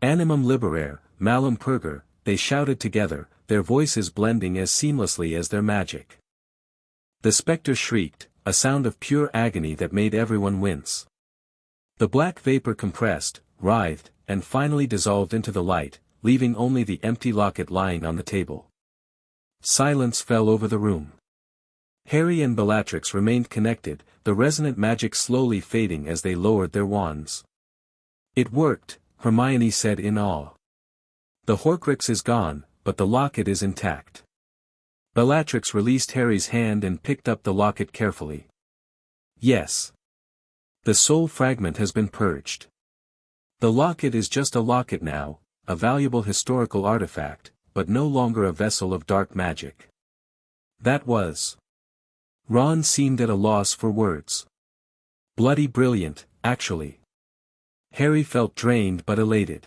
"Animum liberare, malum purger," they shouted together, their voices blending as seamlessly as their magic. The spectre shrieked, a sound of pure agony that made everyone wince. The black vapor compressed, writhed, and finally dissolved into the light, leaving only the empty locket lying on the table. Silence fell over the room. Harry and Bellatrix remained connected, the resonant magic slowly fading as they lowered their wands. "It worked," Hermione said in awe. "The Horcrux is gone, but the locket is intact." Bellatrix released Harry's hand and picked up the locket carefully. "Yes. The soul fragment has been purged. The locket is just a locket now, a valuable historical artifact, but no longer a vessel of dark magic." "That was..." Ron seemed at a loss for words. "Bloody brilliant, actually." Harry felt drained but elated.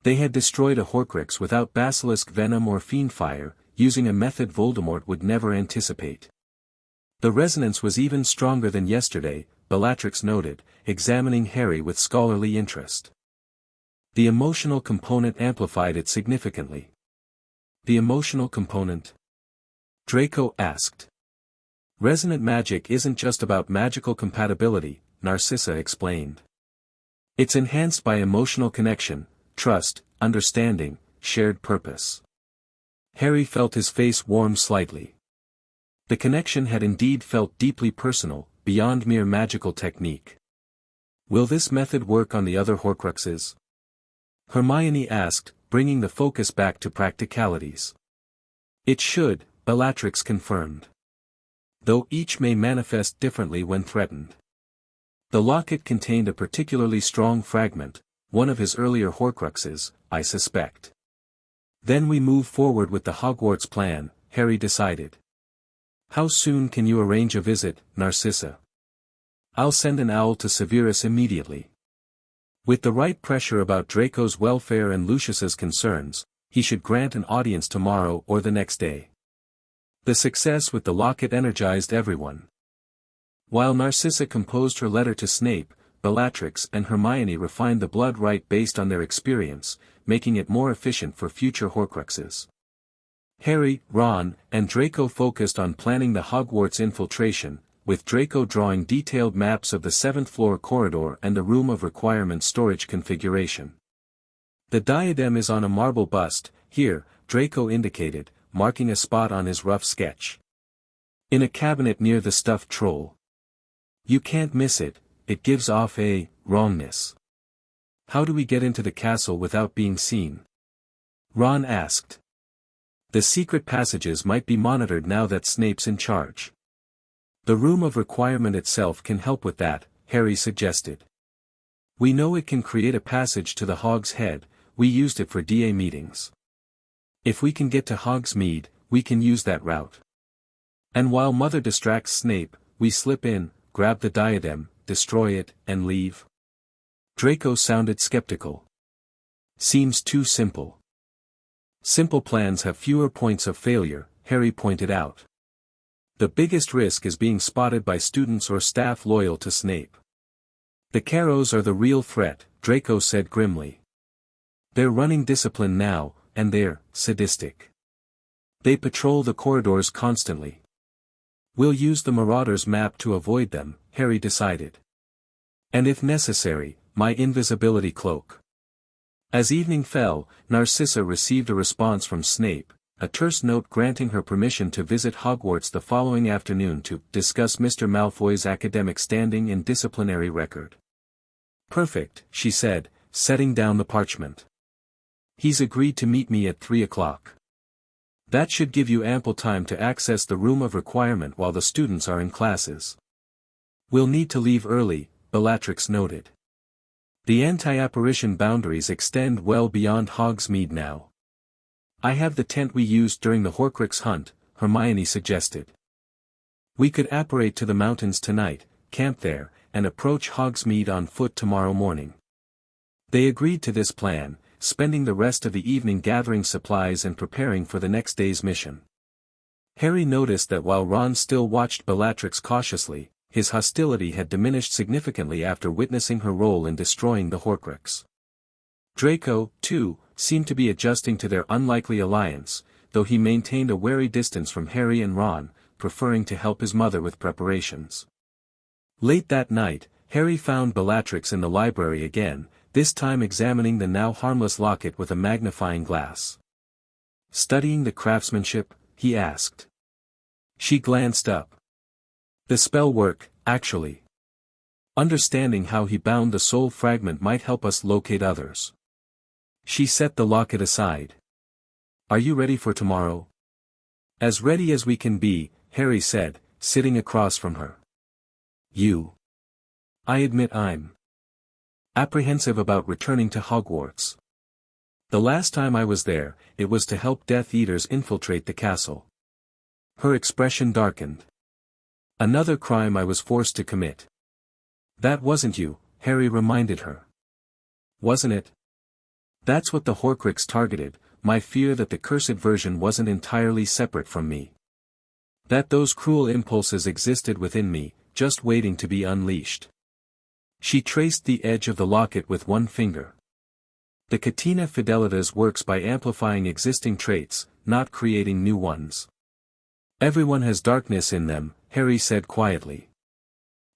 They had destroyed a Horcrux without basilisk venom or fiendfire, using a method Voldemort would never anticipate. The resonance was even stronger than yesterday, Bellatrix noted, examining Harry with scholarly interest. The emotional component amplified it significantly. "The emotional component?" Draco asked. "Resonant magic isn't just about magical compatibility," Narcissa explained. "It's enhanced by emotional connection, trust, understanding, shared purpose." Harry felt his face warm slightly. The connection had indeed felt deeply personal, beyond mere magical technique. Will this method work on the other Horcruxes? Hermione asked, bringing the focus back to practicalities. It should, Bellatrix confirmed. Though each may manifest differently when threatened. The locket contained a particularly strong fragment, one of his earlier Horcruxes, I suspect. Then we move forward with the Hogwarts plan, Harry decided. How soon can you arrange a visit, Narcissa? I'll send an owl to Severus immediately. With the right pressure about Draco's welfare and Lucius's concerns, he should grant an audience tomorrow or the next day. The success with the locket energized everyone. While Narcissa composed her letter to Snape, Bellatrix and Hermione refined the blood rite based on their experience, making it more efficient for future Horcruxes. Harry, Ron, and Draco focused on planning the Hogwarts infiltration, with Draco drawing detailed maps of the 7th floor corridor and the room of requirement storage configuration. The diadem is on a marble bust, here, Draco indicated, marking a spot on his rough sketch. In a cabinet near the stuffed troll. You can't miss it, it gives off a wrongness. How do we get into the castle without being seen? Ron asked. The secret passages might be monitored now that Snape's in charge. The room of requirement itself can help with that, Harry suggested. We know it can create a passage to the Hogshead, we used it for DA meetings. If we can get to Hogsmeade, we can use that route. And while Mother distracts Snape, we slip in, grab the diadem, destroy it, and leave. Draco sounded skeptical. Seems too simple. Simple plans have fewer points of failure, Harry pointed out. The biggest risk is being spotted by students or staff loyal to Snape. The Carrows are the real threat, Draco said grimly. They're running discipline now, and they're sadistic. They patrol the corridors constantly. We'll use the Marauder's map to avoid them, Harry decided. And if necessary, my invisibility cloak. As evening fell, Narcissa received a response from Snape, a terse note granting her permission to visit Hogwarts the following afternoon to discuss Mr. Malfoy's academic standing and disciplinary record. Perfect, she said, setting down the parchment. He's agreed to meet me at 3 o'clock. That should give you ample time to access the room of requirement while the students are in classes. We'll need to leave early, Bellatrix noted. The anti-apparition boundaries extend well beyond Hogsmeade now. I have the tent we used during the Horcrux hunt, Hermione suggested. We could apparate to the mountains tonight, camp there, and approach Hogsmeade on foot tomorrow morning. They agreed to this plan, spending the rest of the evening gathering supplies and preparing for the next day's mission. Harry noticed that while Ron still watched Bellatrix cautiously, his hostility had diminished significantly after witnessing her role in destroying the Horcrux. Draco, too, seemed to be adjusting to their unlikely alliance, though he maintained a wary distance from Harry and Ron, preferring to help his mother with preparations. Late that night, Harry found Bellatrix in the library again, this time examining the now harmless locket with a magnifying glass. Studying the craftsmanship, he asked. She glanced up. The spell work, actually. Understanding how he bound the soul fragment might help us locate others. She set the locket aside. Are you ready for tomorrow? As ready as we can be, Harry said, sitting across from her. You. I admit I'm apprehensive about returning to Hogwarts. The last time I was there, it was to help Death Eaters infiltrate the castle. Her expression darkened. Another crime I was forced to commit. That wasn't you, Harry reminded her. Wasn't it? That's what the Horcrux targeted, my fear that the cursed version wasn't entirely separate from me. That those cruel impulses existed within me, just waiting to be unleashed. She traced the edge of the locket with one finger. The Catena Fidelitas works by amplifying existing traits, not creating new ones. Everyone has darkness in them, Harry said quietly.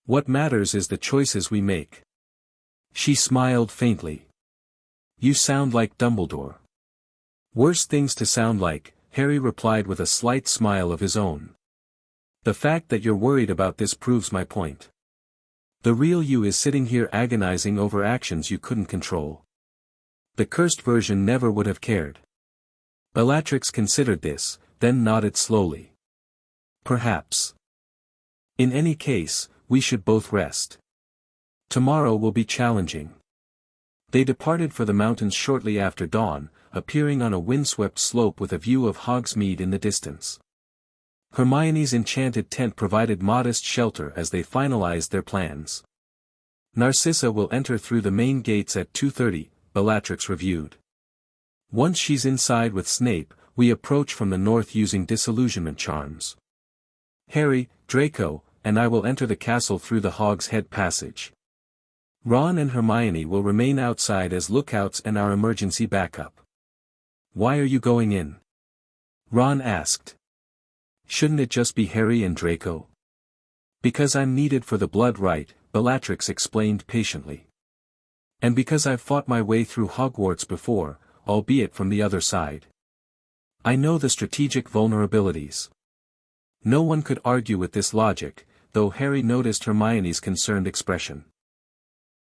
What matters is the choices we make. She smiled faintly. You sound like Dumbledore. Worse things to sound like, Harry replied with a slight smile of his own. The fact that you're worried about this proves my point. The real you is sitting here agonizing over actions you couldn't control. The cursed version never would have cared. Bellatrix considered this, then nodded slowly. Perhaps. In any case, we should both rest. Tomorrow will be challenging. They departed for the mountains shortly after dawn, appearing on a windswept slope with a view of Hogsmeade in the distance. Hermione's enchanted tent provided modest shelter as they finalized their plans. Narcissa will enter through the main gates at 2:30, Bellatrix reviewed. Once she's inside with Snape, we approach from the north using disillusionment charms. Harry, Draco, and I will enter the castle through the Hogshead passage. Ron and Hermione will remain outside as lookouts and our emergency backup. Why are you going in? Ron asked. Shouldn't it just be Harry and Draco? Because I'm needed for the blood rite, Bellatrix explained patiently. And because I've fought my way through Hogwarts before, albeit from the other side. I know the strategic vulnerabilities. No one could argue with this logic, though Harry noticed Hermione's concerned expression.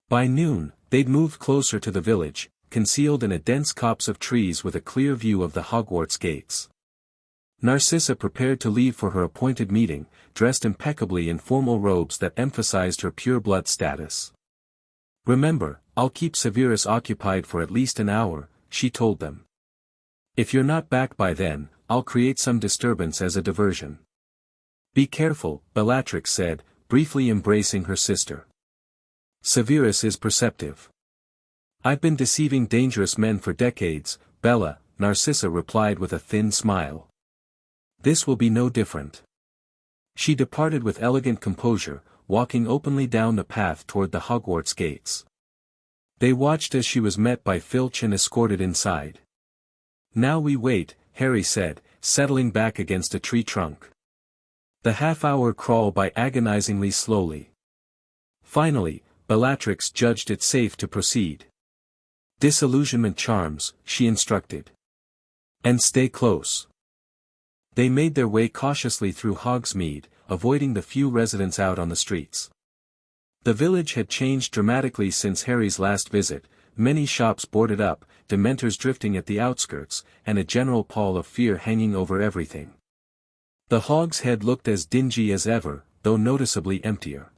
By noon, they'd moved closer to the village, concealed in a dense copse of trees with a clear view of the Hogwarts gates. Narcissa prepared to leave for her appointed meeting, dressed impeccably in formal robes that emphasized her pure-blood status. Remember, I'll keep Severus occupied for at least an hour, she told them. If you're not back by then, I'll create some disturbance as a diversion. Be careful, Bellatrix said, briefly embracing her sister. Severus is perceptive. I've been deceiving dangerous men for decades, Bella, Narcissa replied with a thin smile. This will be no different. She departed with elegant composure, walking openly down the path toward the Hogwarts gates. They watched as she was met by Filch and escorted inside. Now we wait, Harry said, settling back against a tree trunk. The half-hour crawl by agonizingly slowly. Finally, Bellatrix judged it safe to proceed. Disillusionment charms, she instructed. And stay close. They made their way cautiously through Hogsmeade, avoiding the few residents out on the streets. The village had changed dramatically since Harry's last visit, many shops boarded up, dementors drifting at the outskirts, and a general pall of fear hanging over everything. The Hogshead looked as dingy as ever, though noticeably emptier.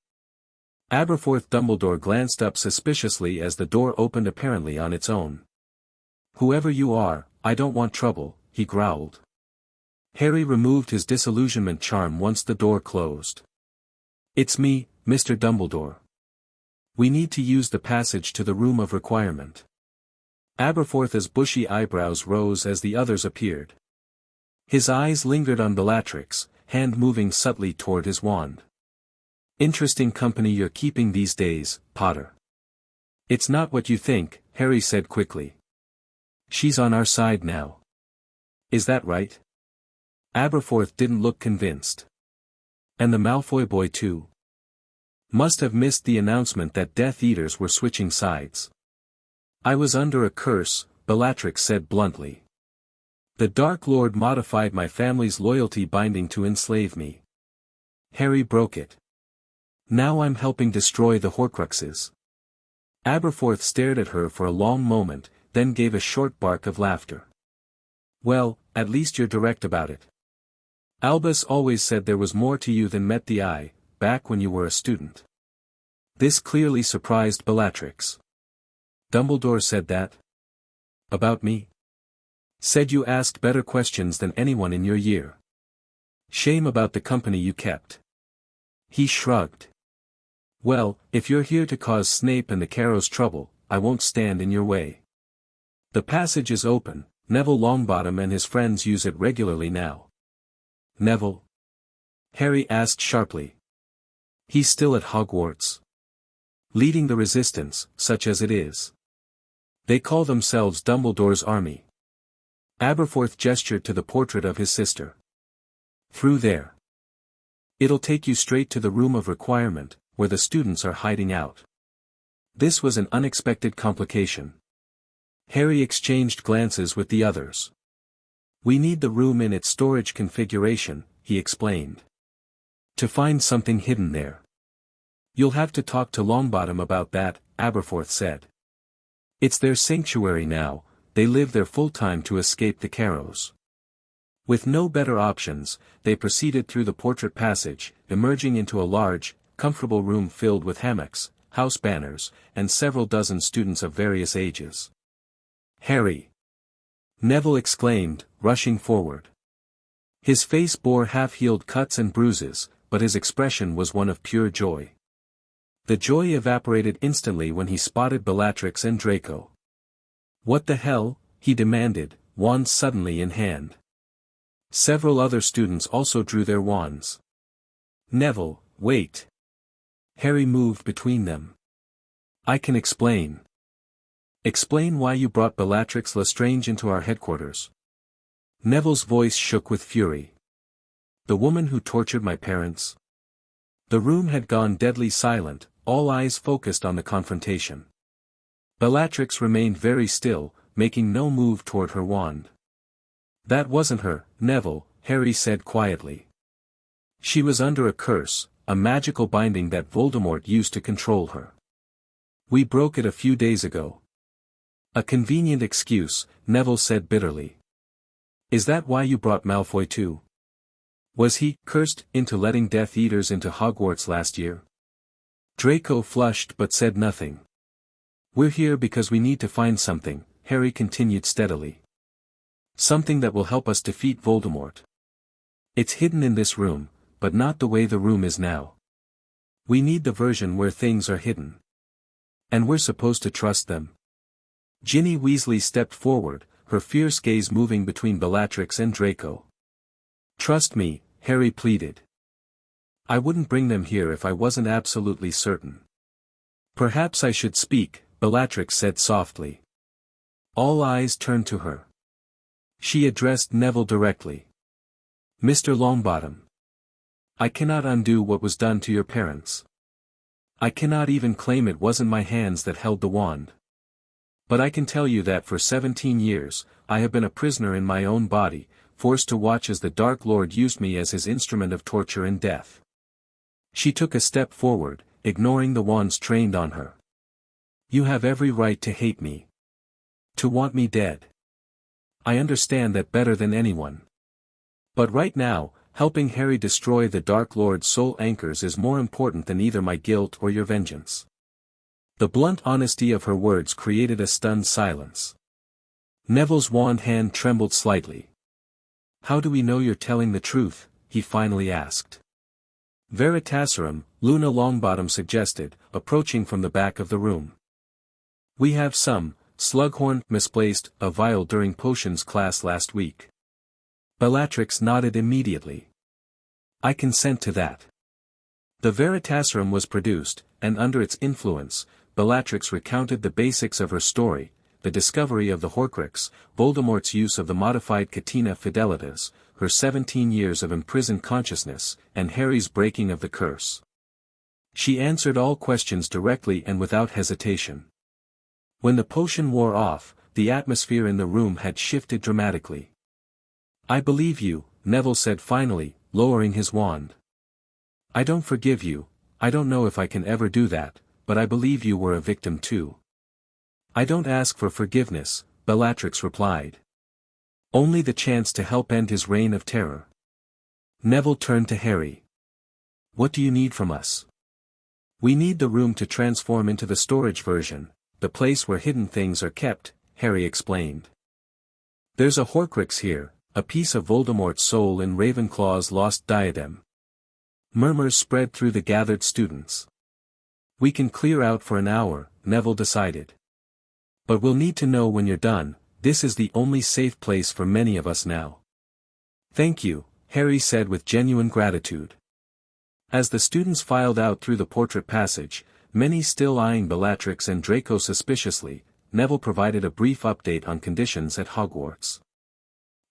Aberforth Dumbledore glanced up suspiciously as the door opened apparently on its own. Whoever you are, I don't want trouble, he growled. Harry removed his disillusionment charm once the door closed. It's me, Mr. Dumbledore. We need to use the passage to the room of requirement. Aberforth's bushy eyebrows rose as the others appeared. His eyes lingered on Bellatrix, hand moving subtly toward his wand. Interesting company you're keeping these days, Potter. It's not what you think, Harry said quickly. She's on our side now. Is that right? Aberforth didn't look convinced. And the Malfoy boy too? Must have missed the announcement that Death Eaters were switching sides. I was under a curse, Bellatrix said bluntly. The Dark Lord modified my family's loyalty binding to enslave me. Harry broke it. Now I'm helping destroy the Horcruxes. Aberforth stared at her for a long moment, then gave a short bark of laughter. Well, at least you're direct about it. Albus always said there was more to you than met the eye, back when you were a student. This clearly surprised Bellatrix. Dumbledore said that? About me? Said you asked better questions than anyone in your year. Shame about the company you kept. He shrugged. Well, if you're here to cause Snape and the Carrows trouble, I won't stand in your way. The passage is open, Neville Longbottom and his friends use it regularly now. Neville? Harry asked sharply. He's still at Hogwarts. Leading the resistance, such as it is. They call themselves Dumbledore's army. Aberforth gestured to the portrait of his sister. Through there. It'll take you straight to the room of requirement, where the students are hiding out. This was an unexpected complication. Harry exchanged glances with the others. We need the room in its storage configuration, he explained. To find something hidden there. You'll have to talk to Longbottom about that, Aberforth said. It's their sanctuary now, they live there full-time to escape the Carrows. With no better options, they proceeded through the portrait passage, emerging into a large, comfortable room filled with hammocks, house banners, and several dozen students of various ages. Harry! Neville exclaimed, rushing forward. His face bore half-healed cuts and bruises, but his expression was one of pure joy. The joy evaporated instantly when he spotted Bellatrix and Draco. "What the hell?" he demanded, wands suddenly in hand. Several other students also drew their wands. "Neville, wait." Harry moved between them. "I can explain." "Explain why you brought Bellatrix Lestrange into our headquarters." Neville's voice shook with fury. "The woman who tortured my parents?" The room had gone deadly silent, all eyes focused on the confrontation. Bellatrix remained very still, making no move toward her wand. "That wasn't her, Neville," Harry said quietly. "She was under a curse, a magical binding that Voldemort used to control her. We broke it a few days ago." "A convenient excuse," Neville said bitterly. "Is that why you brought Malfoy too? Was he cursed into letting Death Eaters into Hogwarts last year?" Draco flushed but said nothing. "We're here because we need to find something," Harry continued steadily. "Something that will help us defeat Voldemort. It's hidden in this room, but not the way the room is now. We need the version where things are hidden. And we're supposed to trust them." Ginny Weasley stepped forward, her fierce gaze moving between Bellatrix and Draco. "Trust me," Harry pleaded. "I wouldn't bring them here if I wasn't absolutely certain." "Perhaps I should speak," Bellatrix said softly. All eyes turned to her. She addressed Neville directly. "Mr. Longbottom. I cannot undo what was done to your parents. I cannot even claim it wasn't my hands that held the wand. But I can tell you that for 17 years, I have been a prisoner in my own body, forced to watch as the Dark Lord used me as his instrument of torture and death." She took a step forward, ignoring the wands trained on her. "You have every right to hate me. To want me dead. I understand that better than anyone. But right now, helping Harry destroy the Dark Lord's soul anchors is more important than either my guilt or your vengeance." The blunt honesty of her words created a stunned silence. Neville's wand hand trembled slightly. "How do we know you're telling the truth?" he finally asked. "Veritaserum," Luna Longbottom suggested, approaching from the back of the room. "We have some. Slughorn misplaced a vial during potions class last week." Bellatrix nodded immediately. "I consent to that." The Veritaserum was produced, and under its influence, Bellatrix recounted the basics of her story: the discovery of the Horcrux, Voldemort's use of the modified Catena Fidelitas, her 17 years of imprisoned consciousness, and Harry's breaking of the curse. She answered all questions directly and without hesitation. When the potion wore off, the atmosphere in the room had shifted dramatically. "I believe you," Neville said finally, lowering his wand. "I don't forgive you, I don't know if I can ever do that, but I believe you were a victim too." "I don't ask for forgiveness," Bellatrix replied. "Only the chance to help end his reign of terror." Neville turned to Harry. "What do you need from us?" "We need the room to transform into the storage version, the place where hidden things are kept," Harry explained. "There's a Horcrux here, a piece of Voldemort's soul in Ravenclaw's lost diadem." Murmurs spread through the gathered students. "We can clear out for an hour," Neville decided. "But we'll need to know when you're done. This is the only safe place for many of us now." "Thank you," Harry said with genuine gratitude. As the students filed out through the portrait passage, many still eyeing Bellatrix and Draco suspiciously, Neville provided a brief update on conditions at Hogwarts.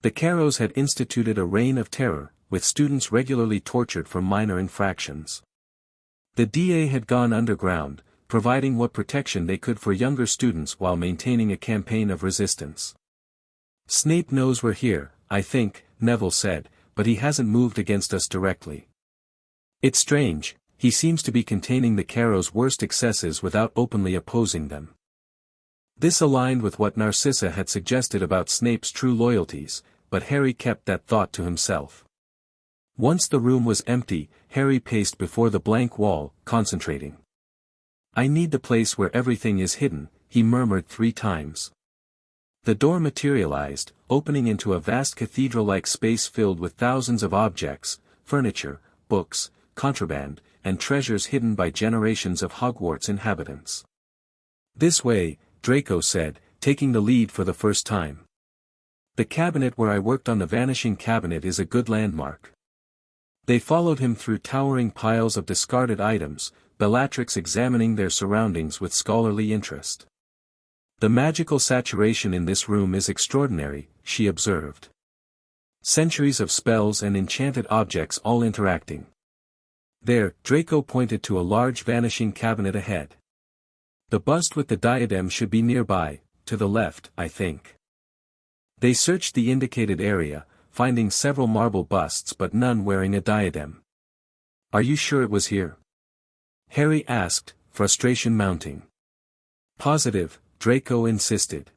The Carrows had instituted a reign of terror, with students regularly tortured for minor infractions. The DA had gone underground, providing what protection they could for younger students while maintaining a campaign of resistance. "Snape knows we're here, I think," Neville said, "but he hasn't moved against us directly." It's strange, he seems to be containing the Carrow's worst excesses without openly opposing them. This aligned with what Narcissa had suggested about Snape's true loyalties, but Harry kept that thought to himself. Once the room was empty, Harry paced before the blank wall, concentrating. "I need the place where everything is hidden," he murmured 3 times. The door materialized, opening into a vast cathedral-like space filled with thousands of objects, furniture, books, contraband, and treasures hidden by generations of Hogwarts inhabitants. "This way," Draco said, taking the lead for the first time. "The cabinet where I worked on the Vanishing Cabinet is a good landmark." They followed him through towering piles of discarded items, Bellatrix examining their surroundings with scholarly interest. "The magical saturation in this room is extraordinary," she observed. "Centuries of spells and enchanted objects all interacting." There, Draco pointed to a large vanishing cabinet ahead. "The bust with the diadem should be nearby, to the left, I think." They searched the indicated area, finding several marble busts but none wearing a diadem. "Are you sure it was here?" Harry asked, frustration mounting. "Positive," Draco insisted.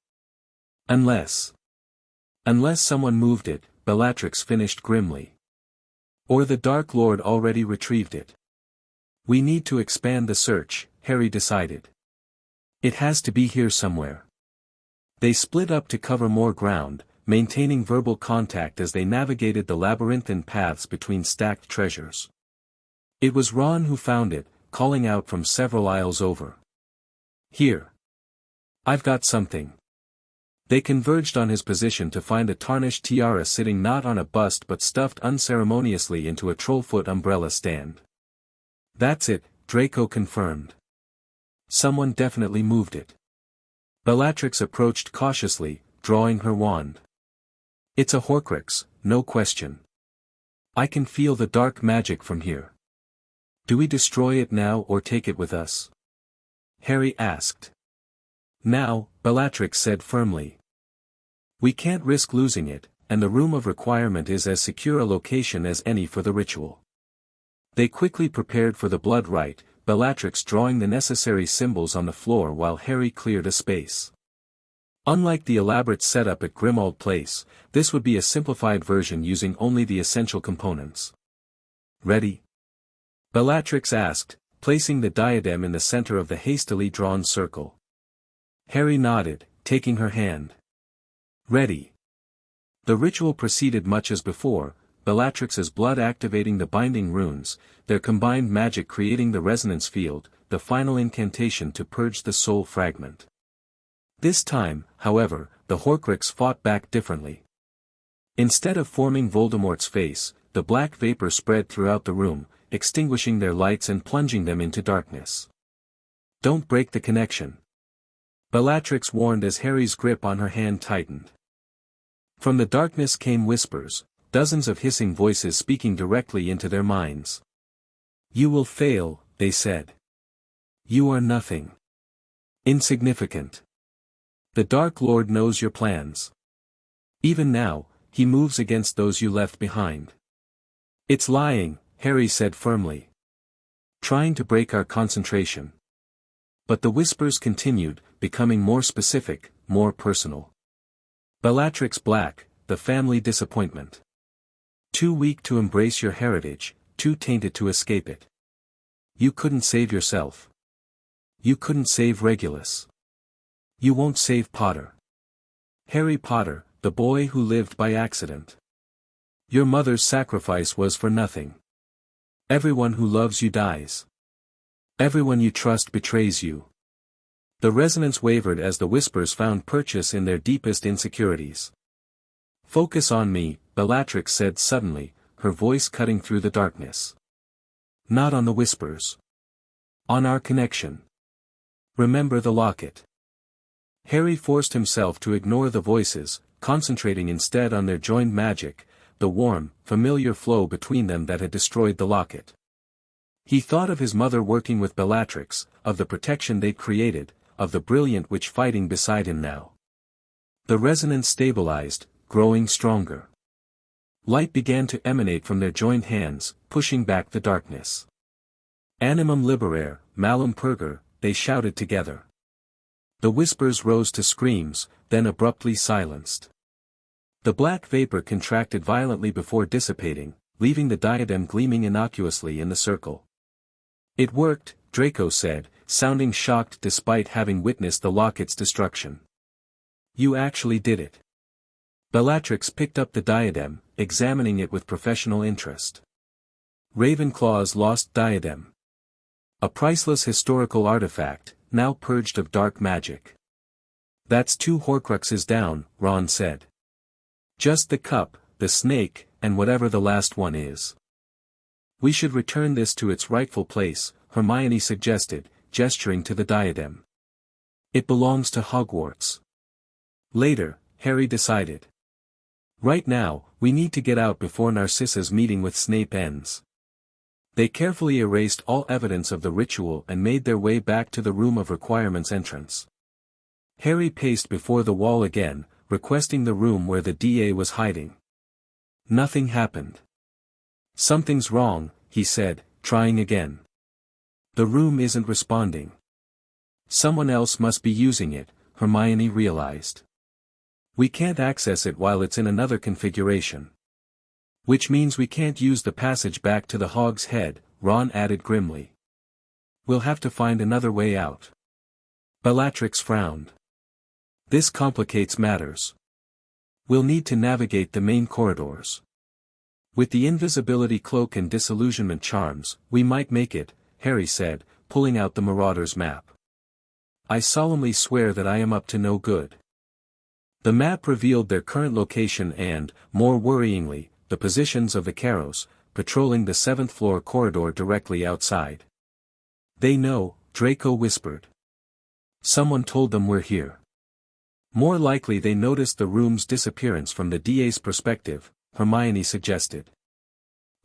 Unless someone moved it," Bellatrix finished grimly. "Or the Dark Lord already retrieved it." "We need to expand the search," Harry decided. "It has to be here somewhere." They split up to cover more ground, maintaining verbal contact as they navigated the labyrinthine paths between stacked treasures. It was Ron who found it, calling out from several aisles over. "Here. I've got something." They converged on his position to find a tarnished tiara sitting not on a bust but stuffed unceremoniously into a trollfoot umbrella stand. "That's it," Draco confirmed. "Someone definitely moved it." Bellatrix approached cautiously, drawing her wand. "It's a Horcrux, no question. I can feel the dark magic from here." "Do we destroy it now or take it with us?" Harry asked. "Now," Bellatrix said firmly. "We can't risk losing it, and the Room of Requirement is as secure a location as any for the ritual." They quickly prepared for the blood rite, Bellatrix drawing the necessary symbols on the floor while Harry cleared a space. Unlike the elaborate setup at Grimmauld Place, this would be a simplified version using only the essential components. "Ready?" Bellatrix asked, placing the diadem in the center of the hastily drawn circle. Harry nodded, taking her hand. "Ready." The ritual proceeded much as before, Bellatrix's blood activating the binding runes, their combined magic creating the resonance field, the final incantation to purge the soul fragment. This time, however, the Horcrux fought back differently. Instead of forming Voldemort's face, the black vapor spread throughout the room, extinguishing their lights and plunging them into darkness. "Don't break the connection," Bellatrix warned as Harry's grip on her hand tightened. From the darkness came whispers, dozens of hissing voices speaking directly into their minds. "You will fail," they said. "You are nothing. Insignificant. The Dark Lord knows your plans. Even now, he moves against those you left behind." "It's lying," Harry said firmly. "Trying to break our concentration." But the whispers continued, becoming more specific, more personal. "Bellatrix Black, the family disappointment. Too weak to embrace your heritage, too tainted to escape it. You couldn't save yourself. You couldn't save Regulus. You won't save Potter. Harry Potter, the boy who lived by accident. Your mother's sacrifice was for nothing. Everyone who loves you dies. Everyone you trust betrays you." The resonance wavered as the whispers found purchase in their deepest insecurities. "Focus on me," Bellatrix said suddenly, her voice cutting through the darkness. "Not on the whispers. On our connection. Remember the locket." Harry forced himself to ignore the voices, concentrating instead on their joined magic, the warm, familiar flow between them that had destroyed the locket. He thought of his mother working with Bellatrix, of the protection they'd created, of the brilliant witch fighting beside him now. The resonance stabilized, growing stronger. Light began to emanate from their joined hands, pushing back the darkness. Animum liberare, malum purger, they shouted together. The whispers rose to screams, then abruptly silenced. The black vapor contracted violently before dissipating, leaving the diadem gleaming innocuously in the circle. It worked, Draco said, sounding shocked despite having witnessed the locket's destruction. You actually did it. Bellatrix picked up the diadem, examining it with professional interest. Ravenclaw's lost diadem. A priceless historical artifact, now purged of dark magic. That's 2 Horcruxes down, Ron said. Just the cup, the snake, and whatever the last one is. We should return this to its rightful place, Hermione suggested, gesturing to the diadem. It belongs to Hogwarts. Later, Harry decided. Right now, we need to get out before Narcissa's meeting with Snape ends. They carefully erased all evidence of the ritual and made their way back to the Room of Requirements entrance. Harry paced before the wall again, requesting the room where the DA was hiding. Nothing happened. Something's wrong, he said, trying again. The room isn't responding. Someone else must be using it, Hermione realized. We can't access it while it's in another configuration. Which means we can't use the passage back to the Hog's Head, Ron added grimly. We'll have to find another way out. Bellatrix frowned. This complicates matters. We'll need to navigate the main corridors. With the invisibility cloak and disillusionment charms, we might make it, Harry said, pulling out the Marauder's map. I solemnly swear that I am up to no good. The map revealed their current location and, more worryingly, the positions of the Carrows, patrolling the 7th floor corridor directly outside. They know, Draco whispered. Someone told them we're here. More likely they noticed the room's disappearance from the DA's perspective, Hermione suggested.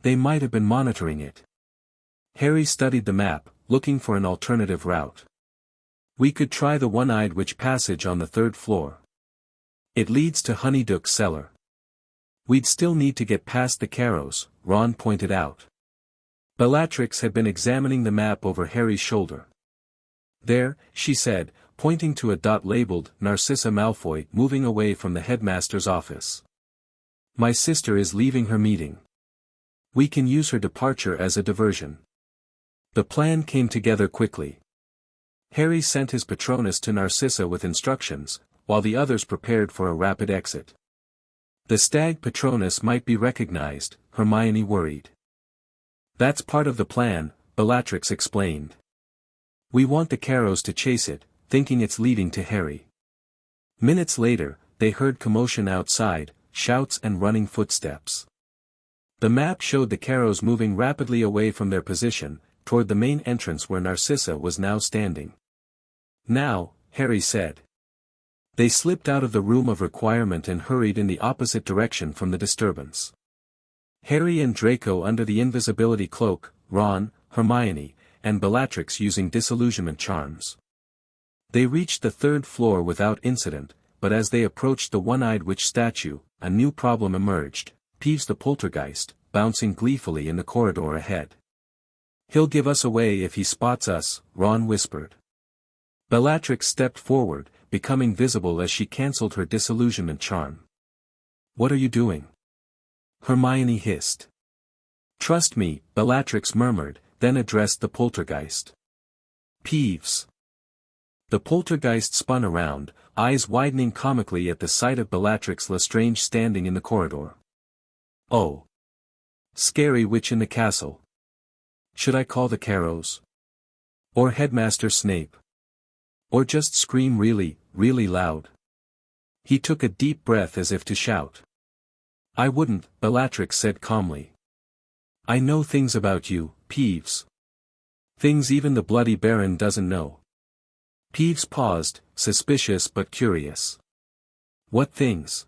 They might have been monitoring it. Harry studied the map, looking for an alternative route. We could try the One-Eyed Witch passage on the 3rd floor. It leads to Honeydook's cellar. We'd still need to get past the Carrows, Ron pointed out. Bellatrix had been examining the map over Harry's shoulder. There, she said, pointing to a dot labeled Narcissa Malfoy moving away from the headmaster's office. My sister is leaving her meeting. We can use her departure as a diversion. The plan came together quickly. Harry sent his Patronus to Narcissa with instructions, while the others prepared for a rapid exit. The stag Patronus might be recognized, Hermione worried. That's part of the plan, Bellatrix explained. We want the Carrows to chase it, thinking it's leading to Harry. Minutes later, they heard commotion outside, shouts and running footsteps. The map showed the Carrows moving rapidly away from their position, toward the main entrance where Narcissa was now standing. Now, Harry said. They slipped out of the Room of Requirement and hurried in the opposite direction from the disturbance. Harry and Draco under the invisibility cloak, Ron, Hermione, and Bellatrix using disillusionment charms. They reached the 3rd floor without incident, but as they approached the One-Eyed Witch statue, a new problem emerged, Peeves the Poltergeist, bouncing gleefully in the corridor ahead. He'll give us away if he spots us, Ron whispered. Bellatrix stepped forward, becoming visible as she cancelled her disillusionment charm. What are you doing? Hermione hissed. Trust me, Bellatrix murmured, then addressed the poltergeist. Peeves. The poltergeist spun around, eyes widening comically at the sight of Bellatrix Lestrange standing in the corridor. Oh. Scary witch in the castle. Should I call the Carrows? Or Headmaster Snape? Or just scream really, really loud? He took a deep breath as if to shout. I wouldn't, Bellatrix said calmly. I know things about you, Peeves. Things even the Bloody Baron doesn't know. Peeves paused, suspicious but curious. What things?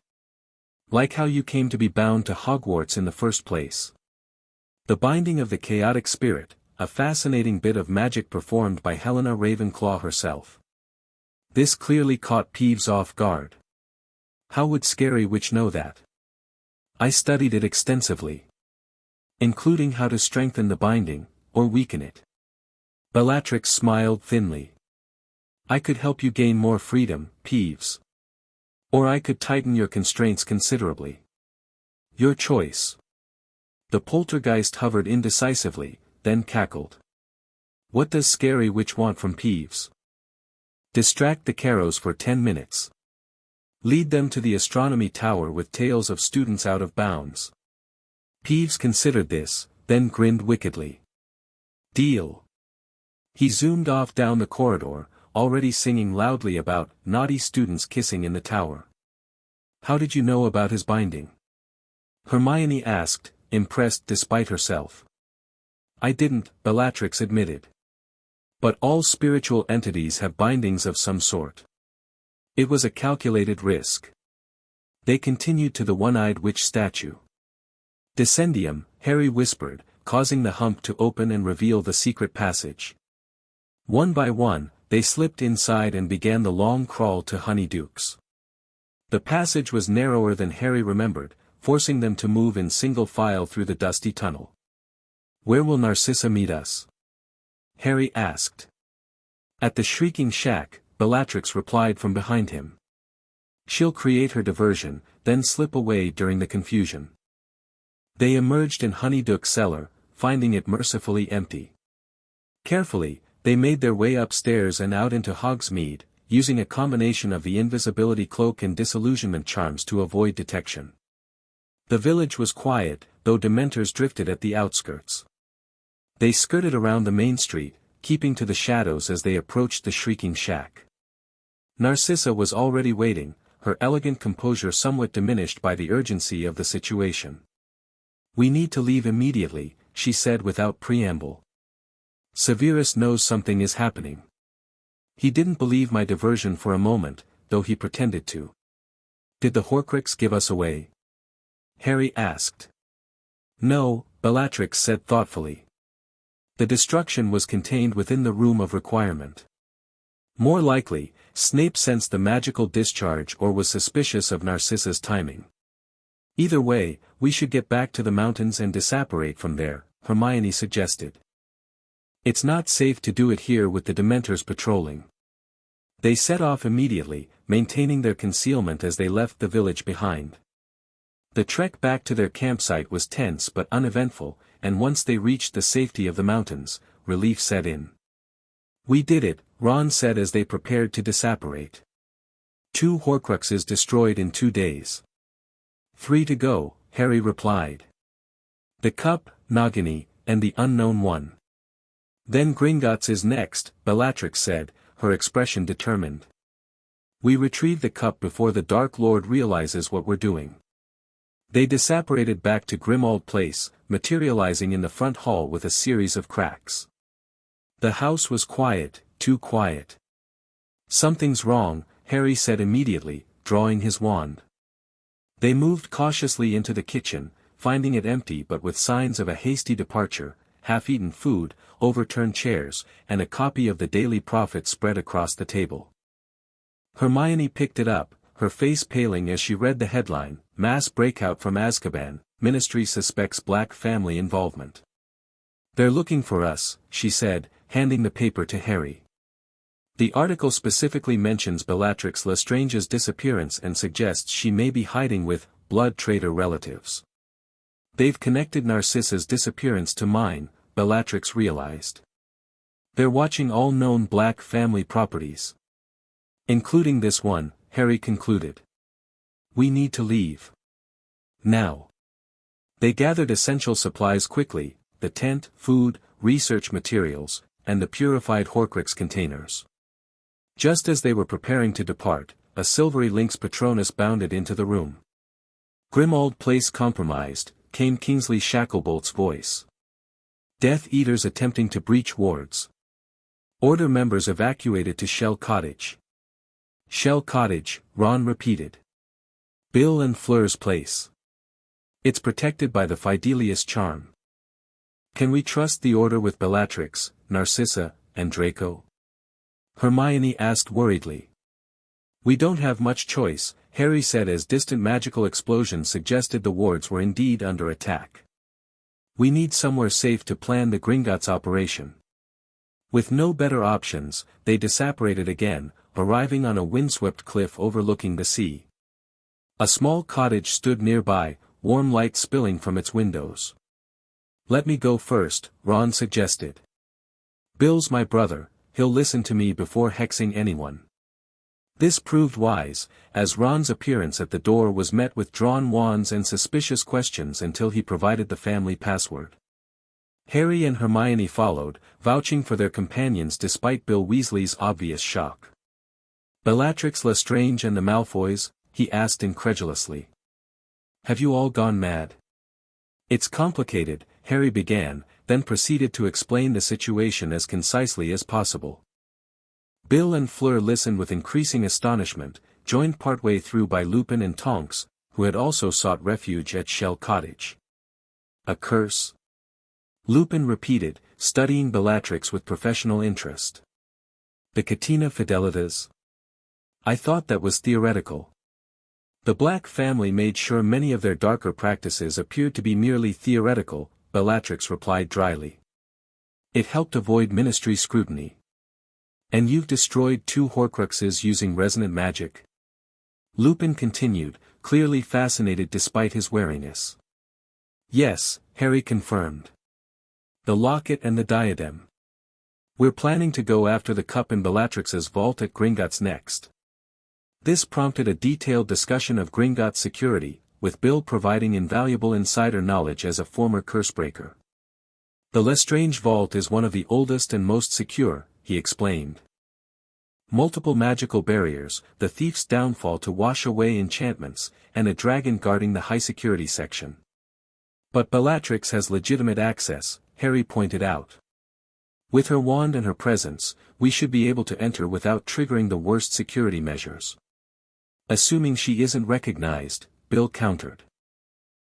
Like how you came to be bound to Hogwarts in the first place. The binding of the chaotic spirit, a fascinating bit of magic performed by Helena Ravenclaw herself. This clearly caught Peeves off guard. How would Scary Witch know that? I studied it extensively. Including how to strengthen the binding, or weaken it. Bellatrix smiled thinly. I could help you gain more freedom, Peeves. Or I could tighten your constraints considerably. Your choice. The poltergeist hovered indecisively, then cackled. What does Scary Witch want from Peeves? Distract the Carrows for 10 minutes. Lead them to the astronomy tower with tales of students out of bounds. Peeves considered this, then grinned wickedly. Deal. He zoomed off down the corridor, already singing loudly about naughty students kissing in the tower. How did you know about his binding? Hermione asked, impressed despite herself. I didn't, Bellatrix admitted. But all spiritual entities have bindings of some sort. It was a calculated risk. They continued to the one-eyed witch statue. Descendium, Harry whispered, causing the hump to open and reveal the secret passage. One by one, they slipped inside and began the long crawl to Honeydukes. The passage was narrower than Harry remembered, forcing them to move in single file through the dusty tunnel. Where will Narcissa meet us? Harry asked. At the Shrieking Shack, Bellatrix replied from behind him. She'll create her diversion, then slip away during the confusion. They emerged in Honeyduke's cellar, finding it mercifully empty. Carefully, they made their way upstairs and out into Hogsmeade, using a combination of the invisibility cloak and disillusionment charms to avoid detection. The village was quiet, though Dementors drifted at the outskirts. They skirted around the main street, keeping to the shadows as they approached the Shrieking Shack. Narcissa was already waiting, her elegant composure somewhat diminished by the urgency of the situation. We need to leave immediately, she said without preamble. Severus knows something is happening. He didn't believe my diversion for a moment, though he pretended to. Did the Horcrux give us away? Harry asked. No, Bellatrix said thoughtfully. The destruction was contained within the room of requirement. More likely, Snape sensed the magical discharge or was suspicious of Narcissa's timing. Either way, we should get back to the mountains and disapparate from there, Hermione suggested. It's not safe to do it here with the Dementors patrolling. They set off immediately, maintaining their concealment as they left the village behind. The trek back to their campsite was tense but uneventful, and once they reached the safety of the mountains, relief set in. We did it, Ron said as they prepared to disapparate. 2 Horcruxes destroyed in 2 days. 3 to go, Harry replied. The cup, Nagini, and the unknown one. Then Gringotts is next, Bellatrix said, her expression determined. We retrieve the cup before the Dark Lord realizes what we're doing. They disapparated back to Grimmauld Place, materializing in the front hall with a series of cracks. The house was quiet, too quiet. Something's wrong, Harry said immediately, drawing his wand. They moved cautiously into the kitchen, finding it empty but with signs of a hasty departure, half-eaten food, overturned chairs, and a copy of the Daily Prophet spread across the table. Hermione picked it up, her face paling as she read the headline, Mass Breakout from Azkaban, Ministry Suspects Black Family Involvement. They're looking for us, she said, handing the paper to Harry. The article specifically mentions Bellatrix Lestrange's disappearance and suggests she may be hiding with blood traitor relatives. They've connected Narcissa's disappearance to mine, Bellatrix realized. They're watching all known Black family properties. Including this one, Harry concluded. We need to leave. Now. They gathered essential supplies quickly, the tent, food, research materials, and the purified Horcrux containers. Just as they were preparing to depart, a silvery lynx Patronus bounded into the room. Grimmauld Place compromised, came Kingsley Shacklebolt's voice. Death Eaters attempting to breach wards. Order members evacuated to Shell Cottage. Shell Cottage, Ron repeated. Bill and Fleur's place. It's protected by the Fidelius charm. Can we trust the order with Bellatrix, Narcissa, and Draco? Hermione asked worriedly. We don't have much choice, Harry said as distant magical explosions suggested the wards were indeed under attack. We need somewhere safe to plan the Gringotts operation. With no better options, they disapparated again, arriving on a windswept cliff overlooking the sea. A small cottage stood nearby, warm light spilling from its windows. "Let me go first," Ron suggested. "Bill's my brother, he'll listen to me before hexing anyone." This proved wise, as Ron's appearance at the door was met with drawn wands and suspicious questions until he provided the family password. Harry and Hermione followed, vouching for their companions despite Bill Weasley's obvious shock. "Bellatrix Lestrange and the Malfoys?" he asked incredulously. "Have you all gone mad?" "It's complicated," Harry began, then proceeded to explain the situation as concisely as possible. Bill and Fleur listened with increasing astonishment, joined partway through by Lupin and Tonks, who had also sought refuge at Shell Cottage. "A curse?" Lupin repeated, studying Bellatrix with professional interest. "The Catena Fidelitas? I thought that was theoretical." "The Black family made sure many of their darker practices appeared to be merely theoretical," Bellatrix replied dryly. "It helped avoid ministry scrutiny." "And you've destroyed 2 Horcruxes using resonant magic?" Lupin continued, clearly fascinated despite his wariness. "Yes," Harry confirmed. "The locket and the diadem. We're planning to go after the cup in Bellatrix's vault at Gringotts next." This prompted a detailed discussion of Gringotts security, with Bill providing invaluable insider knowledge as a former cursebreaker. "The Lestrange vault is one of the oldest and most secure," he explained. "Multiple magical barriers, the thief's downfall to wash away enchantments, and a dragon guarding the high-security section. But Bellatrix has legitimate access," Harry pointed out. "With her wand and her presence, we should be able to enter without triggering the worst security measures." "Assuming she isn't recognized," Bill countered.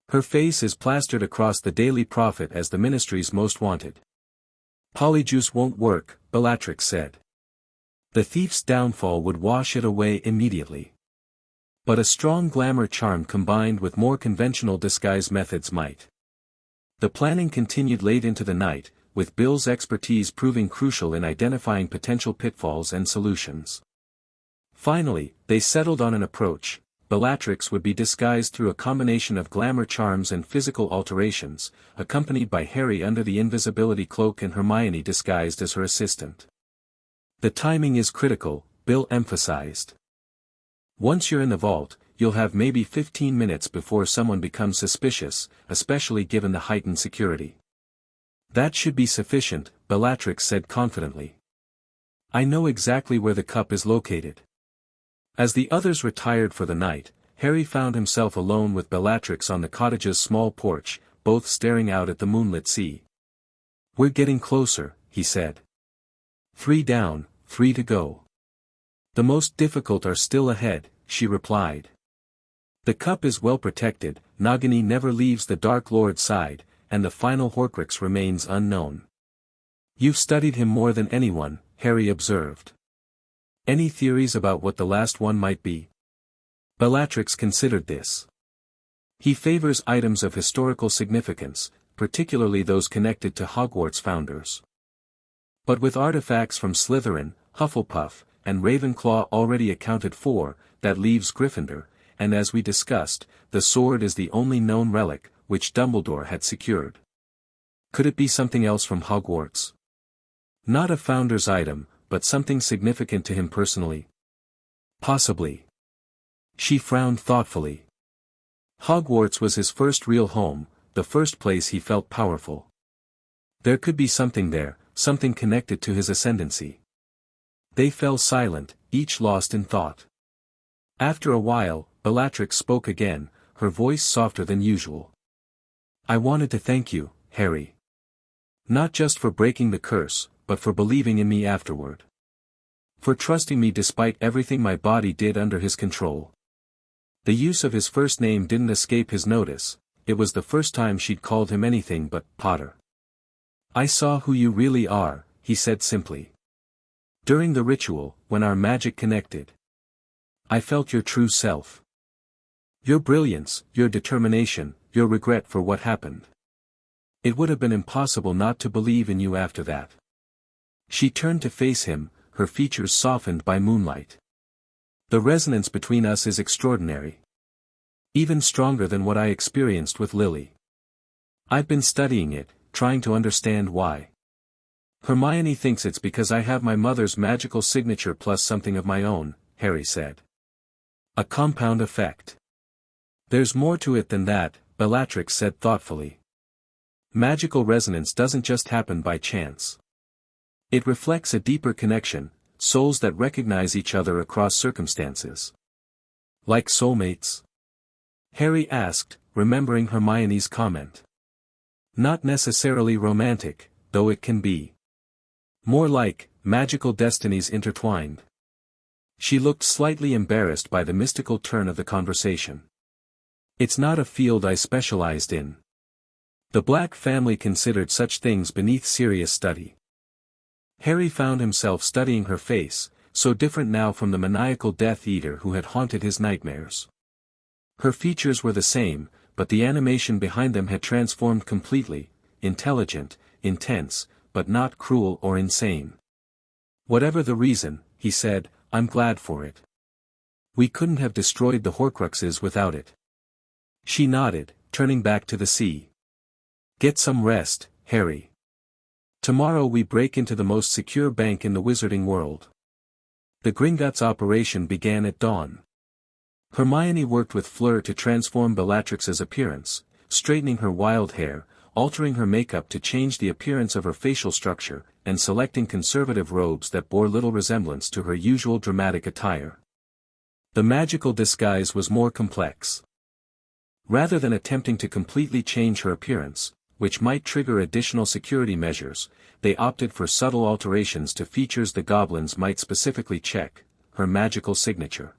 "Her face is plastered across the Daily Prophet as the Ministry's most wanted." "Polyjuice won't work," Bellatrix said. "The thief's downfall would wash it away immediately. But a strong glamour charm combined with more conventional disguise methods might." The planning continued late into the night, with Bill's expertise proving crucial in identifying potential pitfalls and solutions. Finally, they settled on an approach. Bellatrix would be disguised through a combination of glamour charms and physical alterations, accompanied by Harry under the invisibility cloak and Hermione disguised as her assistant. "The timing is critical," Bill emphasized. "Once you're in the vault, you'll have maybe 15 minutes before someone becomes suspicious, especially given the heightened security." "That should be sufficient," Bellatrix said confidently. "I know exactly where the cup is located." As the others retired for the night, Harry found himself alone with Bellatrix on the cottage's small porch, both staring out at the moonlit sea. "We're getting closer," he said. 3 down, 3 to go. "The most difficult are still ahead," she replied. "The cup is well protected, Nagini never leaves the Dark Lord's side, and the final Horcrux remains unknown." "You've studied him more than anyone," Harry observed. "Any theories about what the last one might be?" Bellatrix considered this. "He favors items of historical significance, particularly those connected to Hogwarts founders. But with artifacts from Slytherin, Hufflepuff, and Ravenclaw already accounted for, that leaves Gryffindor, and as we discussed, the sword is the only known relic, which Dumbledore had secured. Could it be something else from Hogwarts? Not a founder's item, but something significant to him personally? Possibly." She frowned thoughtfully. Hogwarts was his first real home, the first place he felt powerful. There could be something there, something connected to his ascendancy. They fell silent, each lost in thought. After a while, Bellatrix spoke again, her voice softer than usual. "I wanted to thank you, Harry. Not just for breaking the curse, but for believing in me afterward. For trusting me despite everything my body did under his control." The use of his first name didn't escape his notice, it was the first time she'd called him anything but Potter. "I saw who you really are," he said simply. "During the ritual, when our magic connected. I felt your true self." Your brilliance, your determination, your regret for what happened. It would have been impossible not to believe in you after that. She turned to face him, her features softened by moonlight. The resonance between us is extraordinary. Even stronger than what I experienced with Lily. I've been studying it, trying to understand why. Hermione thinks it's because I have my mother's magical signature plus something of my own, Harry said. A compound effect. There's more to it than that, Bellatrix said thoughtfully. Magical resonance doesn't just happen by chance. It reflects a deeper connection, souls that recognize each other across circumstances. Like soulmates? Harry asked, remembering Hermione's comment. Not necessarily romantic, though it can be. More like, magical destinies intertwined. She looked slightly embarrassed by the mystical turn of the conversation. It's not a field I specialized in. The Black family considered such things beneath serious study. Harry found himself studying her face, so different now from the maniacal Death Eater who had haunted his nightmares. Her features were the same, but the animation behind them had transformed completely, intelligent, intense, but not cruel or insane. Whatever the reason, he said, I'm glad for it. We couldn't have destroyed the Horcruxes without it. She nodded, turning back to the sea. Get some rest, Harry. Tomorrow we break into the most secure bank in the wizarding world. The Gringotts operation began at dawn. Hermione worked with Fleur to transform Bellatrix's appearance, straightening her wild hair, altering her makeup to change the appearance of her facial structure, and selecting conservative robes that bore little resemblance to her usual dramatic attire. The magical disguise was more complex. Rather than attempting to completely change her appearance, which might trigger additional security measures, they opted for subtle alterations to features the goblins might specifically check, her magical signature.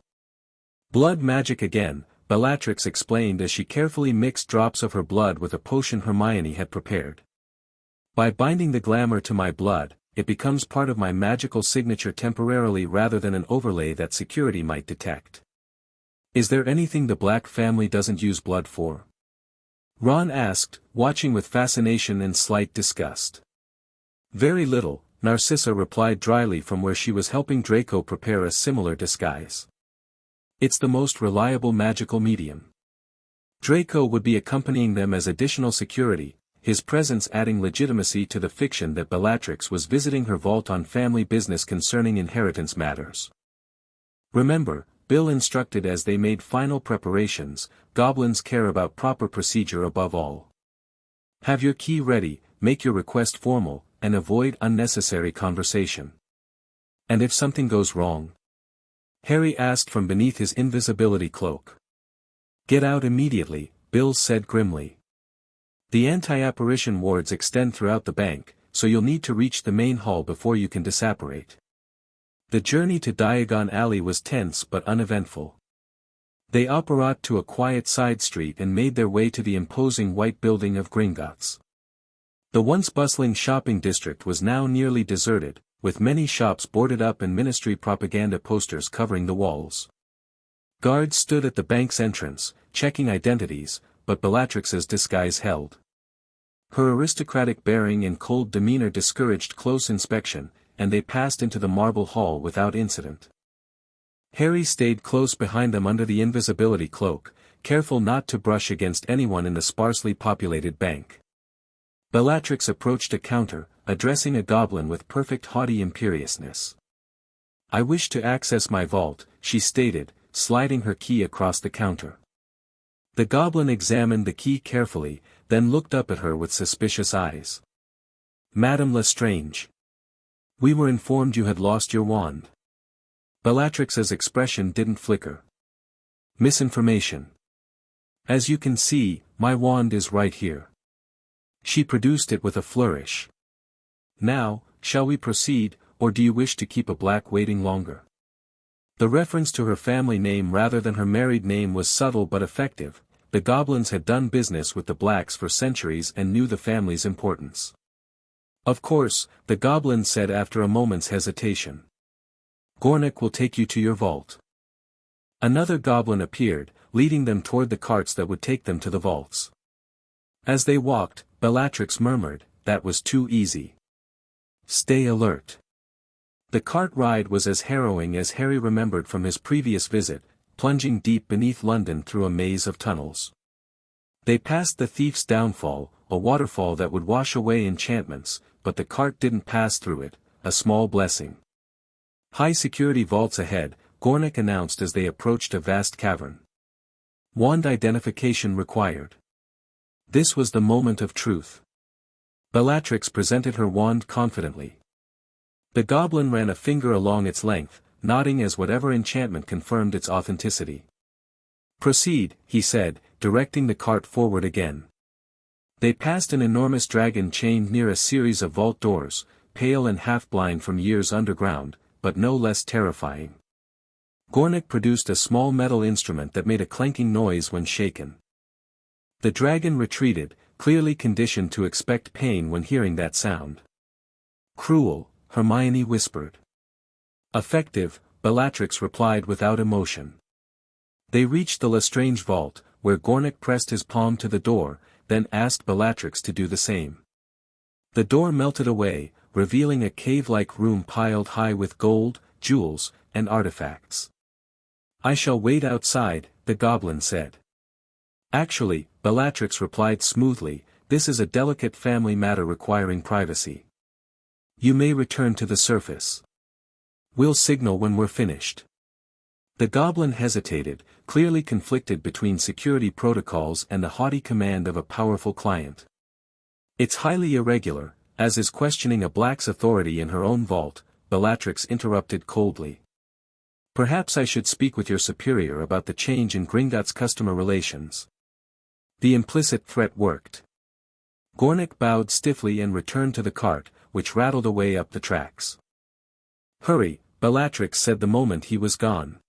Blood magic again, Bellatrix explained as she carefully mixed drops of her blood with a potion Hermione had prepared. By binding the glamour to my blood, it becomes part of my magical signature temporarily rather than an overlay that security might detect. Is there anything the Black family doesn't use blood for? Ron asked, watching with fascination and slight disgust. Very little, Narcissa replied dryly from where she was helping Draco prepare a similar disguise. It's the most reliable magical medium. Draco would be accompanying them as additional security, his presence adding legitimacy to the fiction that Bellatrix was visiting her vault on family business concerning inheritance matters. Remember, Bill instructed as they made final preparations, goblins care about proper procedure above all. Have your key ready, make your request formal, and avoid unnecessary conversation. And if something goes wrong? Harry asked from beneath his invisibility cloak. Get out immediately, Bill said grimly. The anti-apparition wards extend throughout the bank, so you'll need to reach the main hall before you can disapparate. The journey to Diagon Alley was tense but uneventful. They apparat to a quiet side street and made their way to the imposing white building of Gringotts. The once bustling shopping district was now nearly deserted, with many shops boarded up and ministry propaganda posters covering the walls. Guards stood at the bank's entrance, checking identities, but Bellatrix's disguise held. Her aristocratic bearing and cold demeanor discouraged close inspection, and they passed into the marble hall without incident. Harry stayed close behind them under the invisibility cloak, careful not to brush against anyone in the sparsely populated bank. Bellatrix approached a counter, addressing a goblin with perfect haughty imperiousness. I wish to access my vault, she stated, sliding her key across the counter. The goblin examined the key carefully, then looked up at her with suspicious eyes. Madame Lestrange. We were informed you had lost your wand. Bellatrix's expression didn't flicker. Misinformation. As you can see, my wand is right here. She produced it with a flourish. Now, shall we proceed, or do you wish to keep a black waiting longer? The reference to her family name rather than her married name was subtle but effective. The goblins had done business with the blacks for centuries and knew the family's importance. Of course, the goblin said after a moment's hesitation. Gornik will take you to your vault. Another goblin appeared, leading them toward the carts that would take them to the vaults. As they walked, Bellatrix murmured, "That was too easy. Stay alert." The cart ride was as harrowing as Harry remembered from his previous visit, plunging deep beneath London through a maze of tunnels. They passed the Thief's Downfall, a waterfall that would wash away enchantments, but the cart didn't pass through it, a small blessing. "High security vaults ahead," Gornick announced as they approached a vast cavern. "Wand identification required." This was the moment of truth. Bellatrix presented her wand confidently. The goblin ran a finger along its length, nodding as whatever enchantment confirmed its authenticity. "Proceed," he said, directing the cart forward again. They passed an enormous dragon chained near a series of vault doors, pale and half-blind from years underground, but no less terrifying. Gornick produced a small metal instrument that made a clanking noise when shaken. The dragon retreated, clearly conditioned to expect pain when hearing that sound. "Cruel," Hermione whispered. "Effective," Bellatrix replied without emotion. They reached the Lestrange vault, where Gornick pressed his palm to the door, then asked Bellatrix to do the same. The door melted away, revealing a cave-like room piled high with gold, jewels, and artifacts. "I shall wait outside," the goblin said. "Actually," Bellatrix replied smoothly, "this is a delicate family matter requiring privacy. You may return to the surface. We'll signal when we're finished." The goblin hesitated, clearly conflicted between security protocols and the haughty command of a powerful client. "It's highly irregular, as is questioning a black's authority in her own vault," Bellatrix interrupted coldly. "Perhaps I should speak with your superior about the change in Gringotts' customer relations." The implicit threat worked. Gornick bowed stiffly and returned to the cart, which rattled away up the tracks. "Hurry," Bellatrix said the moment he was gone.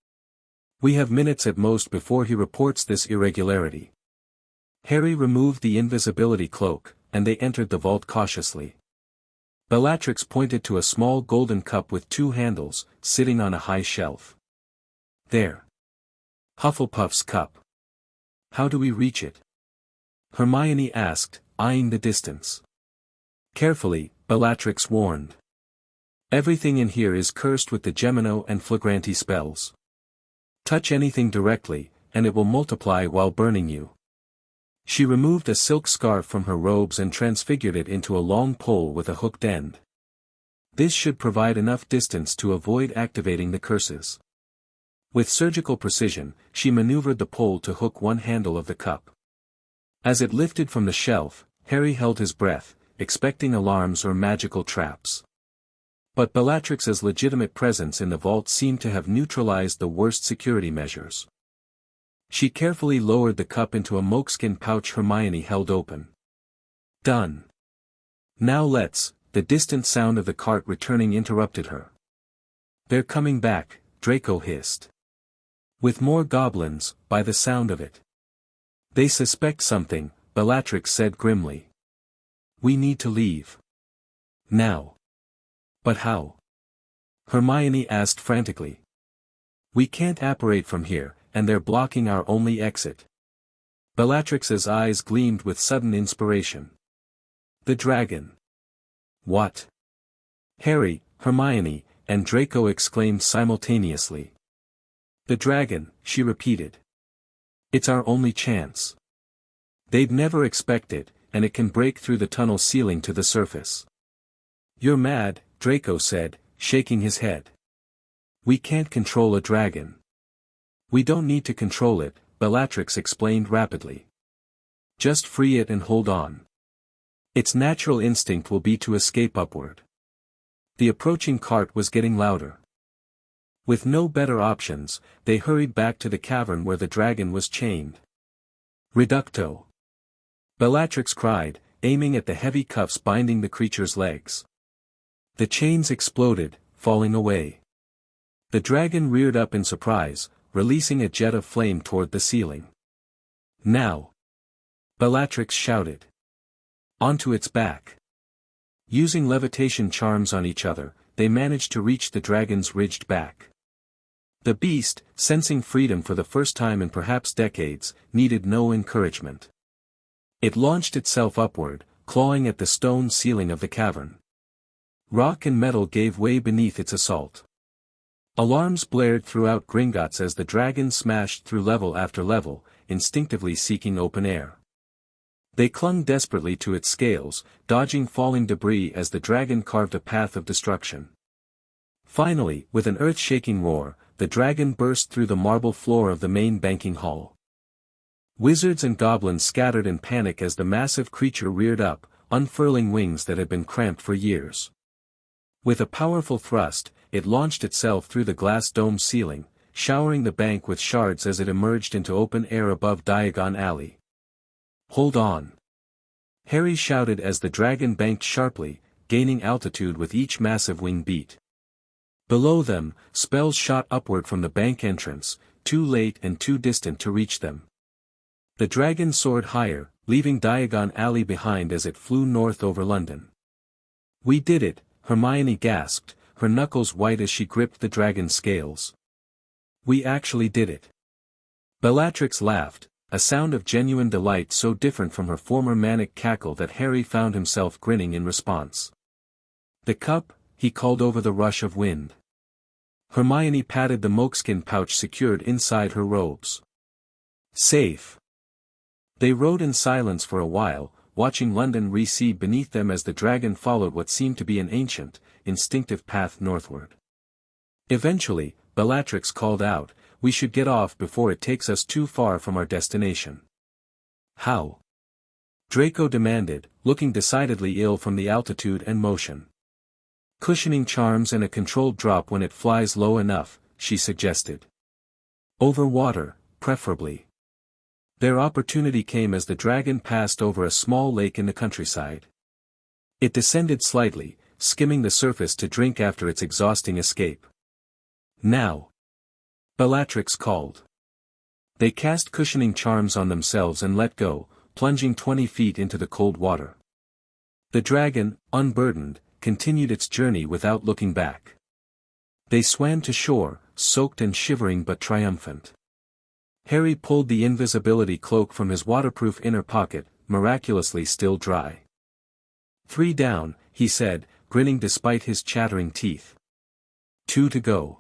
"We have minutes at most before he reports this irregularity." Harry removed the invisibility cloak, and they entered the vault cautiously. Bellatrix pointed to a small golden cup with two handles, sitting on a high shelf. "There. Hufflepuff's cup. How do we reach it?" Hermione asked, eyeing the distance. "Carefully," Bellatrix warned. "Everything in here is cursed with the Gemino and Flagranti spells. Touch anything directly, and it will multiply while burning you." She removed a silk scarf from her robes and transfigured it into a long pole with a hooked end. This should provide enough distance to avoid activating the curses. With surgical precision, she maneuvered the pole to hook one handle of the cup. As it lifted from the shelf, Harry held his breath, expecting alarms or magical traps. But Bellatrix's legitimate presence in the vault seemed to have neutralized the worst security measures. She carefully lowered the cup into a moleskin pouch Hermione held open. "Done. Now let's," the distant sound of the cart returning interrupted her. "They're coming back," Draco hissed. "With more goblins, by the sound of it." "They suspect something," Bellatrix said grimly. "We need to leave. Now." "But how?" Hermione asked frantically. "We can't apparate from here, and they're blocking our only exit." Bellatrix's eyes gleamed with sudden inspiration. "The dragon." "What?" Harry, Hermione, and Draco exclaimed simultaneously. "The dragon," she repeated. "It's our only chance. They'd never expect it, and it can break through the tunnel ceiling to the surface." "You're mad," Draco said, shaking his head. "We can't control a dragon." "We don't need to control it," Bellatrix explained rapidly. "Just free it and hold on. Its natural instinct will be to escape upward." The approaching cart was getting louder. With no better options, they hurried back to the cavern where the dragon was chained. "Reducto!" Bellatrix cried, aiming at the heavy cuffs binding the creature's legs. The chains exploded, falling away. The dragon reared up in surprise, releasing a jet of flame toward the ceiling. "Now!" Bellatrix shouted. "Onto its back." Using levitation charms on each other, they managed to reach the dragon's ridged back. The beast, sensing freedom for the first time in perhaps decades, needed no encouragement. It launched itself upward, clawing at the stone ceiling of the cavern. Rock and metal gave way beneath its assault. Alarms blared throughout Gringotts as the dragon smashed through level after level, instinctively seeking open air. They clung desperately to its scales, dodging falling debris as the dragon carved a path of destruction. Finally, with an earth-shaking roar, the dragon burst through the marble floor of the main banking hall. Wizards and goblins scattered in panic as the massive creature reared up, unfurling wings that had been cramped for years. With a powerful thrust, it launched itself through the glass dome ceiling, showering the bank with shards as it emerged into open air above Diagon Alley. "Hold on!" Harry shouted as the dragon banked sharply, gaining altitude with each massive wing beat. Below them, spells shot upward from the bank entrance, too late and too distant to reach them. The dragon soared higher, leaving Diagon Alley behind as it flew north over London. "We did it," Hermione gasped, her knuckles white as she gripped the dragon's scales. "We actually did it." Bellatrix laughed, a sound of genuine delight so different from her former manic cackle that Harry found himself grinning in response. "The cup," he called over the rush of wind. Hermione patted the moleskin pouch secured inside her robes. "Safe." They rode in silence for a while, watching London recede beneath them as the dragon followed what seemed to be an ancient, instinctive path northward. Eventually, Bellatrix called out, "We should get off before it takes us too far from our destination." "How?" Draco demanded, looking decidedly ill from the altitude and motion. "Cushioning charms and a controlled drop when it flies low enough," she suggested. "Over water, preferably." Their opportunity came as the dragon passed over a small lake in the countryside. It descended slightly, skimming the surface to drink after its exhausting escape. "Now!" Bellatrix called. They cast cushioning charms on themselves and let go, plunging 20 feet into the cold water. The dragon, unburdened, continued its journey without looking back. They swam to shore, soaked and shivering but triumphant. Harry pulled the invisibility cloak from his waterproof inner pocket, miraculously still dry. "3 down," he said, grinning despite his chattering teeth. "2 to go."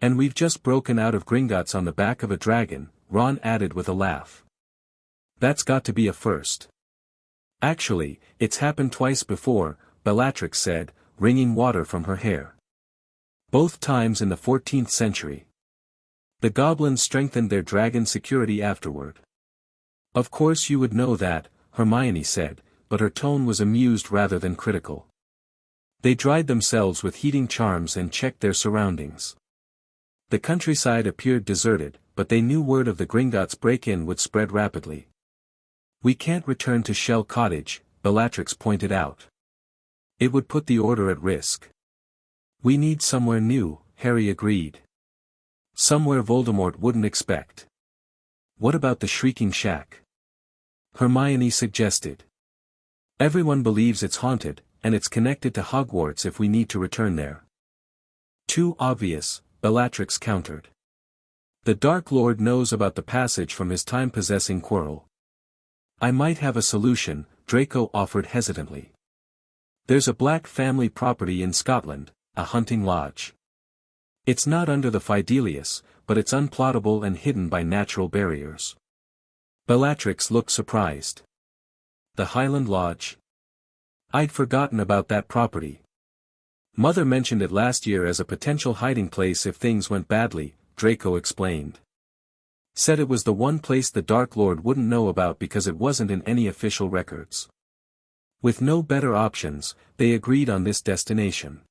"And we've just broken out of Gringotts on the back of a dragon," Ron added with a laugh. "That's got to be a first." "Actually, it's happened twice before," Bellatrix said, wringing water from her hair. "Both times in the 14th century. The goblins strengthened their dragon security afterward." "Of course you would know that," Hermione said, but her tone was amused rather than critical. They dried themselves with heating charms and checked their surroundings. The countryside appeared deserted, but they knew word of the Gringotts break-in would spread rapidly. "We can't return to Shell Cottage," Bellatrix pointed out. "It would put the Order at risk." "We need somewhere new," Harry agreed. "Somewhere Voldemort wouldn't expect." "What about the Shrieking Shack?" Hermione suggested. "Everyone believes it's haunted, and it's connected to Hogwarts if we need to return there." "Too obvious," Bellatrix countered. "The Dark Lord knows about the passage from his time-possessing Quirrell." "I might have a solution," Draco offered hesitantly. "There's a black family property in Scotland, a hunting lodge. It's not under the Fidelius, but it's unplottable and hidden by natural barriers." Bellatrix looked surprised. "The Highland Lodge? I'd forgotten about that property. Mother mentioned it last year as a potential hiding place if things went badly," Draco explained. "Said it was the one place the Dark Lord wouldn't know about because it wasn't in any official records." With no better options, they agreed on this destination.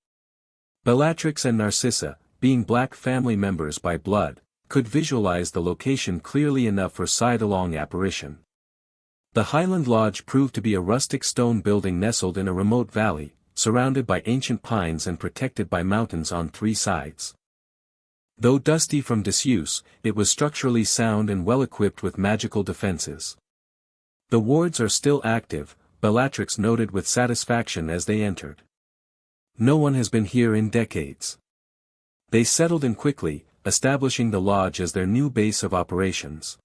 Bellatrix and Narcissa, being black family members by blood, could visualize the location clearly enough for side-along apparition. The Highland Lodge proved to be a rustic stone building nestled in a remote valley, surrounded by ancient pines and protected by mountains on 3 sides. Though dusty from disuse, it was structurally sound and well-equipped with magical defenses. "The wards are still active," Bellatrix noted with satisfaction as they entered. "No one has been here in decades." They settled in quickly, establishing the lodge as their new base of operations.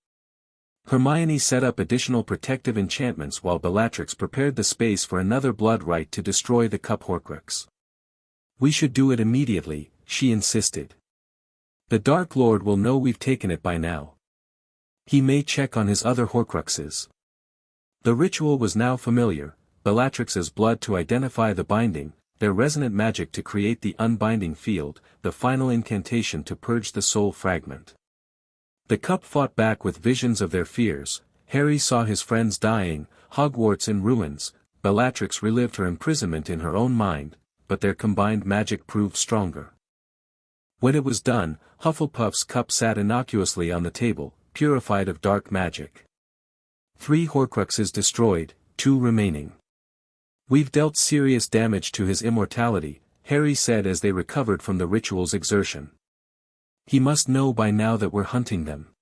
Hermione set up additional protective enchantments while Bellatrix prepared the space for another blood rite to destroy the cup Horcrux. "We should do it immediately," she insisted. "The Dark Lord will know we've taken it by now. He may check on his other Horcruxes." The ritual was now familiar: Bellatrix's blood to identify the binding, their resonant magic to create the unbinding field, the final incantation to purge the soul fragment. The cup fought back with visions of their fears. Harry saw his friends dying, Hogwarts in ruins. Bellatrix relived her imprisonment in her own mind, but their combined magic proved stronger. When it was done, Hufflepuff's cup sat innocuously on the table, purified of dark magic. 3 Horcruxes destroyed, 2 remaining. "We've dealt serious damage to his immortality," Harry said as they recovered from the ritual's exertion. "He must know by now that we're hunting them.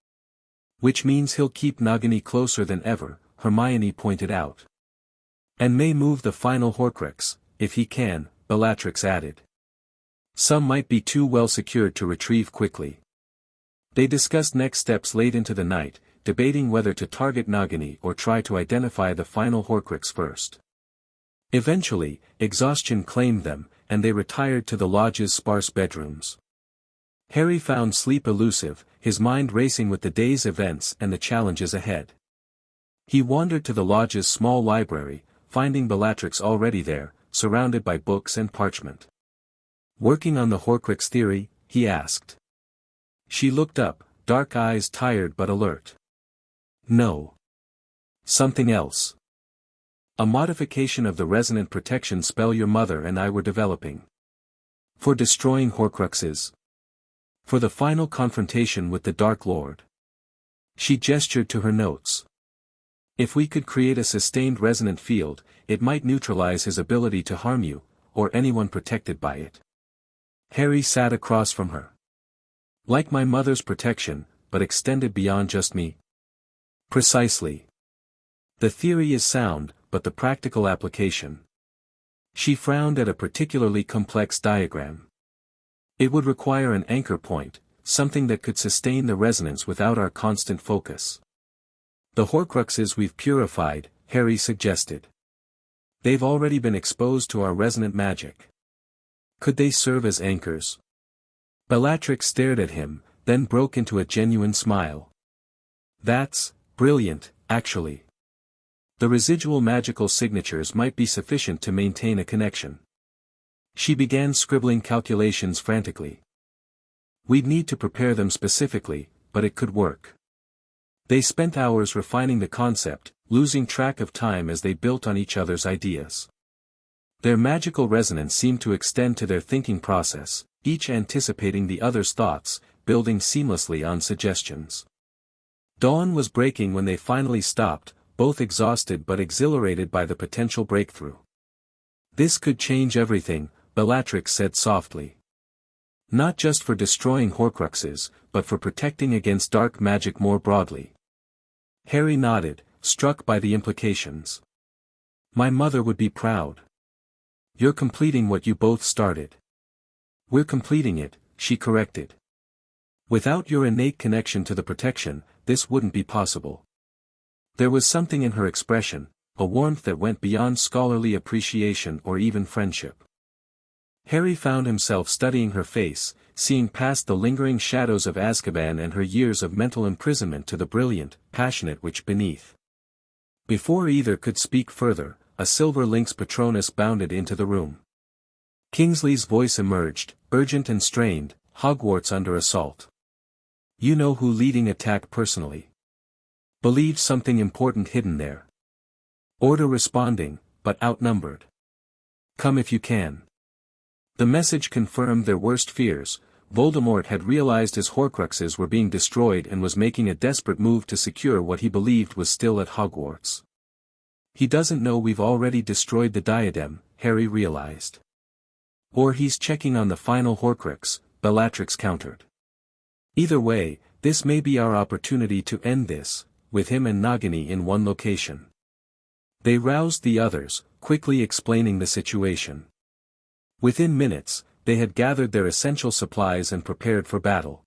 Which means he'll keep Nagini closer than ever," Hermione pointed out. "And may move the final Horcrux, if he can," Bellatrix added. "Some might be too well secured to retrieve quickly." They discussed next steps late into the night, debating whether to target Nagini or try to identify the final Horcrux first. Eventually, exhaustion claimed them, and they retired to the lodge's sparse bedrooms. Harry found sleep elusive, his mind racing with the day's events and the challenges ahead. He wandered to the lodge's small library, finding Bellatrix already there, surrounded by books and parchment. "Working on the Horcrux theory?" he asked. She looked up, dark eyes tired but alert. "No. Something else. A modification of the resonant protection spell your mother and I were developing. For destroying Horcruxes. For the final confrontation with the Dark Lord." She gestured to her notes. "If we could create a sustained resonant field, it might neutralize his ability to harm you, or anyone protected by it." Harry sat across from her. "Like my mother's protection, but extended beyond just me?" "Precisely. The theory is sound, but the practical application." She frowned at a particularly complex diagram. "It would require an anchor point, something that could sustain the resonance without our constant focus." "The Horcruxes we've purified," Harry suggested. "They've already been exposed to our resonant magic. Could they serve as anchors?" Bellatrix stared at him, then broke into a genuine smile. "That's brilliant, actually. The residual magical signatures might be sufficient to maintain a connection." She began scribbling calculations frantically. "We'd need to prepare them specifically, but it could work." They spent hours refining the concept, losing track of time as they built on each other's ideas. Their magical resonance seemed to extend to their thinking process, each anticipating the other's thoughts, building seamlessly on suggestions. Dawn was breaking when they finally stopped, both exhausted but exhilarated by the potential breakthrough. "This could change everything," Bellatrix said softly. "Not just for destroying Horcruxes, but for protecting against dark magic more broadly." Harry nodded, struck by the implications. "My mother would be proud." "You're completing what you both started." "We're completing it," she corrected. "Without your innate connection to the protection, this wouldn't be possible." There was something in her expression, a warmth that went beyond scholarly appreciation or even friendship. Harry found himself studying her face, seeing past the lingering shadows of Azkaban and her years of mental imprisonment to the brilliant, passionate witch beneath. Before either could speak further, a silver lynx Patronus bounded into the room. Kingsley's voice emerged, urgent and strained, "Hogwarts under assault. You know who leading attack personally. Believed something important hidden there. Order responding, but outnumbered. Come if you can." The message confirmed their worst fears. Voldemort had realized his Horcruxes were being destroyed and was making a desperate move to secure what he believed was still at Hogwarts. "He doesn't know we've already destroyed the diadem," Harry realized. "Or he's checking on the final Horcrux," Bellatrix countered. "Either way, this may be our opportunity to end this, with him and Nagini in one location." They roused the others, quickly explaining the situation. Within minutes, they had gathered their essential supplies and prepared for battle.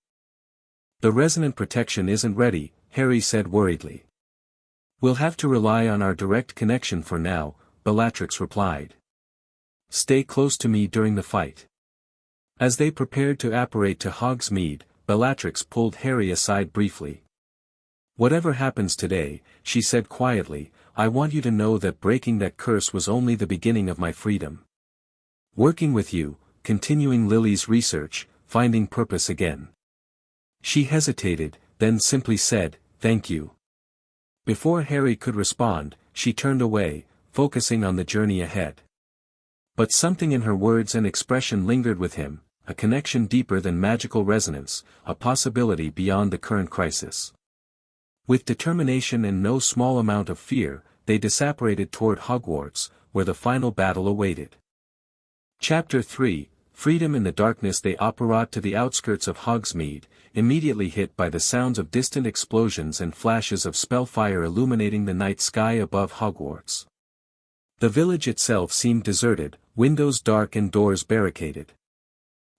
The resonant protection isn't ready, Harry said worriedly. We'll have to rely on our direct connection for now, Bellatrix replied. Stay close to me during the fight. As they prepared to apparate to Hogsmeade, Bellatrix pulled Harry aside briefly. Whatever happens today, she said quietly, I want you to know that breaking that curse was only the beginning of my freedom. Working with you, continuing Lily's research, finding purpose again. She hesitated, then simply said, thank you. Before Harry could respond, she turned away, focusing on the journey ahead. But something in her words and expression lingered with him, a connection deeper than magical resonance, a possibility beyond the current crisis. With determination and no small amount of fear, they disapparated toward Hogwarts, where the final battle awaited. Chapter 3, Freedom in the darkness. They apparat to the outskirts of Hogsmeade, immediately hit by the sounds of distant explosions and flashes of spellfire illuminating the night sky above Hogwarts. The village itself seemed deserted, windows dark and doors barricaded.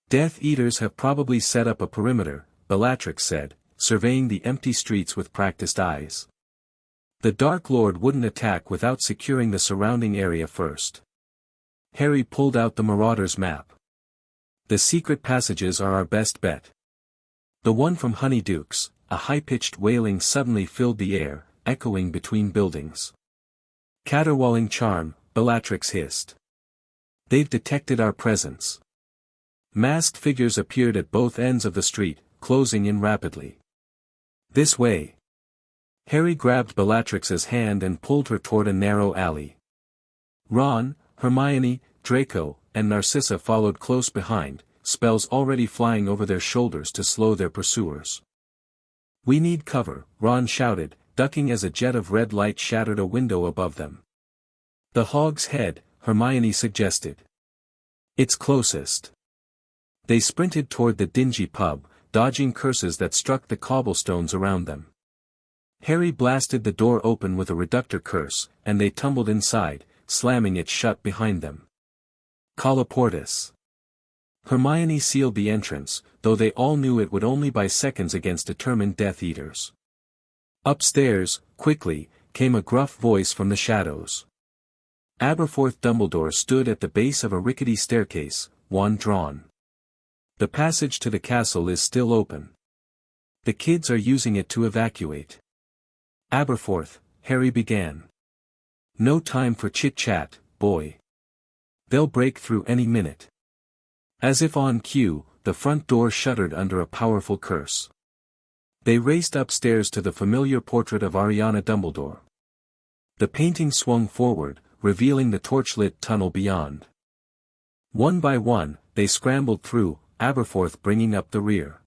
Death Eaters have probably set up a perimeter, Bellatrix said, surveying the empty streets with practiced eyes. The Dark Lord wouldn't attack without securing the surrounding area first. Harry pulled out the Marauder's map. The secret passages are our best bet. The one from Honeyduke's, a high-pitched wailing suddenly filled the air, echoing between buildings. Caterwauling charm, Bellatrix hissed. They've detected our presence. Masked figures appeared at both ends of the street, closing in rapidly. This way. Harry grabbed Bellatrix's hand and pulled her toward a narrow alley. Ron, Hermione, Draco, and Narcissa followed close behind, spells already flying over their shoulders to slow their pursuers. We need cover, Ron shouted, ducking as a jet of red light shattered a window above them. The Hog's Head, Hermione suggested. It's closest. They sprinted toward the dingy pub, dodging curses that struck the cobblestones around them. Harry blasted the door open with a reductor curse, and they tumbled inside, slamming it shut behind them. Colloportus. Hermione sealed the entrance, though they all knew it would only buy seconds against determined Death Eaters. Upstairs, quickly, came a gruff voice from the shadows. Aberforth Dumbledore stood at the base of a rickety staircase, wand drawn. The passage to the castle is still open. The kids are using it to evacuate. Aberforth, Harry began. No time for chit-chat, boy. They'll break through any minute. As if on cue, the front door shuttered under a powerful curse. They raced upstairs to the familiar portrait of Ariana Dumbledore. The painting swung forward, revealing the torchlit tunnel beyond. One by one, they scrambled through, Aberforth bringing up the rear.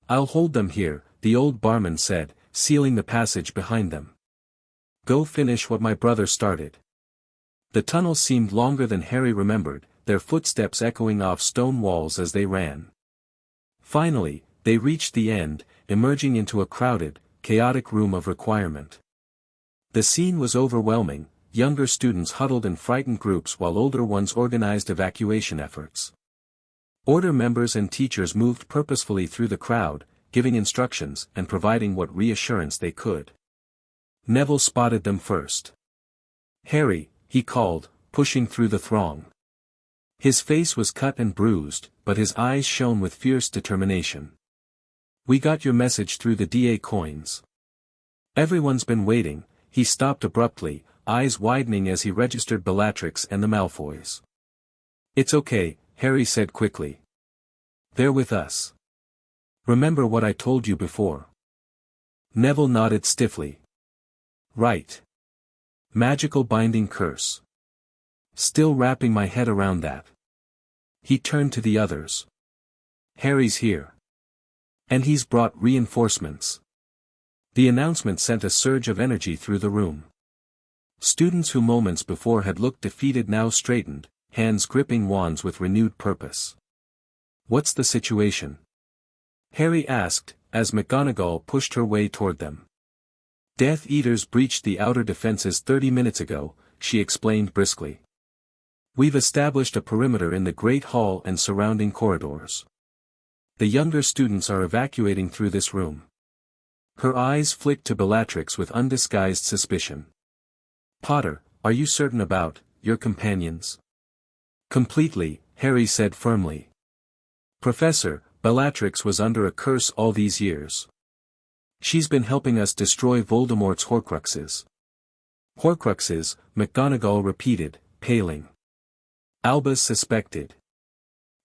I'll hold them here, the old barman said, sealing the passage behind them. Go finish what my brother started. The tunnel seemed longer than Harry remembered, their footsteps echoing off stone walls as they ran. Finally, they reached the end, emerging into a crowded, chaotic room of requirement. The scene was overwhelming, younger students huddled in frightened groups while older ones organized evacuation efforts. Order members and teachers moved purposefully through the crowd, giving instructions and providing what reassurance they could. Neville spotted them first. Harry, he called, pushing through the throng. His face was cut and bruised, but his eyes shone with fierce determination. We got your message through the DA coins. Everyone's been waiting. He stopped abruptly, eyes widening as he registered Bellatrix and the Malfoys. It's okay, Harry said quickly. They're with us. Remember what I told you before? Neville nodded stiffly. Right. Magical binding curse. Still wrapping my head around that. He turned to the others. Harry's here. And he's brought reinforcements. The announcement sent a surge of energy through the room. Students who moments before had looked defeated now straightened, hands gripping wands with renewed purpose. What's the situation? Harry asked, as McGonagall pushed her way toward them. Death Eaters breached the outer defenses 30 minutes ago, she explained briskly. We've established a perimeter in the Great Hall and surrounding corridors. The younger students are evacuating through this room. Her eyes flicked to Bellatrix with undisguised suspicion. Potter, are you certain about your companions? Completely, Harry said firmly. Professor, Bellatrix was under a curse all these years. She's been helping us destroy Voldemort's Horcruxes. Horcruxes, McGonagall repeated, paling. Albus suspected.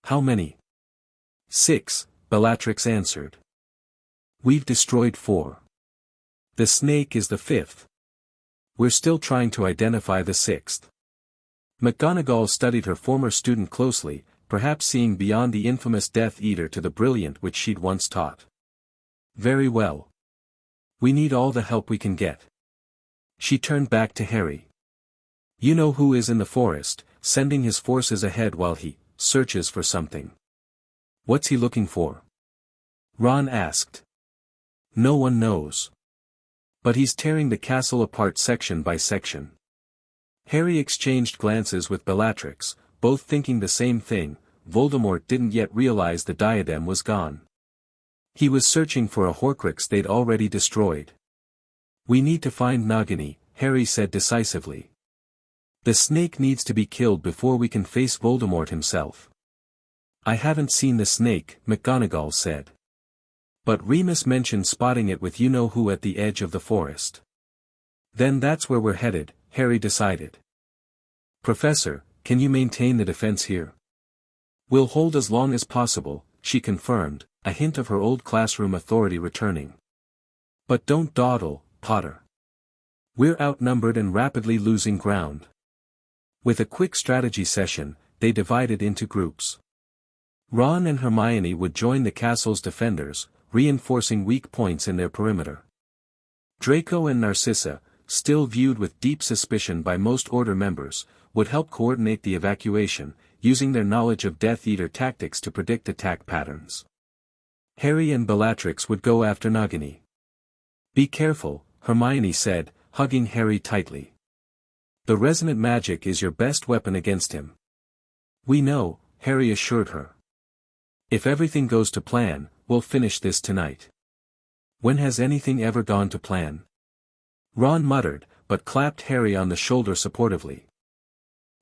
How many? 6, Bellatrix answered. We've destroyed 4. The snake is the 5th. We're still trying to identify the 6th. McGonagall studied her former student closely, perhaps seeing beyond the infamous Death Eater to the brilliant which she'd once taught. Very well. We need all the help we can get. She turned back to Harry. You know who is in the forest, sending his forces ahead while he searches for something. What's he looking for? Ron asked. No one knows. But he's tearing the castle apart section by section. Harry exchanged glances with Bellatrix, both thinking the same thing. Voldemort didn't yet realize the diadem was gone. He was searching for a Horcrux they'd already destroyed. We need to find Nagini, Harry said decisively. The snake needs to be killed before we can face Voldemort himself. I haven't seen the snake, McGonagall said. But Remus mentioned spotting it with you-know-who at the edge of the forest. Then that's where we're headed, Harry decided. Professor, can you maintain the defense here? We'll hold as long as possible, she confirmed, a hint of her old classroom authority returning. But don't dawdle, Potter. We're outnumbered and rapidly losing ground. With a quick strategy session, they divided into groups. Ron and Hermione would join the castle's defenders, reinforcing weak points in their perimeter. Draco and Narcissa, still viewed with deep suspicion by most Order members, would help coordinate the evacuation, using their knowledge of Death Eater tactics to predict attack patterns. Harry and Bellatrix would go after Nagini. Be careful, Hermione said, hugging Harry tightly. The resonant magic is your best weapon against him. We know, Harry assured her. If everything goes to plan, we'll finish this tonight. When has anything ever gone to plan? Ron muttered, but clapped Harry on the shoulder supportively.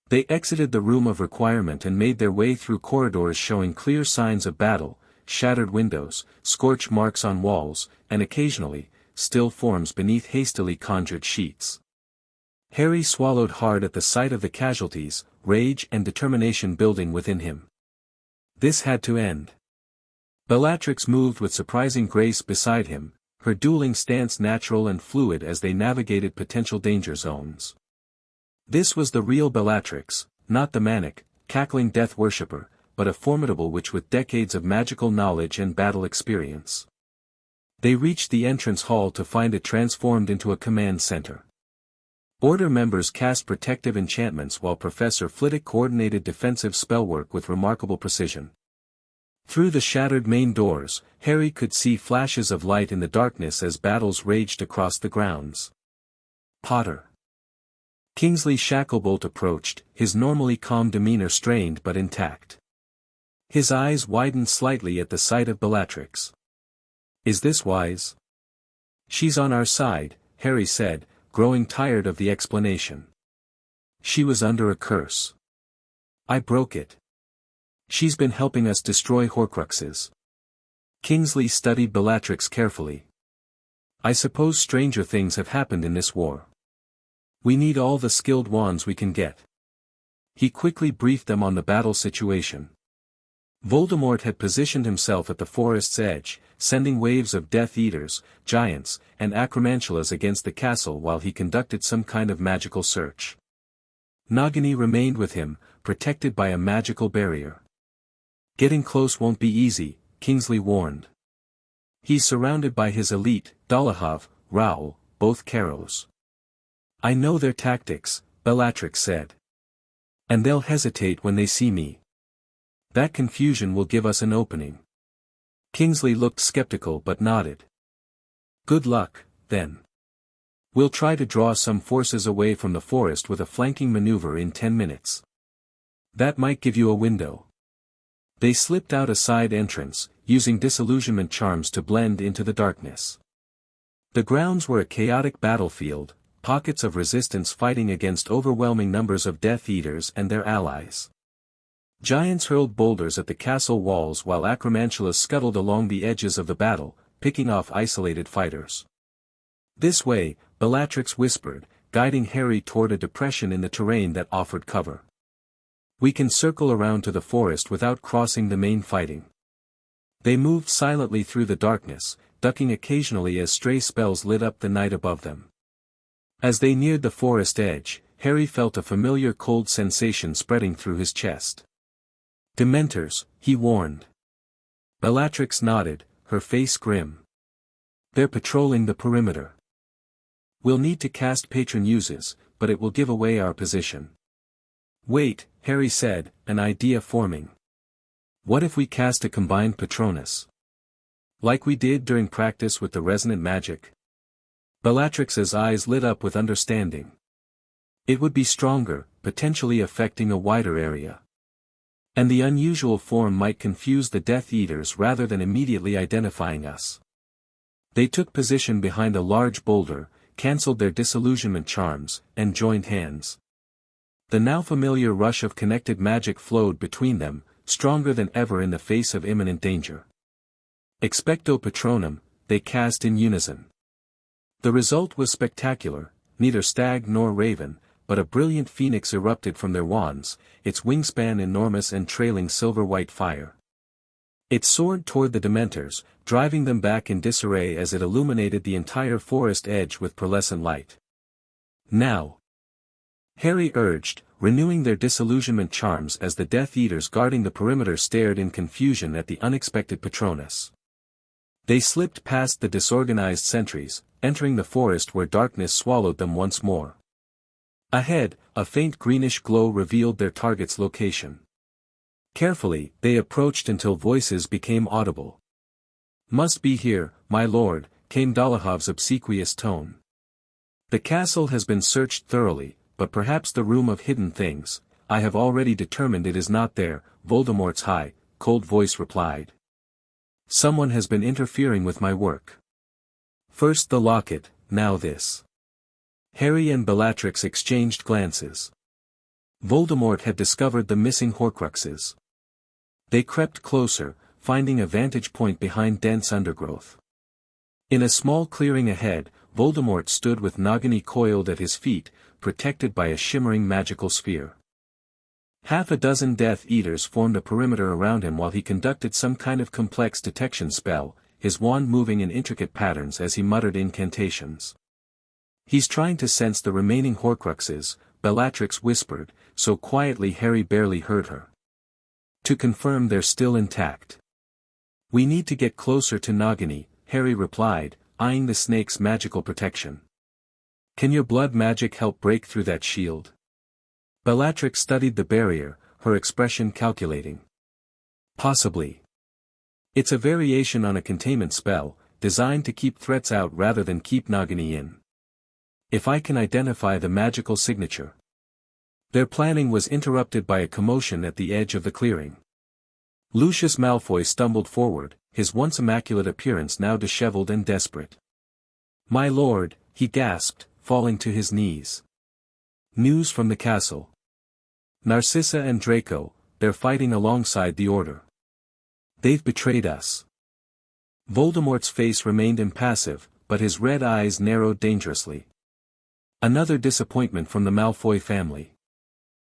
They exited the room of requirement and made their way through corridors showing clear signs of battle, shattered windows, scorch marks on walls, and occasionally, still forms beneath hastily conjured sheets. Harry swallowed hard at the sight of the casualties, rage and determination building within him. This had to end. Bellatrix moved with surprising grace beside him, her dueling stance natural and fluid as they navigated potential danger zones. This was the real Bellatrix, not the manic, cackling death worshipper, but a formidable witch with decades of magical knowledge and battle experience. They reached the entrance hall to find it transformed into a command center. Order members cast protective enchantments while Professor Flitwick coordinated defensive spellwork with remarkable precision. Through the shattered main doors, Harry could see flashes of light in the darkness as battles raged across the grounds. Potter. Kingsley Shacklebolt approached, his normally calm demeanor strained but intact. His eyes widened slightly at the sight of Bellatrix. Is this wise? She's on our side, Harry said, growing tired of the explanation. She was under a curse. I broke it. She's been helping us destroy Horcruxes. Kingsley studied Bellatrix carefully. I suppose stranger things have happened in this war. We need all the skilled wands we can get. He quickly briefed them on the battle situation. Voldemort had positioned himself at the forest's edge, sending waves of Death Eaters, giants, and acromantulas against the castle while he conducted some kind of magical search. Nagini remained with him, protected by a magical barrier. Getting close won't be easy, Kingsley warned. He's surrounded by his elite, Dolohov, Raoul, both Carrows. I know their tactics, Bellatrix said. And they'll hesitate when they see me. That confusion will give us an opening. Kingsley looked skeptical but nodded. Good luck, then. We'll try to draw some forces away from the forest with a flanking maneuver in 10 minutes. That might give you a window. They slipped out a side entrance, using disillusionment charms to blend into the darkness. The grounds were a chaotic battlefield, pockets of resistance fighting against overwhelming numbers of Death Eaters and their allies. Giants hurled boulders at the castle walls while acromantulas scuttled along the edges of the battle, picking off isolated fighters. "This way," Bellatrix whispered, guiding Harry toward a depression in the terrain that offered cover. "We can circle around to the forest without crossing the main fighting." They moved silently through the darkness, ducking occasionally as stray spells lit up the night above them. As they neared the forest edge, Harry felt a familiar cold sensation spreading through his chest. "Dementors," he warned. Bellatrix nodded, her face grim. "They're patrolling the perimeter. We'll need to cast Patron Uses, but it will give away our position." "Wait," Harry said, an idea forming. "What if we cast a combined Patronus? Like we did during practice with the resonant magic?" Bellatrix's eyes lit up with understanding. "It would be stronger, potentially affecting a wider area. And the unusual form might confuse the Death Eaters rather than immediately identifying us." They took position behind a large boulder, cancelled their disillusionment charms, and joined hands. The now familiar rush of connected magic flowed between them, stronger than ever in the face of imminent danger. Expecto Patronum, they cast in unison. The result was spectacular, neither stag nor raven, but a brilliant phoenix erupted from their wands, its wingspan enormous and trailing silver-white fire. It soared toward the Dementors, driving them back in disarray as it illuminated the entire forest edge with pearlescent light. "Now!" Harry urged, renewing their disillusionment charms as the Death Eaters guarding the perimeter stared in confusion at the unexpected Patronus. They slipped past the disorganized sentries, entering the forest where darkness swallowed them once more. Ahead, a faint greenish glow revealed their target's location. Carefully, they approached until voices became audible. "Must be here, my lord," came Dolahov's obsequious tone. "The castle has been searched thoroughly, but perhaps the room of hidden things, I have already determined it is not there," Voldemort's high, cold voice replied. "Someone has been interfering with my work. First the locket, now this." Harry and Bellatrix exchanged glances. Voldemort had discovered the missing Horcruxes. They crept closer, finding a vantage point behind dense undergrowth. In a small clearing ahead, Voldemort stood with Nagini coiled at his feet, protected by a shimmering magical sphere. Half a dozen Death Eaters formed a perimeter around him while he conducted some kind of complex detection spell, his wand moving in intricate patterns as he muttered incantations. "He's trying to sense the remaining Horcruxes," Bellatrix whispered, so quietly Harry barely heard her. "To confirm they're still intact. We need to get closer to Nagini," Harry replied, eyeing the snake's magical protection. "Can your blood magic help break through that shield?" Bellatrix studied the barrier, her expression calculating. "Possibly. It's a variation on a containment spell, designed to keep threats out rather than keep Nagini in. If I can identify the magical signature." Their planning was interrupted by a commotion at the edge of the clearing. Lucius Malfoy stumbled forward, his once immaculate appearance now disheveled and desperate. "My lord," he gasped, falling to his knees. "News from the castle. Narcissa and Draco, they're fighting alongside the Order. They've betrayed us." Voldemort's face remained impassive, but his red eyes narrowed dangerously. "Another disappointment from the Malfoy family.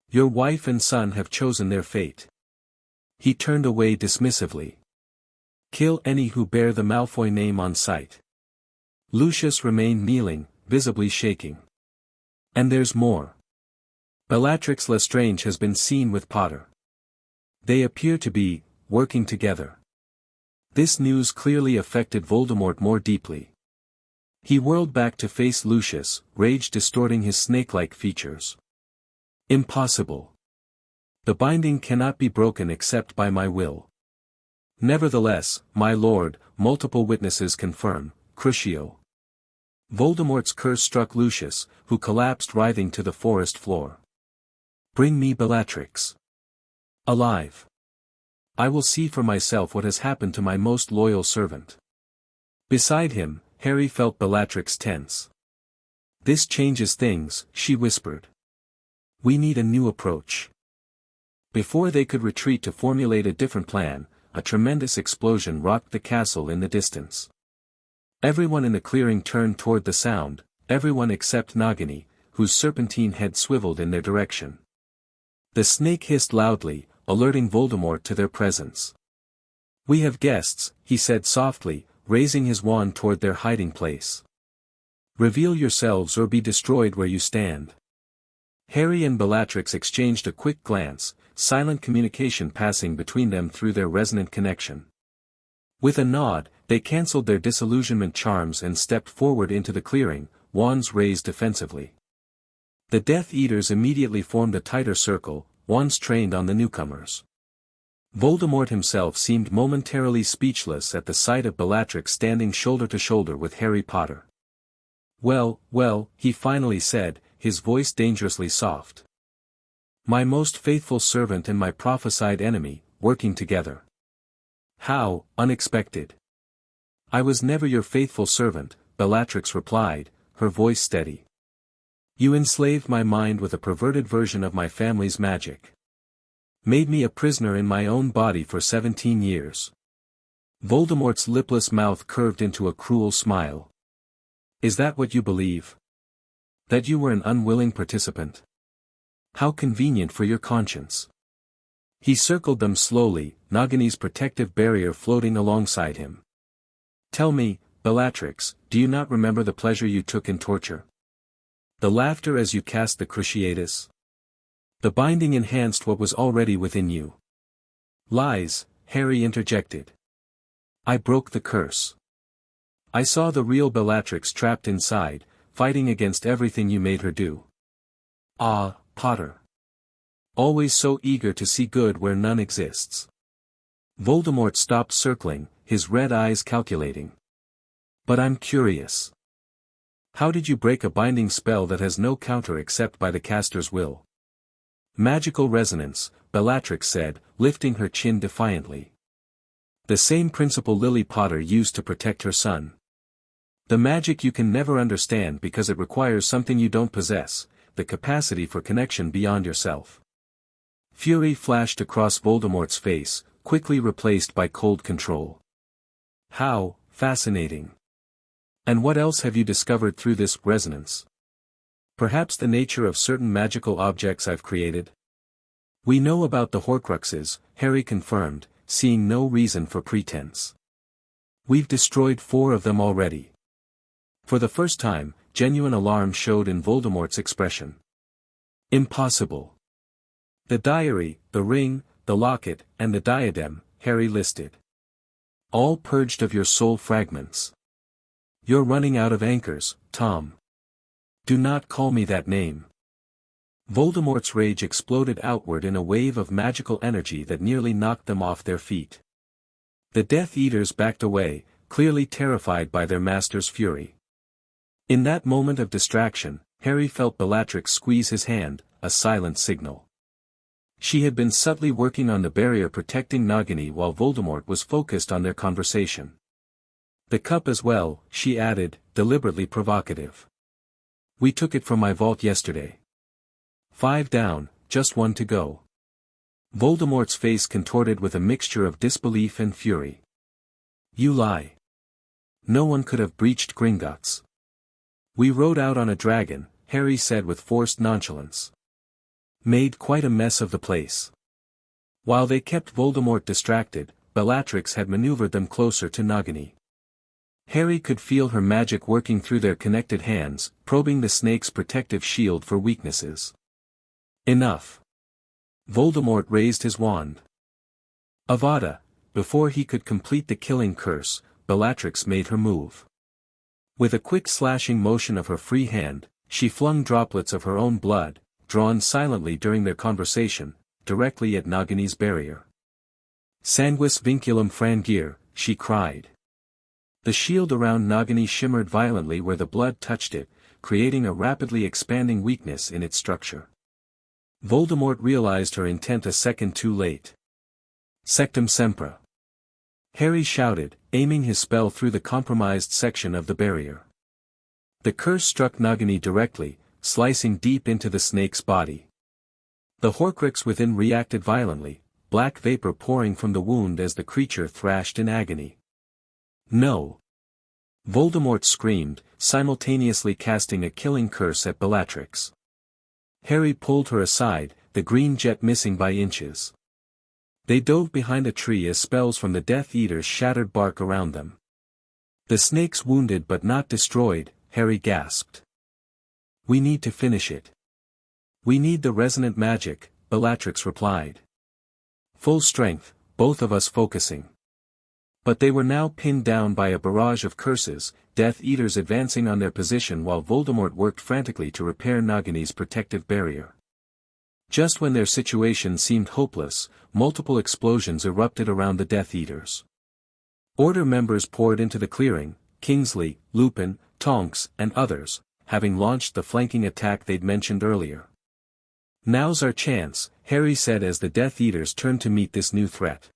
Your wife and son have chosen their fate." He turned away dismissively. "Kill any who bear the Malfoy name on sight." Lucius remained kneeling, visibly shaking. "And there's more. Bellatrix Lestrange has been seen with Potter. They appear to be working together." This news clearly affected Voldemort more deeply. He whirled back to face Lucius, rage distorting his snake-like features. "Impossible. The binding cannot be broken except by my will." "Nevertheless, my lord, multiple witnesses confirm, Crucio." Voldemort's curse struck Lucius, who collapsed writhing to the forest floor. "Bring me Bellatrix. Alive." I will see for myself what has happened to my most loyal servant. Beside him, Harry felt Bellatrix tense. This changes things, she whispered. We need a new approach. Before they could retreat to formulate a different plan, a tremendous explosion rocked the castle in the distance. Everyone in the clearing turned toward the sound, everyone except Nagini, whose serpentine head swiveled in their direction. The snake hissed loudly, alerting Voldemort to their presence. We have guests, he said softly, raising his wand toward their hiding place. Reveal yourselves or be destroyed where you stand. Harry and Bellatrix exchanged a quick glance, silent communication passing between them through their resonant connection. With a nod, they cancelled their disillusionment charms and stepped forward into the clearing, wands raised defensively. The Death Eaters immediately formed a tighter circle, wands trained on the newcomers. Voldemort himself seemed momentarily speechless at the sight of Bellatrix standing shoulder to shoulder with Harry Potter. Well, well, he finally said, his voice dangerously soft. My most faithful servant and my prophesied enemy, working together. How unexpected. I was never your faithful servant, Bellatrix replied, her voice steady. You enslaved my mind with a perverted version of my family's magic. Made me a prisoner in my own body for 17 years. Voldemort's lipless mouth curved into a cruel smile. Is that what you believe? That you were an unwilling participant? How convenient for your conscience. He circled them slowly, Nagini's protective barrier floating alongside him. Tell me, Bellatrix, do you not remember the pleasure you took in torture? The laughter as you cast the Cruciatus? The binding enhanced what was already within you. Lies, Harry interjected. I broke the curse. I saw the real Bellatrix trapped inside, fighting against everything you made her do. Ah, Potter. Always so eager to see good where none exists. Voldemort stopped circling, his red eyes calculating. But I'm curious. How did you break a binding spell that has no counter except by the caster's will? Magical resonance, Bellatrix said, lifting her chin defiantly. The same principle Lily Potter used to protect her son. The magic you can never understand because it requires something you don't possess, the capacity for connection beyond yourself. Fury flashed across Voldemort's face, quickly replaced by cold control. How fascinating. And what else have you discovered through this resonance? Perhaps the nature of certain magical objects I've created? We know about the Horcruxes, Harry confirmed, seeing no reason for pretense. We've destroyed 4 of them already. For the first time, genuine alarm showed in Voldemort's expression. Impossible. The diary, the ring, the locket, and the diadem, Harry listed. All purged of your soul fragments. You're running out of anchors, Tom. Do not call me that name. Voldemort's rage exploded outward in a wave of magical energy that nearly knocked them off their feet. The Death Eaters backed away, clearly terrified by their master's fury. In that moment of distraction, Harry felt Bellatrix squeeze his hand, a silent signal. She had been subtly working on the barrier protecting Nagini while Voldemort was focused on their conversation. The cup as well, she added, deliberately provocative. We took it from my vault yesterday. 5 down, just 1 to go. Voldemort's face contorted with a mixture of disbelief and fury. You lie. No one could have breached Gringotts. We rode out on a dragon, Harry said with forced nonchalance. Made quite a mess of the place. While they kept Voldemort distracted, Bellatrix had maneuvered them closer to Nagini. Harry could feel her magic working through their connected hands, probing the snake's protective shield for weaknesses. Enough. Voldemort raised his wand. Avada, before he could complete the killing curse, Bellatrix made her move. With a quick slashing motion of her free hand, she flung droplets of her own blood, drawn silently during their conversation, directly at Nagini's barrier. Sanguis vinculum frangir, she cried. The shield around Nagini shimmered violently where the blood touched it, creating a rapidly expanding weakness in its structure. Voldemort realized her intent a second too late. Sectum Sempra. Harry shouted, aiming his spell through the compromised section of the barrier. The curse struck Nagini directly, slicing deep into the snake's body. The Horcrux within reacted violently, black vapor pouring from the wound as the creature thrashed in agony. No! Voldemort screamed, simultaneously casting a killing curse at Bellatrix. Harry pulled her aside, the green jet missing by inches. They dove behind a tree as spells from the Death Eaters shattered bark around them. The snake's wounded but not destroyed, Harry gasped. We need to finish it. We need the resonant magic, Bellatrix replied. Full strength, both of us focusing. But they were now pinned down by a barrage of curses, Death Eaters advancing on their position while Voldemort worked frantically to repair Nagini's protective barrier. Just when their situation seemed hopeless, multiple explosions erupted around the Death Eaters. Order members poured into the clearing, Kingsley, Lupin, Tonks, and others, having launched the flanking attack they'd mentioned earlier. Now's our chance, Harry said as the Death Eaters turned to meet this new threat.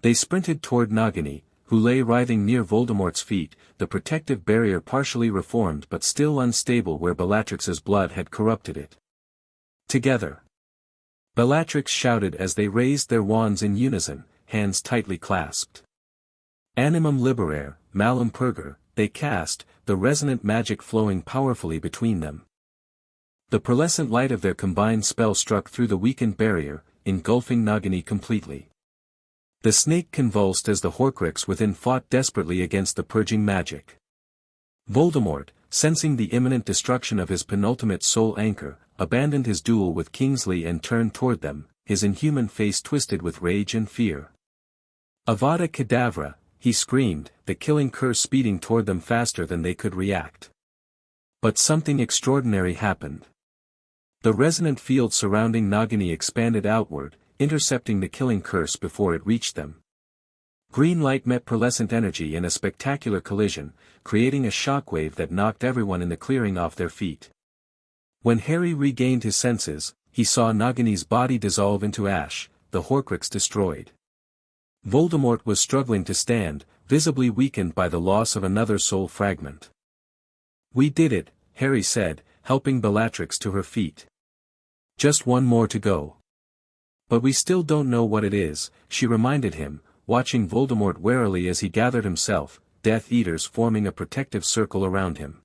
They sprinted toward Nagini, who lay writhing near Voldemort's feet, the protective barrier partially reformed but still unstable where Bellatrix's blood had corrupted it. Together. Bellatrix shouted as they raised their wands in unison, hands tightly clasped. Animum liberare, malum purger, they cast, the resonant magic flowing powerfully between them. The pearlescent light of their combined spell struck through the weakened barrier, engulfing Nagini completely. The snake convulsed as the Horcrux within fought desperately against the purging magic. Voldemort, sensing the imminent destruction of his penultimate soul anchor, abandoned his duel with Kingsley and turned toward them, his inhuman face twisted with rage and fear. Avada Kedavra, he screamed, the killing curse speeding toward them faster than they could react. But something extraordinary happened. The resonant field surrounding Nagini expanded outward, intercepting the killing curse before it reached them. Green light met pearlescent energy in a spectacular collision, creating a shockwave that knocked everyone in the clearing off their feet. When Harry regained his senses, he saw Nagini's body dissolve into ash, the Horcrux destroyed. Voldemort was struggling to stand, visibly weakened by the loss of another soul fragment. We did it, Harry said, helping Bellatrix to her feet. Just one more to go. But we still don't know what it is, she reminded him, watching Voldemort warily as he gathered himself, Death Eaters forming a protective circle around him.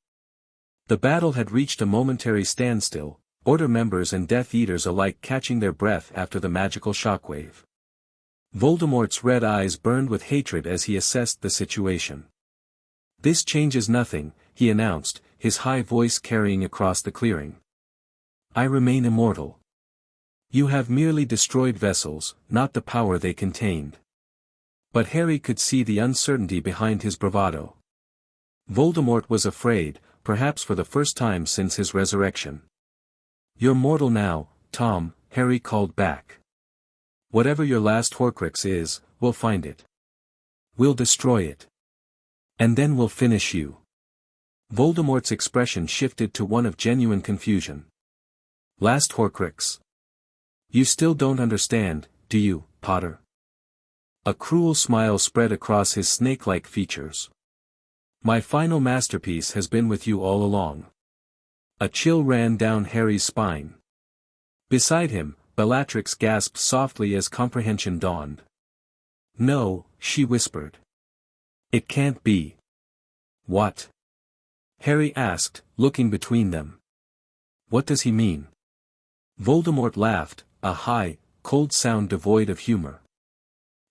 The battle had reached a momentary standstill, Order members and Death Eaters alike catching their breath after the magical shockwave. Voldemort's red eyes burned with hatred as he assessed the situation. This changes nothing, he announced, his high voice carrying across the clearing. I remain immortal. You have merely destroyed vessels, not the power they contained. But Harry could see the uncertainty behind his bravado. Voldemort was afraid, perhaps for the first time since his resurrection. You're mortal now, Tom, Harry called back. Whatever your last Horcrux is, we'll find it. We'll destroy it. And then we'll finish you. Voldemort's expression shifted to one of genuine confusion. Last Horcrux. You still don't understand, do you, Potter? A cruel smile spread across his snake-like features. My final masterpiece has been with you all along. A chill ran down Harry's spine. Beside him, Bellatrix gasped softly as comprehension dawned. No, she whispered. It can't be. What? Harry asked, looking between them. What does he mean? Voldemort laughed, a high, cold sound devoid of humor.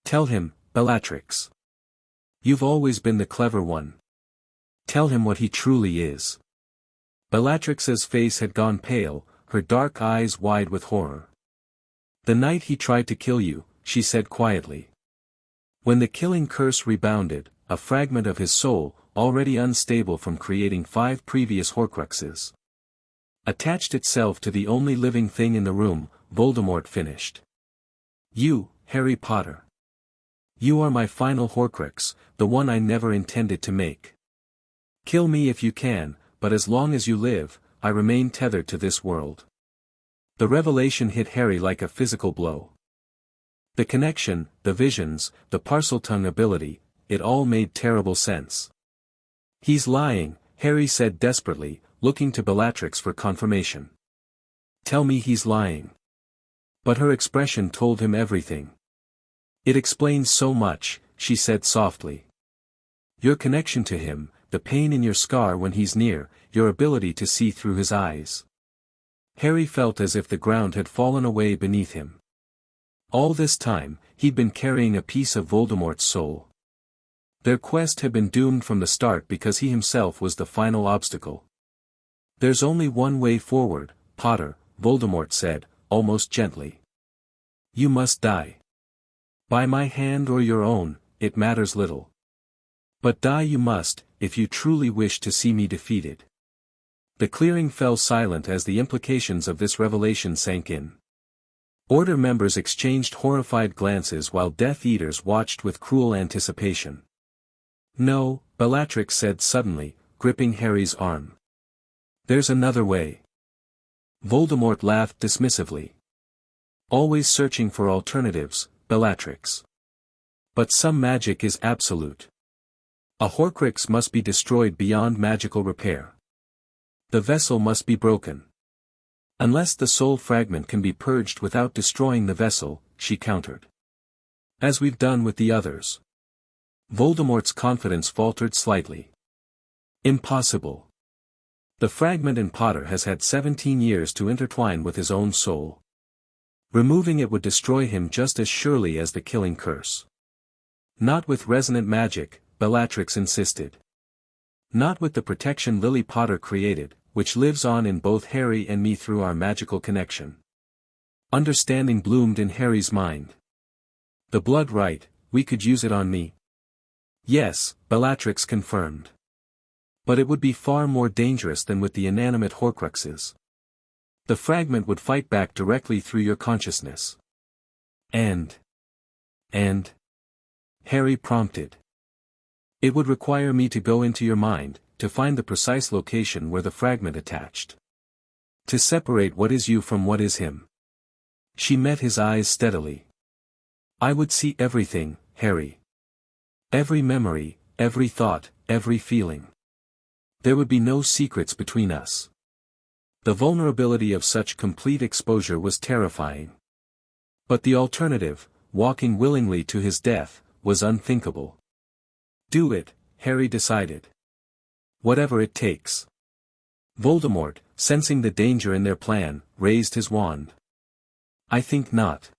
Tell him, Bellatrix. You've always been the clever one. Tell him what he truly is. Bellatrix's face had gone pale, her dark eyes wide with horror. The night he tried to kill you, she said quietly. When the killing curse rebounded, a fragment of his soul, already unstable from creating 5 previous Horcruxes, attached itself to the only living thing in the room, Voldemort finished. You, Harry Potter. You are my final Horcrux, the one I never intended to make. Kill me if you can, but as long as you live, I remain tethered to this world. The revelation hit Harry like a physical blow. The connection, the visions, the Parseltongue ability, it all made terrible sense. He's lying, Harry said desperately, looking to Bellatrix for confirmation. Tell me he's lying. But her expression told him everything. It explains so much, she said softly. Your connection to him, the pain in your scar when he's near, your ability to see through his eyes. Harry felt as if the ground had fallen away beneath him. All this time, he'd been carrying a piece of Voldemort's soul. Their quest had been doomed from the start because he himself was the final obstacle. There's only one way forward, Potter, Voldemort said, almost gently. You must die. By my hand or your own, it matters little. But die you must, if you truly wish to see me defeated. The clearing fell silent as the implications of this revelation sank in. Order members exchanged horrified glances while Death Eaters watched with cruel anticipation. No, Bellatrix said suddenly, gripping Harry's arm. There's another way. Voldemort laughed dismissively. Always searching for alternatives, Bellatrix. But some magic is absolute. A Horcrux must be destroyed beyond magical repair. The vessel must be broken. Unless the soul fragment can be purged without destroying the vessel, she countered. As we've done with the others. Voldemort's confidence faltered slightly. Impossible. The fragment in Potter has had 17 years to intertwine with his own soul. Removing it would destroy him just as surely as the killing curse. Not with resonant magic, Bellatrix insisted. Not with the protection Lily Potter created, which lives on in both Harry and me through our magical connection. Understanding bloomed in Harry's mind. The blood right, we could use it on me. Yes, Bellatrix confirmed. But it would be far more dangerous than with the inanimate Horcruxes. The fragment would fight back directly through your consciousness. And Harry prompted. It would require me to go into your mind, to find the precise location where the fragment attached. To separate what is you from what is him. She met his eyes steadily. I would see everything, Harry. Every memory, every thought, every feeling. There would be no secrets between us. The vulnerability of such complete exposure was terrifying. But the alternative, walking willingly to his death, was unthinkable. Do it, Harry decided. Whatever it takes. Voldemort, sensing the danger in their plan, raised his wand. I think not.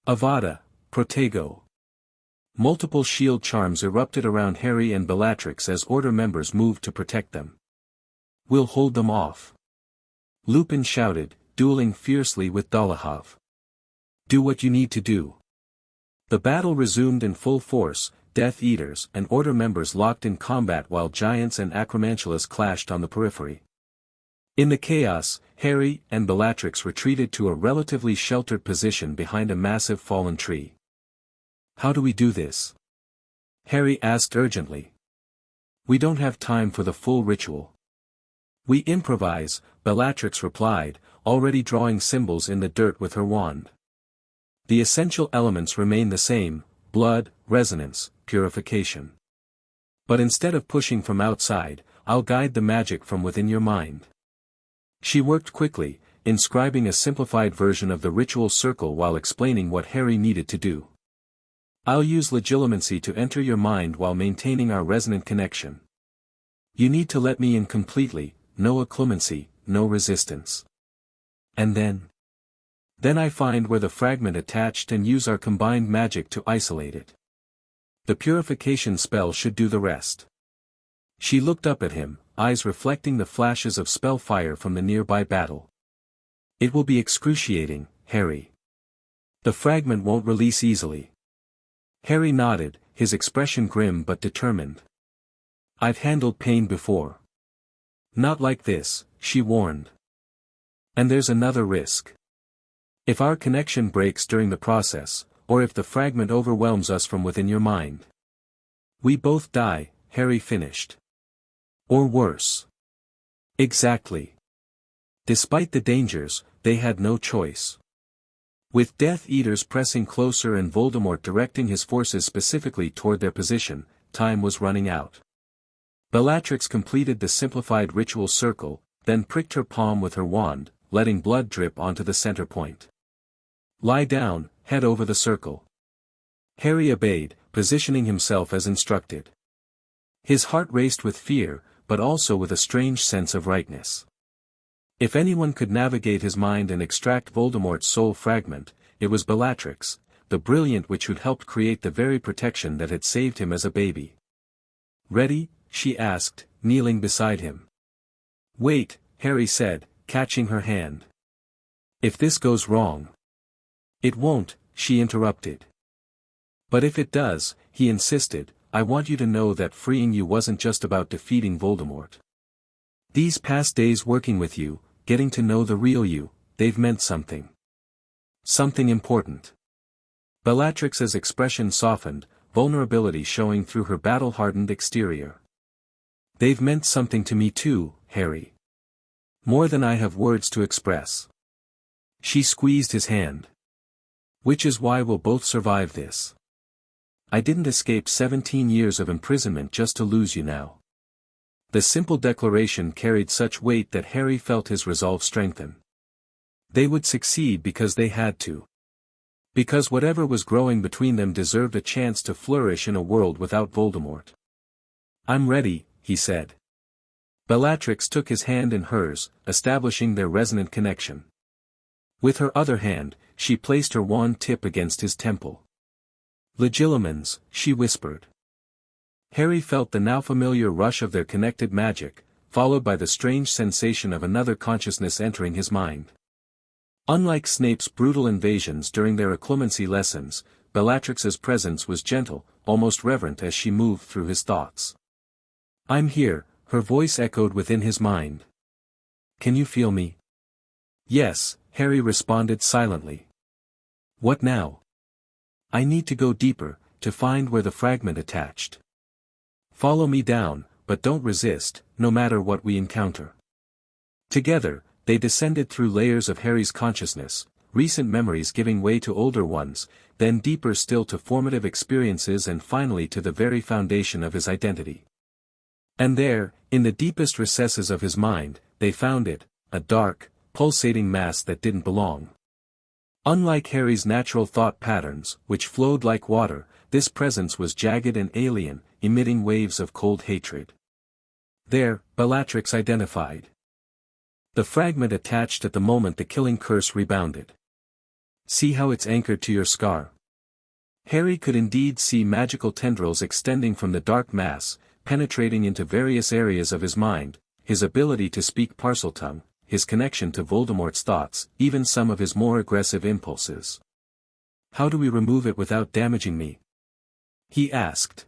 Avada, Protego. Multiple shield charms erupted around Harry and Bellatrix as Order members moved to protect them. We'll hold them off. Lupin shouted, dueling fiercely with Dolohov. Do what you need to do. The battle resumed in full force, Death Eaters and Order members locked in combat while giants and acromantulas clashed on the periphery. In the chaos, Harry and Bellatrix retreated to a relatively sheltered position behind a massive fallen tree. How do we do this? Harry asked urgently. We don't have time for the full ritual. We improvise, Bellatrix replied, already drawing symbols in the dirt with her wand. The essential elements remain the same, blood, resonance, purification. But instead of pushing from outside, I'll guide the magic from within your mind. She worked quickly, inscribing a simplified version of the ritual circle while explaining what Harry needed to do. I'll use legilimency to enter your mind while maintaining our resonant connection. You need to let me in completely, no occlumency, no resistance. And then I find where the fragment attached and use our combined magic to isolate it. The purification spell should do the rest. She looked up at him, eyes reflecting the flashes of spell fire from the nearby battle. It will be excruciating, Harry. The fragment won't release easily. Harry nodded, his expression grim but determined. I've handled pain before. Not like this, she warned. And there's another risk. If our connection breaks during the process, or if the fragment overwhelms us from within your mind. We both die, Harry finished. Or worse. Exactly. Despite the dangers, they had no choice. With Death Eaters pressing closer and Voldemort directing his forces specifically toward their position, time was running out. Bellatrix completed the simplified ritual circle, then pricked her palm with her wand, letting blood drip onto the center point. "Lie down, head over the circle." Harry obeyed, positioning himself as instructed. His heart raced with fear, but also with a strange sense of rightness. If anyone could navigate his mind and extract Voldemort's soul fragment, it was Bellatrix, the brilliant witch who'd helped create the very protection that had saved him as a baby. "Ready?" she asked, kneeling beside him. "Wait," Harry said, catching her hand. "If this goes wrong." "It won't," she interrupted. "But if it does," he insisted, "I want you to know that freeing you wasn't just about defeating Voldemort. These past days working with you, getting to know the real you, they've meant something. Something important." Bellatrix's expression softened, vulnerability showing through her battle-hardened exterior. "They've meant something to me too, Harry. More than I have words to express." She squeezed his hand. "Which is why we'll both survive this. I didn't escape 17 years of imprisonment just to lose you now." The simple declaration carried such weight that Harry felt his resolve strengthen. They would succeed because they had to. Because whatever was growing between them deserved a chance to flourish in a world without Voldemort. "I'm ready," he said. Bellatrix took his hand in hers, establishing their resonant connection. With her other hand, she placed her wand tip against his temple. "Legilimens," she whispered. Harry felt the now familiar rush of their connected magic, followed by the strange sensation of another consciousness entering his mind. Unlike Snape's brutal invasions during their occlumency lessons, Bellatrix's presence was gentle, almost reverent as she moved through his thoughts. "I'm here," her voice echoed within his mind. "Can you feel me?" "Yes," Harry responded silently. "What now?" "I need to go deeper, to find where the fragment attached. Follow me down, but don't resist, no matter what we encounter." Together, they descended through layers of Harry's consciousness, recent memories giving way to older ones, then deeper still to formative experiences and finally to the very foundation of his identity. And there, in the deepest recesses of his mind, they found it, a dark, pulsating mass that didn't belong. Unlike Harry's natural thought patterns, which flowed like water, this presence was jagged and alien, emitting waves of cold hatred. There, Bellatrix identified. The fragment attached at the moment the killing curse rebounded. "See how it's anchored to your scar?" Harry could indeed see magical tendrils extending from the dark mass, penetrating into various areas of his mind, his ability to speak Parseltongue, his connection to Voldemort's thoughts, even some of his more aggressive impulses. "How do we remove it without damaging me?" he asked.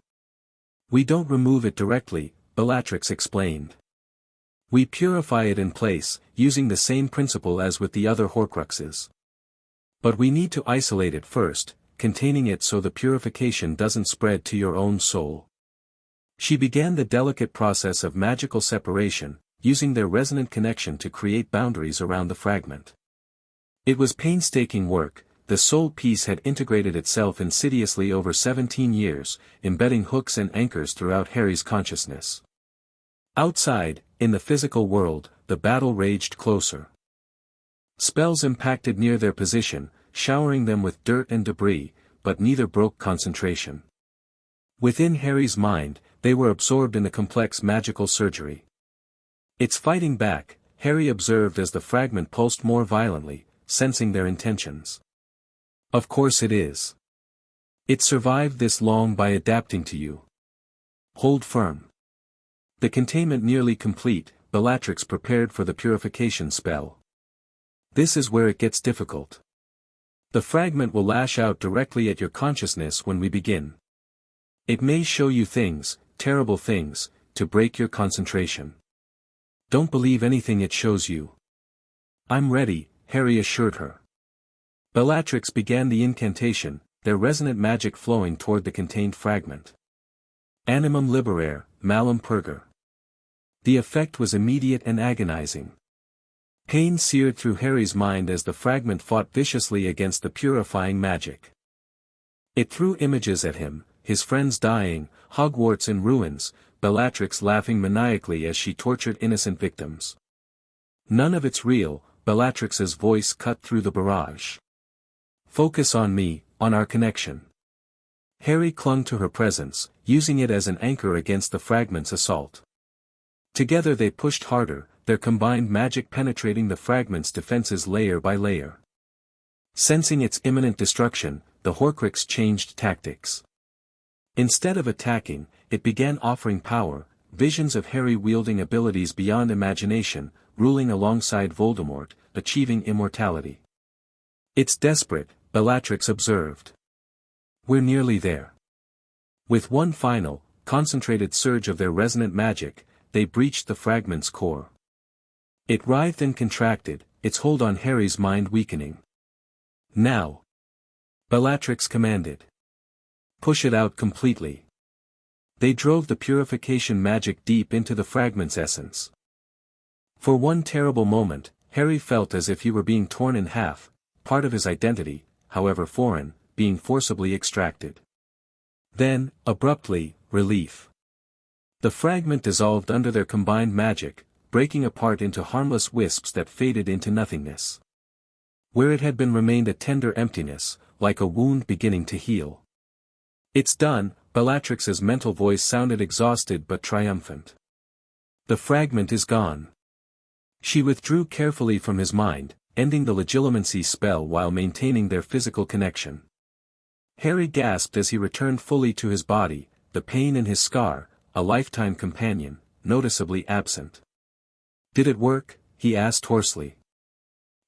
"We don't remove it directly," Bellatrix explained. "We purify it in place, using the same principle as with the other Horcruxes. But we need to isolate it first, containing it so the purification doesn't spread to your own soul." She began the delicate process of magical separation, using their resonant connection to create boundaries around the fragment. It was painstaking work. The soul piece had integrated itself insidiously over 17 years, embedding hooks and anchors throughout Harry's consciousness. Outside, in the physical world, the battle raged closer. Spells impacted near their position, showering them with dirt and debris, but neither broke concentration. Within Harry's mind, they were absorbed in a complex magical surgery. "It's fighting back," Harry observed as the fragment pulsed more violently, sensing their intentions. "Of course it is. It survived this long by adapting to you. Hold firm." The containment nearly complete, Bellatrix prepared for the purification spell. "This is where it gets difficult. The fragment will lash out directly at your consciousness when we begin. It may show you things, terrible things, to break your concentration. Don't believe anything it shows you." "I'm ready," Harry assured her. Bellatrix began the incantation, their resonant magic flowing toward the contained fragment. "Animum liberare, malum purger." The effect was immediate and agonizing. Pain seared through Harry's mind as the fragment fought viciously against the purifying magic. It threw images at him, his friends dying, Hogwarts in ruins, Bellatrix laughing maniacally as she tortured innocent victims. None of it's real, Bellatrix's voice cut through the barrage. Focus on me, on our connection. Harry clung to her presence, using it as an anchor against the fragment's assault. Together they pushed harder, their combined magic penetrating the fragment's defenses layer by layer. Sensing its imminent destruction, the Horcrux changed tactics. Instead of attacking, it began offering power, visions of Harry wielding abilities beyond imagination, ruling alongside Voldemort, achieving immortality. It's desperate, Bellatrix observed. We're nearly there. With one final, concentrated surge of their resonant magic, they breached the fragment's core. It writhed and contracted, its hold on Harry's mind weakening. Now! Bellatrix commanded. Push it out completely. They drove the purification magic deep into the fragment's essence. For one terrible moment, Harry felt as if he were being torn in half, part of his identity, however foreign, being forcibly extracted. Then, abruptly, relief. The fragment dissolved under their combined magic, breaking apart into harmless wisps that faded into nothingness. Where it had been remained a tender emptiness, like a wound beginning to heal. It's done, Bellatrix's mental voice sounded exhausted but triumphant. The fragment is gone. She withdrew carefully from his mind, ending the legilimency spell while maintaining their physical connection. Harry gasped as he returned fully to his body, the pain in his scar, a lifetime companion, noticeably absent. Did it work? He asked hoarsely.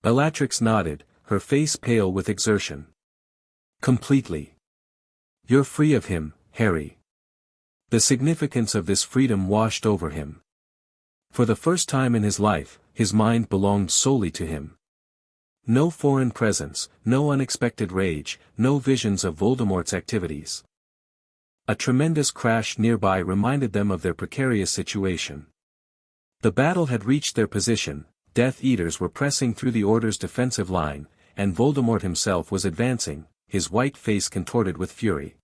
Bellatrix nodded, her face pale with exertion. Completely. You're free of him, Harry. The significance of this freedom washed over him. For the first time in his life, his mind belonged solely to him. No foreign presence, no unexpected rage, no visions of Voldemort's activities. A tremendous crash nearby reminded them of their precarious situation. The battle had reached their position, Death Eaters were pressing through the Order's defensive line, and Voldemort himself was advancing, his white face contorted with fury.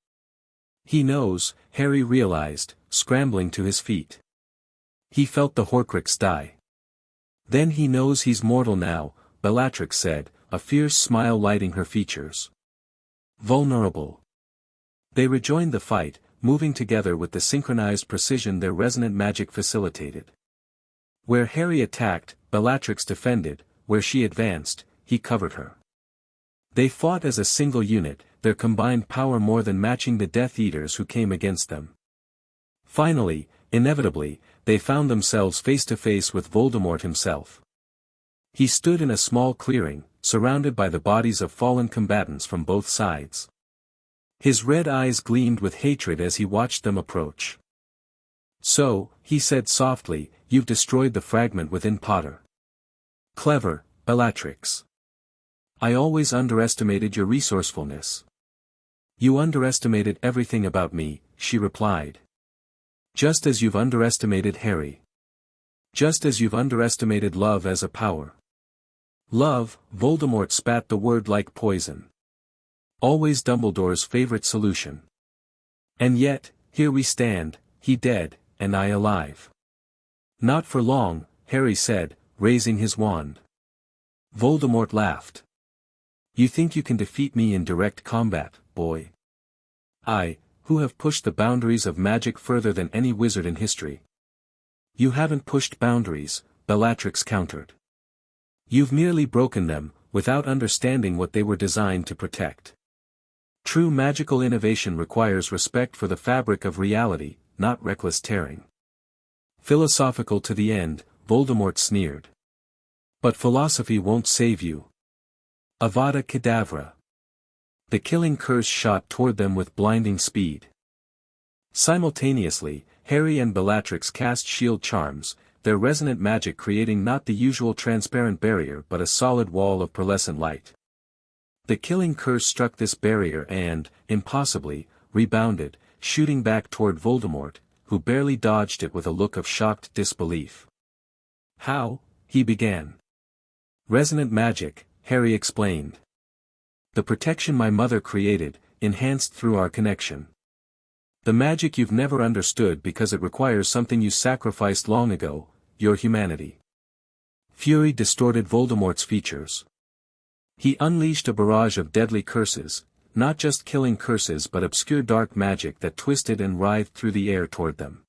He knows, Harry realized, scrambling to his feet. He felt the Horcrux die. Then he knows he's mortal now, Bellatrix said, a fierce smile lighting her features. Vulnerable. They rejoined the fight, moving together with the synchronized precision their resonant magic facilitated. Where Harry attacked, Bellatrix defended, where she advanced, he covered her. They fought as a single unit, their combined power more than matching the Death Eaters who came against them. Finally, inevitably, they found themselves face to face with Voldemort himself. He stood in a small clearing, surrounded by the bodies of fallen combatants from both sides. His red eyes gleamed with hatred as he watched them approach. So, he said softly, you've destroyed the fragment within Potter. Clever, Bellatrix. I always underestimated your resourcefulness. You underestimated everything about me, she replied. Just as you've underestimated Harry. Just as you've underestimated love as a power. Love, Voldemort spat the word like poison. Always Dumbledore's favorite solution. And yet, here we stand, he dead, and I alive. Not for long, Harry said, raising his wand. Voldemort laughed. You think you can defeat me in direct combat, boy? I, who have pushed the boundaries of magic further than any wizard in history. You haven't pushed boundaries, Bellatrix countered. You've merely broken them, without understanding what they were designed to protect. True magical innovation requires respect for the fabric of reality, not reckless tearing. Philosophical to the end, Voldemort sneered. But philosophy won't save you. Avada Kedavra. The killing curse shot toward them with blinding speed. Simultaneously, Harry and Bellatrix cast shield charms, their resonant magic creating not the usual transparent barrier but a solid wall of pearlescent light. The killing curse struck this barrier and, impossibly, rebounded, shooting back toward Voldemort, who barely dodged it with a look of shocked disbelief. How? He began. Resonant magic, Harry explained. The protection my mother created, enhanced through our connection. The magic you've never understood because it requires something you sacrificed long ago, your humanity. Fury distorted Voldemort's features. He unleashed a barrage of deadly curses, not just killing curses but obscure dark magic that twisted and writhed through the air toward them.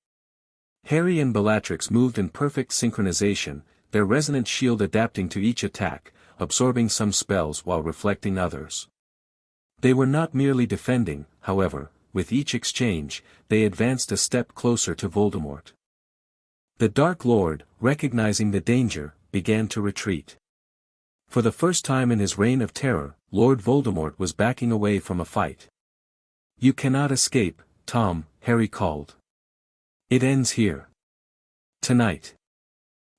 Harry and Bellatrix moved in perfect synchronization, their resonant shield adapting to each attack, absorbing some spells while reflecting others. They were not merely defending, however, with each exchange, they advanced a step closer to Voldemort. The Dark Lord, recognizing the danger, began to retreat. For the first time in his reign of terror, Lord Voldemort was backing away from a fight. "You cannot escape, Tom," Harry called. "It ends here. Tonight.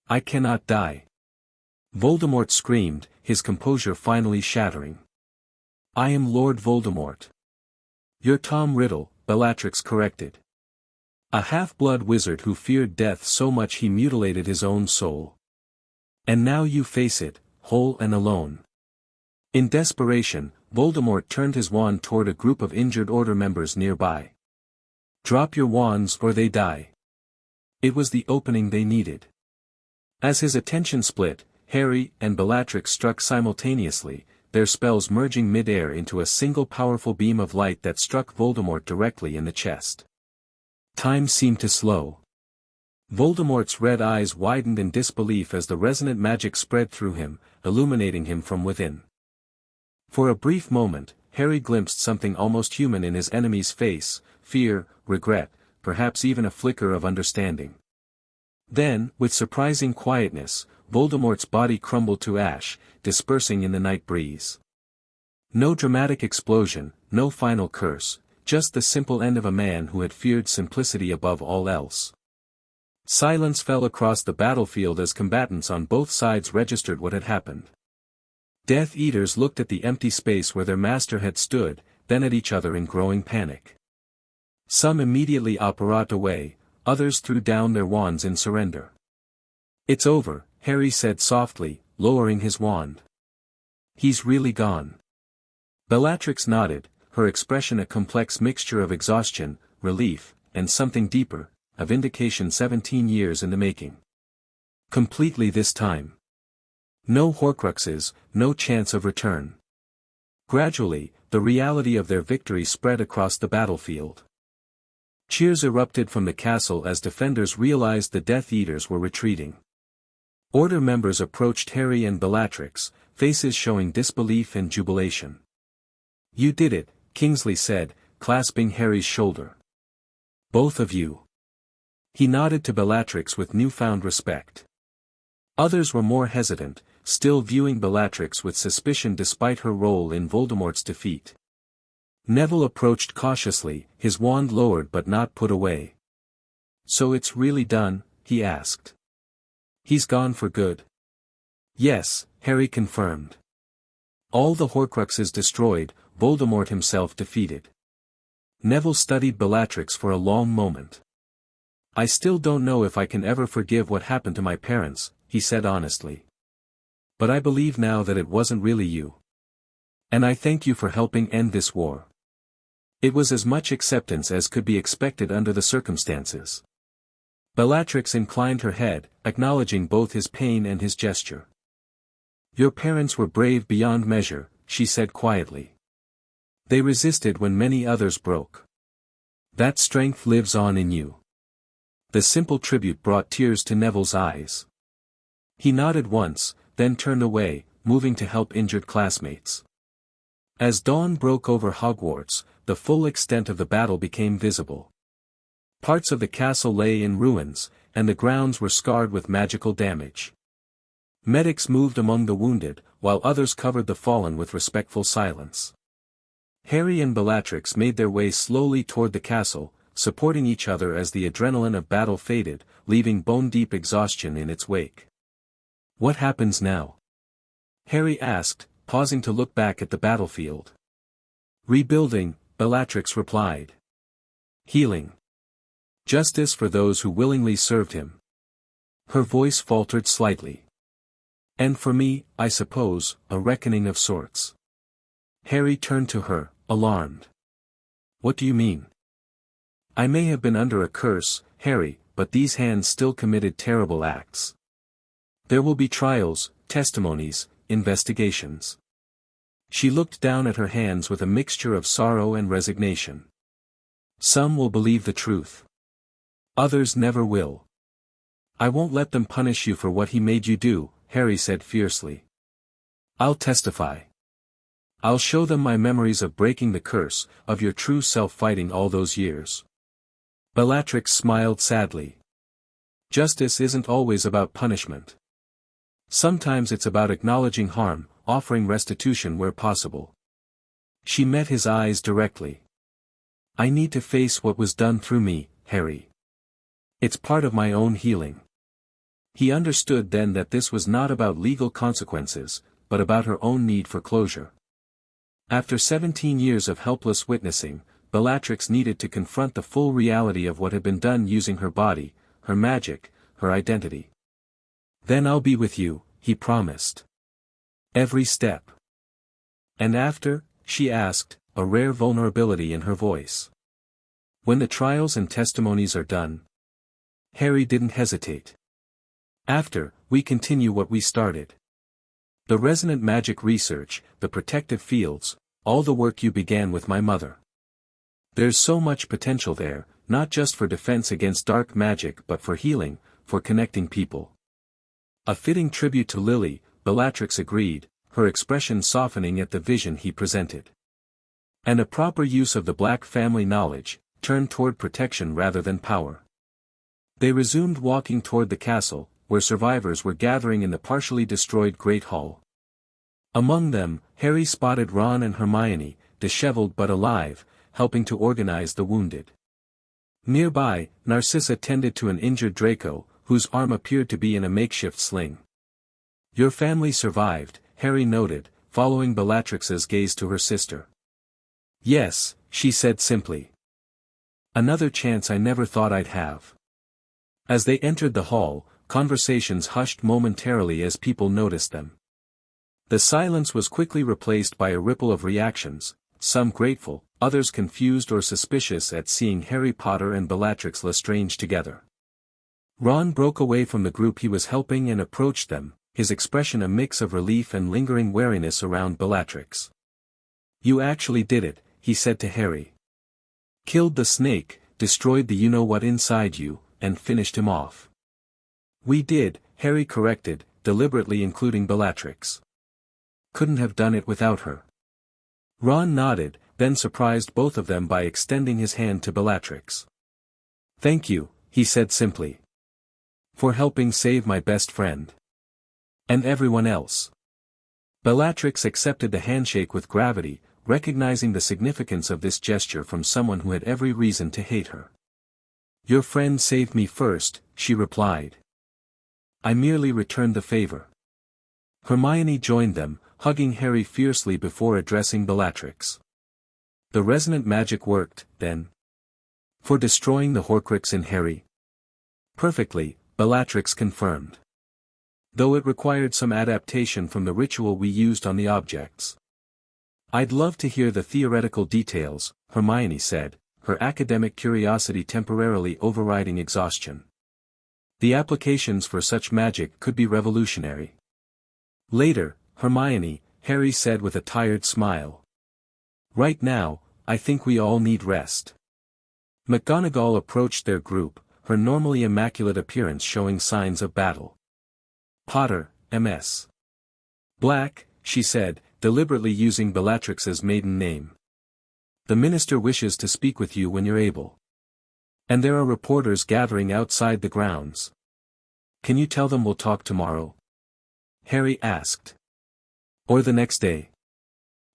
I cannot die." Voldemort screamed, his composure finally shattering. "I am Lord Voldemort." "You're Tom Riddle," Bellatrix corrected. "A half-blood wizard who feared death so much he mutilated his own soul. And now you face it, whole and alone." In desperation, Voldemort turned his wand toward a group of injured Order members nearby. "Drop your wands or they die." It was the opening they needed. As his attention split, Harry and Bellatrix struck simultaneously, their spells merging mid-air into a single powerful beam of light that struck Voldemort directly in the chest. Time seemed to slow. Voldemort's red eyes widened in disbelief as the resonant magic spread through him, illuminating him from within. For a brief moment, Harry glimpsed something almost human in his enemy's face: fear, regret, perhaps even a flicker of understanding. Then, with surprising quietness, Voldemort's body crumbled to ash, dispersing in the night breeze. No dramatic explosion, no final curse, just the simple end of a man who had feared simplicity above all else. Silence fell across the battlefield as combatants on both sides registered what had happened. Death Eaters looked at the empty space where their master had stood, then at each other in growing panic. Some immediately apparat away, others threw down their wands in surrender. "It's over," Harry said softly, lowering his wand. "He's really gone." Bellatrix nodded, her expression a complex mixture of exhaustion, relief, and something deeper, a vindication 17 years in the making. Completely this time. No Horcruxes, no chance of return. Gradually, the reality of their victory spread across the battlefield. Cheers erupted from the castle as defenders realized the Death Eaters were retreating. Order members approached Harry and Bellatrix, faces showing disbelief and jubilation. "You did it," Kingsley said, clasping Harry's shoulder. "Both of you." He nodded to Bellatrix with newfound respect. Others were more hesitant, still viewing Bellatrix with suspicion despite her role in Voldemort's defeat. Neville approached cautiously, his wand lowered but not put away. "So it's really done?" he asked. "He's gone for good?" "Yes," Harry confirmed. "All the Horcruxes destroyed, Voldemort himself defeated." Neville studied Bellatrix for a long moment. "I still don't know if I can ever forgive what happened to my parents," he said honestly. "But I believe now that it wasn't really you. And I thank you for helping end this war." It was as much acceptance as could be expected under the circumstances. Bellatrix inclined her head, acknowledging both his pain and his gesture. "Your parents were brave beyond measure," she said quietly. "They resisted when many others broke. That strength lives on in you." The simple tribute brought tears to Neville's eyes. He nodded once, then turned away, moving to help injured classmates. As dawn broke over Hogwarts, the full extent of the battle became visible. Parts of the castle lay in ruins, and the grounds were scarred with magical damage. Medics moved among the wounded, while others covered the fallen with respectful silence. Harry and Bellatrix made their way slowly toward the castle, supporting each other as the adrenaline of battle faded, leaving bone-deep exhaustion in its wake. "What happens now?" Harry asked, pausing to look back at the battlefield. "Rebuilding," Bellatrix replied. "Healing. Justice for those who willingly served him." Her voice faltered slightly. And for me, I suppose, a reckoning of sorts. Harry turned to her, alarmed. What do you mean? I may have been under a curse, Harry, but these hands still committed terrible acts. There will be trials, testimonies, investigations. She looked down at her hands with a mixture of sorrow and resignation. Some will believe the truth. Others never will. I won't let them punish you for what he made you do, Harry said fiercely. I'll testify. I'll show them my memories of breaking the curse, of your true self fighting all those years. Bellatrix smiled sadly. Justice isn't always about punishment. Sometimes it's about acknowledging harm, offering restitution where possible. She met his eyes directly. I need to face what was done through me, Harry. It's part of my own healing. He understood then that this was not about legal consequences, but about her own need for closure. After 17 years of helpless witnessing, Bellatrix needed to confront the full reality of what had been done using her body, her magic, her identity. Then I'll be with you, he promised. Every step. And after, she asked, a rare vulnerability in her voice. When the trials and testimonies are done. Harry didn't hesitate. After, we continue what we started. The resonant magic research, the protective fields, all the work you began with my mother. There's so much potential there, not just for defense against dark magic but for healing, for connecting people. A fitting tribute to Lily, Bellatrix agreed, her expression softening at the vision he presented. And a proper use of the Black family knowledge, turned toward protection rather than power. They resumed walking toward the castle, where survivors were gathering in the partially destroyed Great Hall. Among them, Harry spotted Ron and Hermione, disheveled but alive, helping to organize the wounded. Nearby, Narcissa tended to an injured Draco, whose arm appeared to be in a makeshift sling. Your family survived, Harry noted, following Bellatrix's gaze to her sister. Yes, she said simply. Another chance I never thought I'd have. As they entered the hall, conversations hushed momentarily as people noticed them. The silence was quickly replaced by a ripple of reactions, some grateful, others confused or suspicious at seeing Harry Potter and Bellatrix Lestrange together. Ron broke away from the group he was helping and approached them, his expression a mix of relief and lingering wariness around Bellatrix. You actually did it, he said to Harry. Killed the snake, destroyed the you-know-what inside you, and finished him off. We did, Harry corrected, deliberately including Bellatrix. Couldn't have done it without her. Ron nodded, then surprised both of them by extending his hand to Bellatrix. Thank you, he said simply. For helping save my best friend. And everyone else. Bellatrix accepted the handshake with gravity, recognizing the significance of this gesture from someone who had every reason to hate her. Your friend saved me first, she replied. I merely returned the favor. Hermione joined them, hugging Harry fiercely before addressing Bellatrix. The resonant magic worked, then. For destroying the Horcrux in Harry? Perfectly, Bellatrix confirmed. Though it required some adaptation from the ritual we used on the objects. I'd love to hear the theoretical details, Hermione said, her academic curiosity temporarily overriding exhaustion. The applications for such magic could be revolutionary. Later, Hermione, Harry said with a tired smile. Right now, I think we all need rest. McGonagall approached their group, her normally immaculate appearance showing signs of battle. Potter, M.S. Black, she said, deliberately using Bellatrix's maiden name. The minister wishes to speak with you when you're able. And there are reporters gathering outside the grounds. Can you tell them we'll talk tomorrow? Harry asked. Or the next day.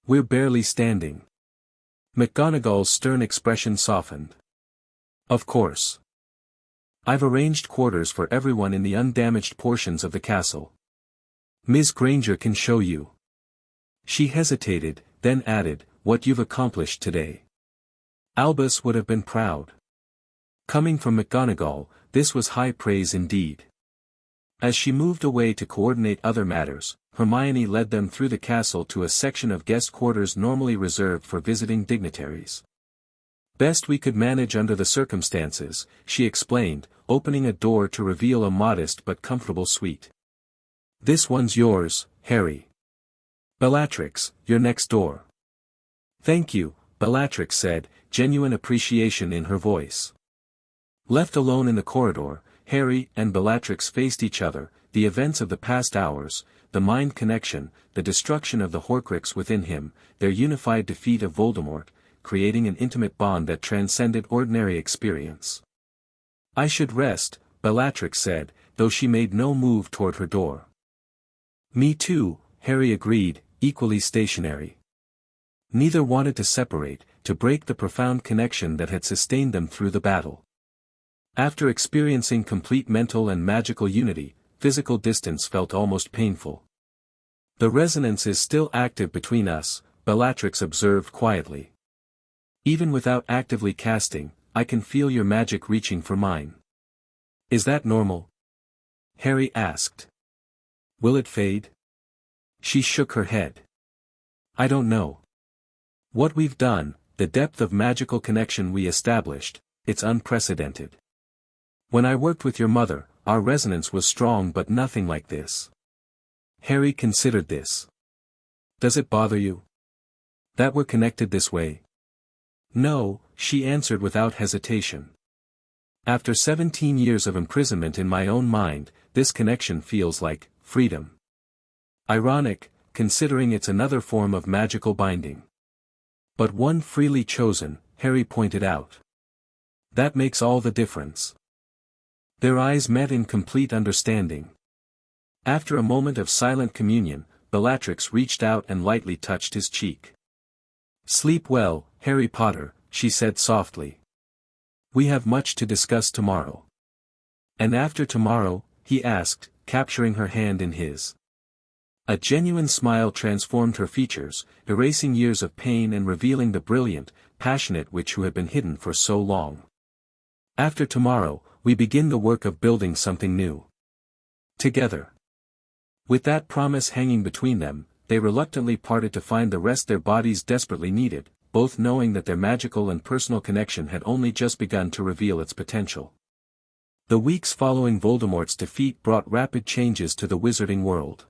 We're barely standing. McGonagall's stern expression softened. Of course. I've arranged quarters for everyone in the undamaged portions of the castle. Ms. Granger can show you. She hesitated, then added, what you've accomplished today. Albus would have been proud. Coming from McGonagall, this was high praise indeed. As she moved away to coordinate other matters, Hermione led them through the castle to a section of guest quarters normally reserved for visiting dignitaries. Best we could manage under the circumstances, she explained, opening a door to reveal a modest but comfortable suite. This one's yours, Harry. Bellatrix, you're next door. Thank you, Bellatrix said, genuine appreciation in her voice. Left alone in the corridor, Harry and Bellatrix faced each other, the events of the past hours, the mind connection, the destruction of the Horcrux within him, their unified defeat of Voldemort, creating an intimate bond that transcended ordinary experience. I should rest, Bellatrix said, though she made no move toward her door. Me too, Harry agreed, equally stationary. Neither wanted to separate, to break the profound connection that had sustained them through the battle. After experiencing complete mental and magical unity, physical distance felt almost painful. The resonance is still active between us, Bellatrix observed quietly. Even without actively casting, I can feel your magic reaching for mine. Is that normal? Harry asked. Will it fade? She shook her head. I don't know. What we've done, the depth of magical connection we established, it's unprecedented. When I worked with your mother, our resonance was strong but nothing like this. Harry considered this. Does it bother you? That we're connected this way? No, she answered without hesitation. After 17 years of imprisonment in my own mind, this connection feels like freedom. Ironic, considering it's another form of magical binding. But one freely chosen, Harry pointed out. That makes all the difference. Their eyes met in complete understanding. After a moment of silent communion, Bellatrix reached out and lightly touched his cheek. Sleep well, Harry Potter, she said softly. We have much to discuss tomorrow. And after tomorrow, he asked, capturing her hand in his. A genuine smile transformed her features, erasing years of pain and revealing the brilliant, passionate witch who had been hidden for so long. After tomorrow, we begin the work of building something new. Together. With that promise hanging between them, they reluctantly parted to find the rest their bodies desperately needed, both knowing that their magical and personal connection had only just begun to reveal its potential. The weeks following Voldemort's defeat brought rapid changes to the wizarding world.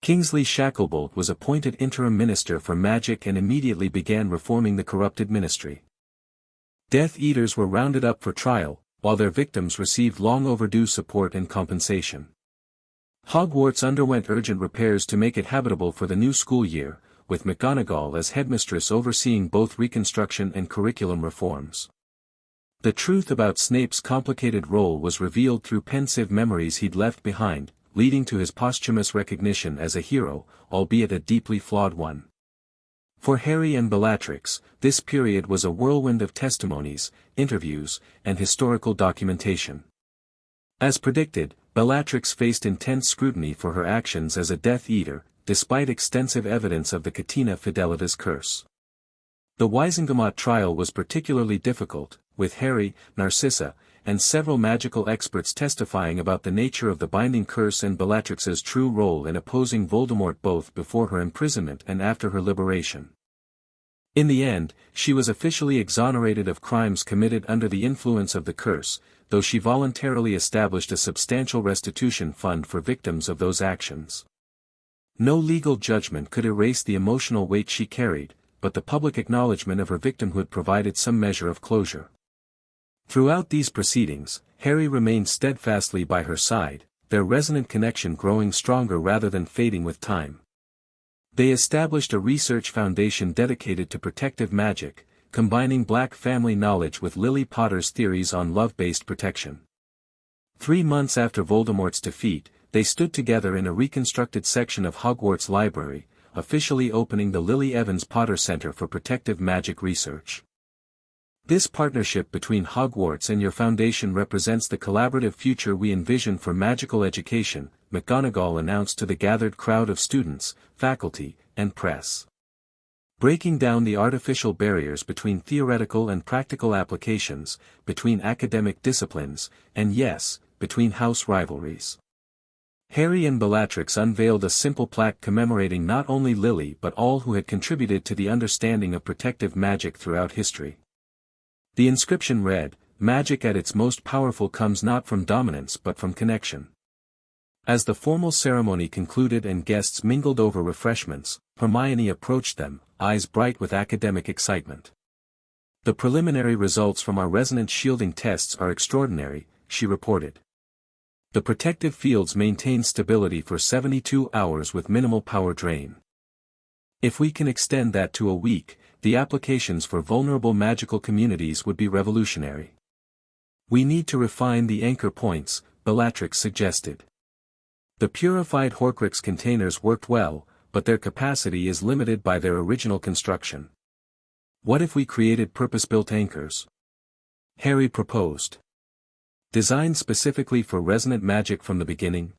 Kingsley Shacklebolt was appointed interim minister for magic and immediately began reforming the corrupted ministry. Death Eaters were rounded up for trial, while their victims received long overdue support and compensation. Hogwarts underwent urgent repairs to make it habitable for the new school year, with McGonagall as headmistress overseeing both reconstruction and curriculum reforms. The truth about Snape's complicated role was revealed through pensive memories he'd left behind, leading to his posthumous recognition as a hero, albeit a deeply flawed one. For Harry and Bellatrix, this period was a whirlwind of testimonies, interviews, and historical documentation. As predicted, Bellatrix faced intense scrutiny for her actions as a Death Eater, despite extensive evidence of the Catena Fidelitas curse. The Wizengamot trial was particularly difficult, with Harry, Narcissa, and several magical experts testifying about the nature of the binding curse and Bellatrix's true role in opposing Voldemort both before her imprisonment and after her liberation. In the end, she was officially exonerated of crimes committed under the influence of the curse, though she voluntarily established a substantial restitution fund for victims of those actions. No legal judgment could erase the emotional weight she carried, but the public acknowledgement of her victimhood provided some measure of closure. Throughout these proceedings, Harry remained steadfastly by her side, their resonant connection growing stronger rather than fading with time. They established a research foundation dedicated to protective magic, combining Black family knowledge with Lily Potter's theories on love-based protection. 3 months after Voldemort's defeat, they stood together in a reconstructed section of Hogwarts Library, officially opening the Lily Evans Potter Center for Protective Magic Research. This partnership between Hogwarts and your foundation represents the collaborative future we envision for magical education, McGonagall announced to the gathered crowd of students, faculty, and press. Breaking down the artificial barriers between theoretical and practical applications, between academic disciplines, and yes, between house rivalries. Harry and Bellatrix unveiled a simple plaque commemorating not only Lily but all who had contributed to the understanding of protective magic throughout history. The inscription read, "Magic at its most powerful comes not from dominance but from connection." As the formal ceremony concluded and guests mingled over refreshments, Hermione approached them, eyes bright with academic excitement. "The preliminary results from our resonance shielding tests are extraordinary," she reported. "The protective fields maintain stability for 72 hours with minimal power drain. If we can extend that to a week, the applications for vulnerable magical communities would be revolutionary." "We need to refine the anchor points," Bellatrix suggested. "The purified Horcrux containers worked well, but their capacity is limited by their original construction. What if we created purpose-built anchors?" Harry proposed. "Designed specifically for resonant magic from the beginning?"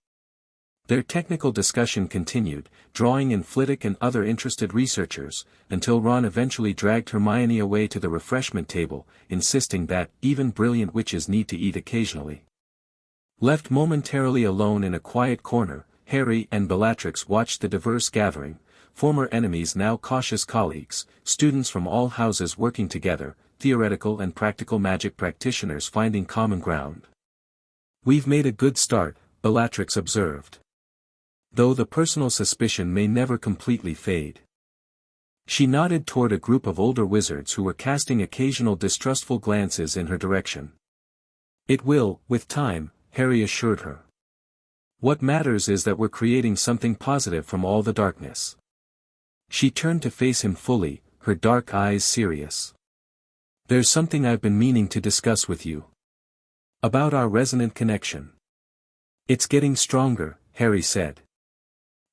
Their technical discussion continued, drawing in Flitwick and other interested researchers, until Ron eventually dragged Hermione away to the refreshment table, insisting that even brilliant witches need to eat occasionally. Left momentarily alone in a quiet corner, Harry and Bellatrix watched the diverse gathering, former enemies now cautious colleagues, students from all houses working together, theoretical and practical magic practitioners finding common ground. "We've made a good start," Bellatrix observed. "Though the personal suspicion may never completely fade." She nodded toward a group of older wizards who were casting occasional distrustful glances in her direction. "It will, with time," Harry assured her. "What matters is that we're creating something positive from all the darkness." She turned to face him fully, her dark eyes serious. "There's something I've been meaning to discuss with you. About our resonant connection." "It's getting stronger," Harry said.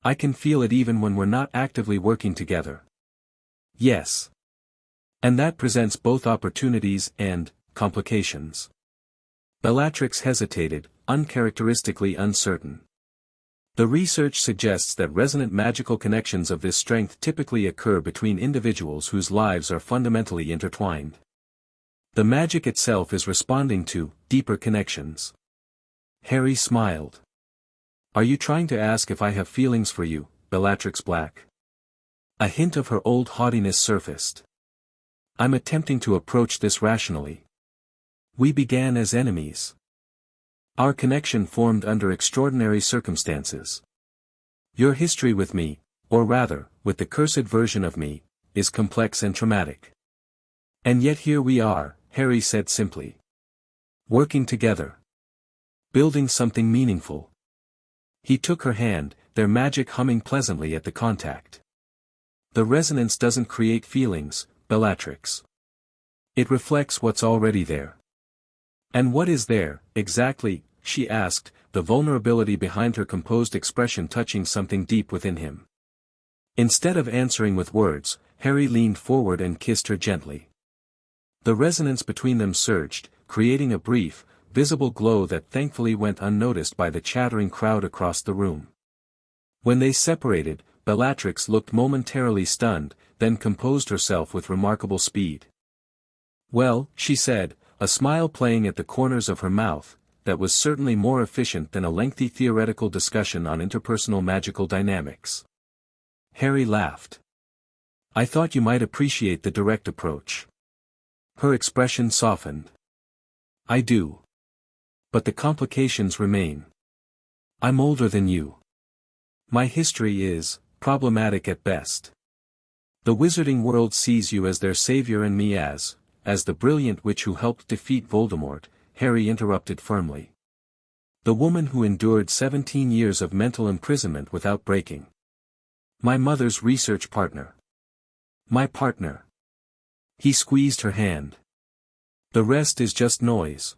"I can feel it even when we're not actively working together." "Yes. And that presents both opportunities and complications." Bellatrix hesitated, uncharacteristically uncertain. "The research suggests that resonant magical connections of this strength typically occur between individuals whose lives are fundamentally intertwined. The magic itself is responding to deeper connections." Harry smiled. "Are you trying to ask if I have feelings for you, Bellatrix Black?" A hint of her old haughtiness surfaced. "I'm attempting to approach this rationally. We began as enemies. Our connection formed under extraordinary circumstances. Your history with me, or rather, with the cursed version of me, is complex and traumatic. And yet here we are," Harry said simply. "Working together. Building something meaningful." He took her hand, their magic humming pleasantly at the contact. "The resonance doesn't create feelings, Bellatrix. It reflects what's already there." "And what is there, exactly?" she asked, the vulnerability behind her composed expression touching something deep within him. Instead of answering with words, Harry leaned forward and kissed her gently. The resonance between them surged, creating a brief, visible glow that thankfully went unnoticed by the chattering crowd across the room. When they separated, Bellatrix looked momentarily stunned, then composed herself with remarkable speed. "Well," she said, a smile playing at the corners of her mouth, that was certainly more efficient than a lengthy theoretical discussion on interpersonal magical dynamics. Harry laughed. "I thought you might appreciate the direct approach." Her expression softened. "I do. But the complications remain. I'm older than you. My history is problematic at best. The wizarding world sees you as their savior and me as the brilliant witch who helped defeat Voldemort," Harry interrupted firmly. "The woman who endured 17 years of mental imprisonment without breaking. My mother's research partner. My partner." He squeezed her hand. "The rest is just noise."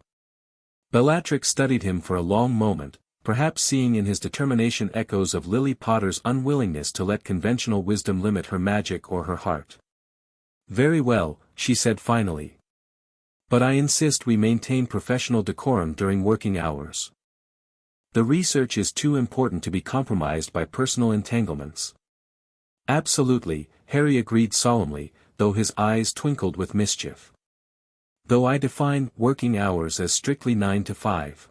Bellatrix studied him for a long moment, perhaps seeing in his determination echoes of Lily Potter's unwillingness to let conventional wisdom limit her magic or her heart. "Very well," she said finally. "But I insist we maintain professional decorum during working hours. The research is too important to be compromised by personal entanglements." "Absolutely," Harry agreed solemnly, though his eyes twinkled with mischief. "Though I define working hours as strictly 9 to 5.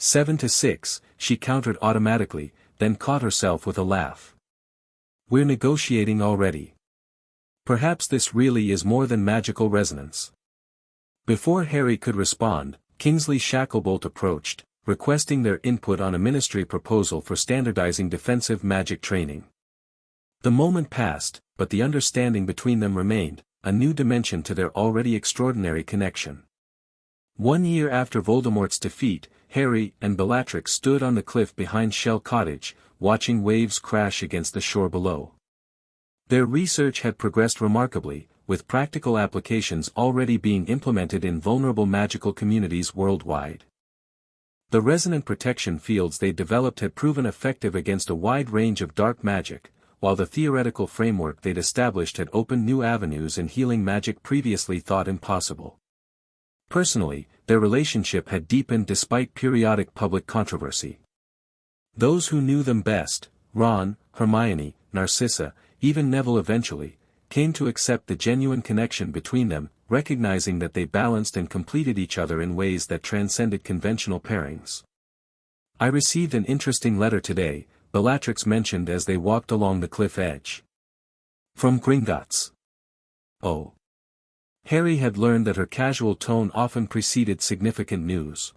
7-6, she countered automatically, then caught herself with a laugh. We're negotiating already. Perhaps this really is more than magical resonance. Before Harry could respond, Kingsley Shacklebolt approached, requesting their input on a ministry proposal for standardizing defensive magic training. The moment passed, but the understanding between them remained, a new dimension to their already extraordinary connection. 1 year after Voldemort's defeat, Harry and Bellatrix stood on the cliff behind Shell Cottage, watching waves crash against the shore below. Their research had progressed remarkably, with practical applications already being implemented in vulnerable magical communities worldwide. The resonant protection fields they developed had proven effective against a wide range of dark magic, while the theoretical framework they'd established had opened new avenues in healing magic previously thought impossible. Personally, their relationship had deepened despite periodic public controversy. Those who knew them best, Ron, Hermione, Narcissa, even Neville eventually, came to accept the genuine connection between them, recognizing that they balanced and completed each other in ways that transcended conventional pairings. I received an interesting letter today, Bellatrix mentioned as they walked along the cliff edge. From Gringotts. Oh. Harry had learned that her casual tone often preceded significant news.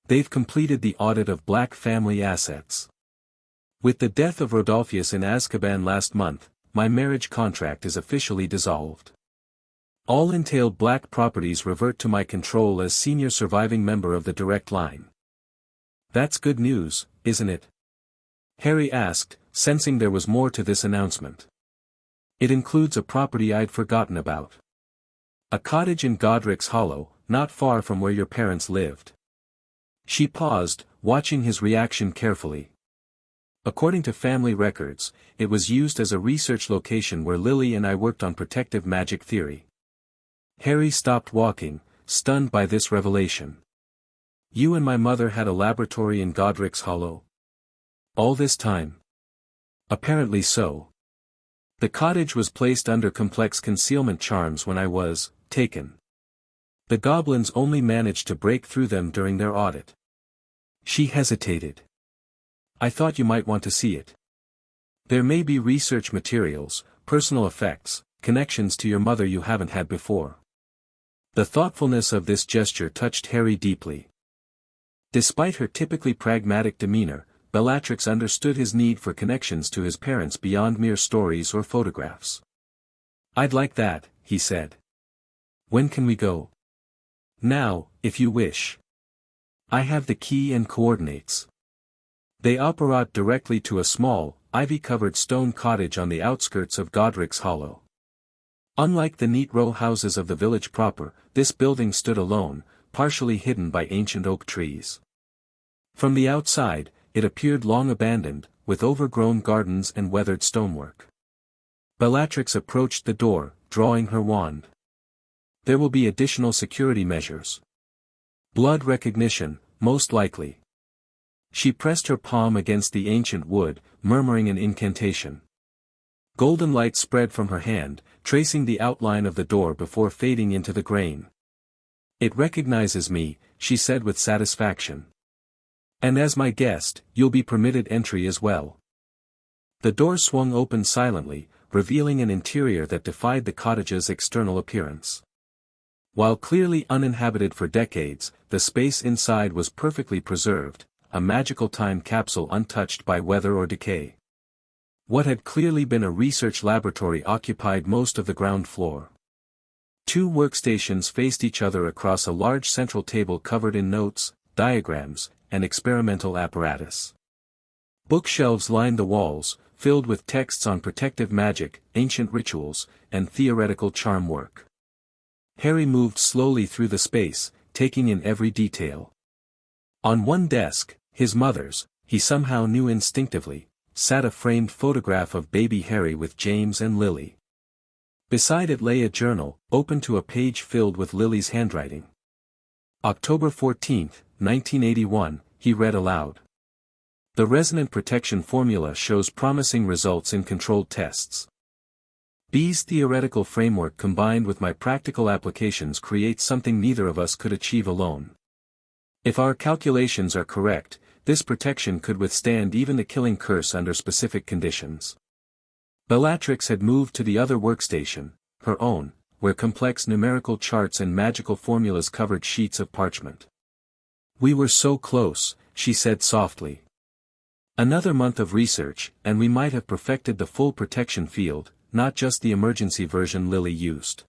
They've completed the audit of Black family assets. With the death of Rodolphus in Azkaban last month, my marriage contract is officially dissolved. All entailed Black properties revert to my control as senior surviving member of the direct line. That's good news, isn't it? Harry asked, sensing there was more to this announcement. It includes a property I'd forgotten about. A cottage in Godric's Hollow, not far from where your parents lived. She paused, watching his reaction carefully. According to family records, it was used as a research location where Lily and I worked on protective magic theory. Harry stopped walking, stunned by this revelation. You and my mother had a laboratory in Godric's Hollow? All this time? Apparently so. The cottage was placed under complex concealment charms when I was taken. The goblins only managed to break through them during their audit. She hesitated. I thought you might want to see it. There may be research materials, personal effects, connections to your mother you haven't had before. The thoughtfulness of this gesture touched Harry deeply. Despite her typically pragmatic demeanor, Bellatrix understood his need for connections to his parents beyond mere stories or photographs. I'd like that, he said. When can we go? Now, if you wish. I have the key and coordinates. They operate directly to a small, ivy-covered stone cottage on the outskirts of Godric's Hollow. Unlike the neat row houses of the village proper, this building stood alone, partially hidden by ancient oak trees. From the outside, it appeared long abandoned, with overgrown gardens and weathered stonework. Bellatrix approached the door, drawing her wand. There will be additional security measures. Blood recognition, most likely. She pressed her palm against the ancient wood, murmuring an incantation. Golden light spread from her hand, tracing the outline of the door before fading into the grain. It recognizes me, she said with satisfaction. And as my guest, you'll be permitted entry as well. The door swung open silently, revealing an interior that defied the cottage's external appearance. While clearly uninhabited for decades, the space inside was perfectly preserved, a magical time capsule untouched by weather or decay. What had clearly been a research laboratory occupied most of the ground floor. 2 workstations faced each other across a large central table covered in notes, diagrams, and experimental apparatus. Bookshelves lined the walls, filled with texts on protective magic, ancient rituals, and theoretical charm work. Harry moved slowly through the space, taking in every detail. On one desk, his mother's, he somehow knew instinctively, sat a framed photograph of baby Harry with James and Lily. Beside it lay a journal, open to a page filled with Lily's handwriting. October 14, 1981, he read aloud. The resonant protection formula shows promising results in controlled tests. B's theoretical framework combined with my practical applications creates something neither of us could achieve alone. If our calculations are correct, this protection could withstand even the killing curse under specific conditions. Bellatrix had moved to the other workstation, her own, where complex numerical charts and magical formulas covered sheets of parchment. "We were so close," she said softly. "Another month of research, and we might have perfected the full protection field, not just the emergency version Lily used."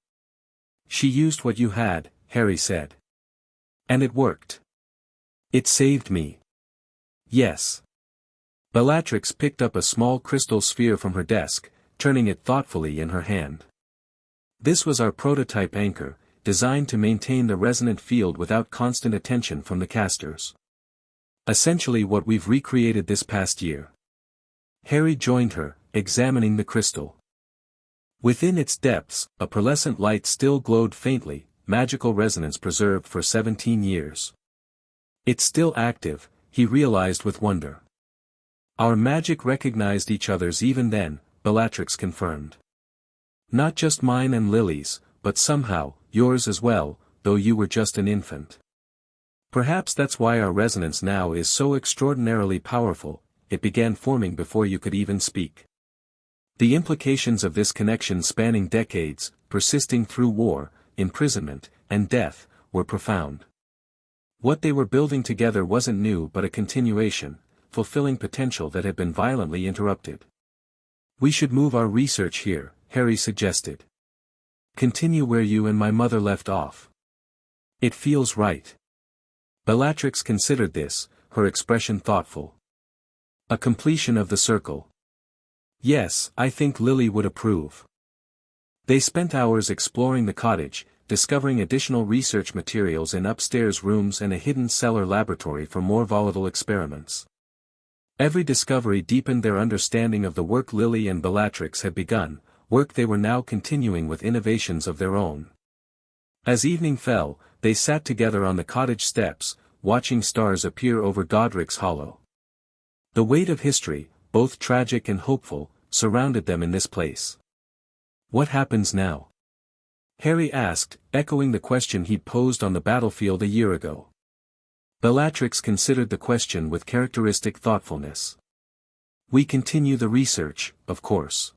"She used what you had," Harry said. "And it worked. It saved me." "Yes." Bellatrix picked up a small crystal sphere from her desk, turning it thoughtfully in her hand. "This was our prototype anchor, designed to maintain the resonant field without constant attention from the casters. Essentially what we've recreated this past year." Harry joined her, examining the crystal. Within its depths, a pearlescent light still glowed faintly, magical resonance preserved for 17 years. "It's still active," he realized with wonder. "Our magic recognized each other's even then," Bellatrix confirmed. "Not just mine and Lily's, but somehow, yours as well, though you were just an infant. Perhaps that's why our resonance now is so extraordinarily powerful, it began forming before you could even speak." The implications of this connection spanning decades, persisting through war, imprisonment, and death, were profound. What they were building together wasn't new but a continuation, fulfilling potential that had been violently interrupted. "We should move our research here," Harry suggested. "Continue where you and my mother left off. It feels right." Bellatrix considered this, her expression thoughtful. "A completion of the circle." "Yes, I think Lily would approve." They spent hours exploring the cottage, discovering additional research materials in upstairs rooms and a hidden cellar laboratory for more volatile experiments. Every discovery deepened their understanding of the work Lily and Bellatrix had begun, work they were now continuing with innovations of their own. As evening fell, they sat together on the cottage steps, watching stars appear over Godric's Hollow. The weight of history, both tragic and hopeful, surrounded them in this place. "What happens now?" Harry asked, echoing the question he'd posed on the battlefield a year ago. Bellatrix considered the question with characteristic thoughtfulness. "We continue the research, of course.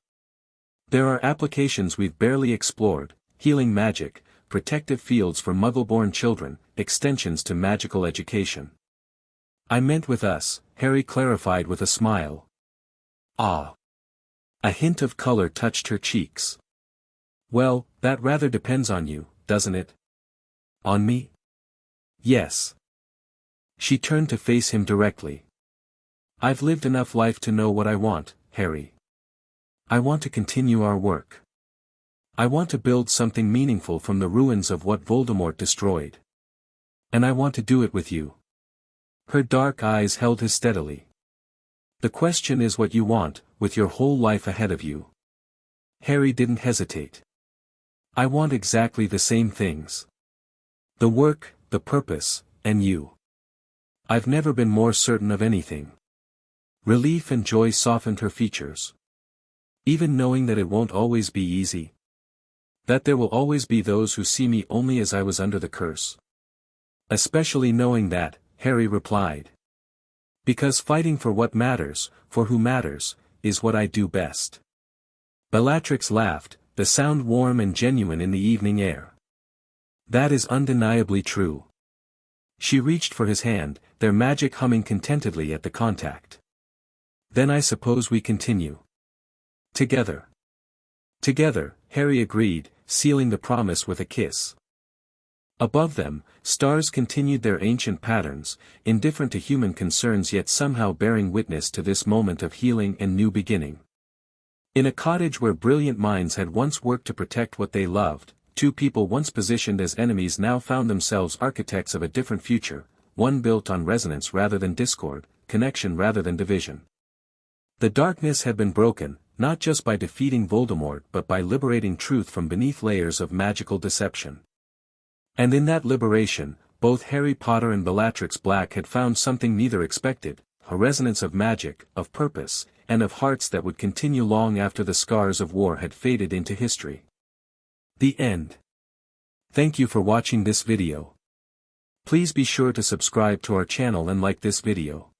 There are applications we've barely explored, healing magic, protective fields for Muggle-born children, extensions to magical education." "I meant with us," Harry clarified with a smile. "Ah." A hint of color touched her cheeks. "Well, that rather depends on you, doesn't it?" "On me?" "Yes." She turned to face him directly. "I've lived enough life to know what I want, Harry. I want to continue our work. I want to build something meaningful from the ruins of what Voldemort destroyed. And I want to do it with you." Her dark eyes held his steadily. "The question is what you want, with your whole life ahead of you." Harry didn't hesitate. "I want exactly the same things. The work, the purpose, and you. I've never been more certain of anything." Relief and joy softened her features. "Even knowing that it won't always be easy? That there will always be those who see me only as I was under the curse?" "Especially knowing that," Harry replied. "Because fighting for what matters, for who matters, is what I do best." Bellatrix laughed, the sound warm and genuine in the evening air. "That is undeniably true." She reached for his hand, their magic humming contentedly at the contact. "Then I suppose we continue. Together." "Together," Harry agreed, sealing the promise with a kiss. Above them, stars continued their ancient patterns, indifferent to human concerns yet somehow bearing witness to this moment of healing and new beginning. In a cottage where brilliant minds had once worked to protect what they loved, two people once positioned as enemies now found themselves architects of a different future, one built on resonance rather than discord, connection rather than division. The darkness had been broken, not just by defeating Voldemort but by liberating truth from beneath layers of magical deception. And in that liberation, both Harry Potter and Bellatrix Black had found something neither expected, a resonance of magic, of purpose, and of hearts that would continue long after the scars of war had faded into history. The end. Thank you for watching this video. Please be sure to subscribe to our channel and like this video.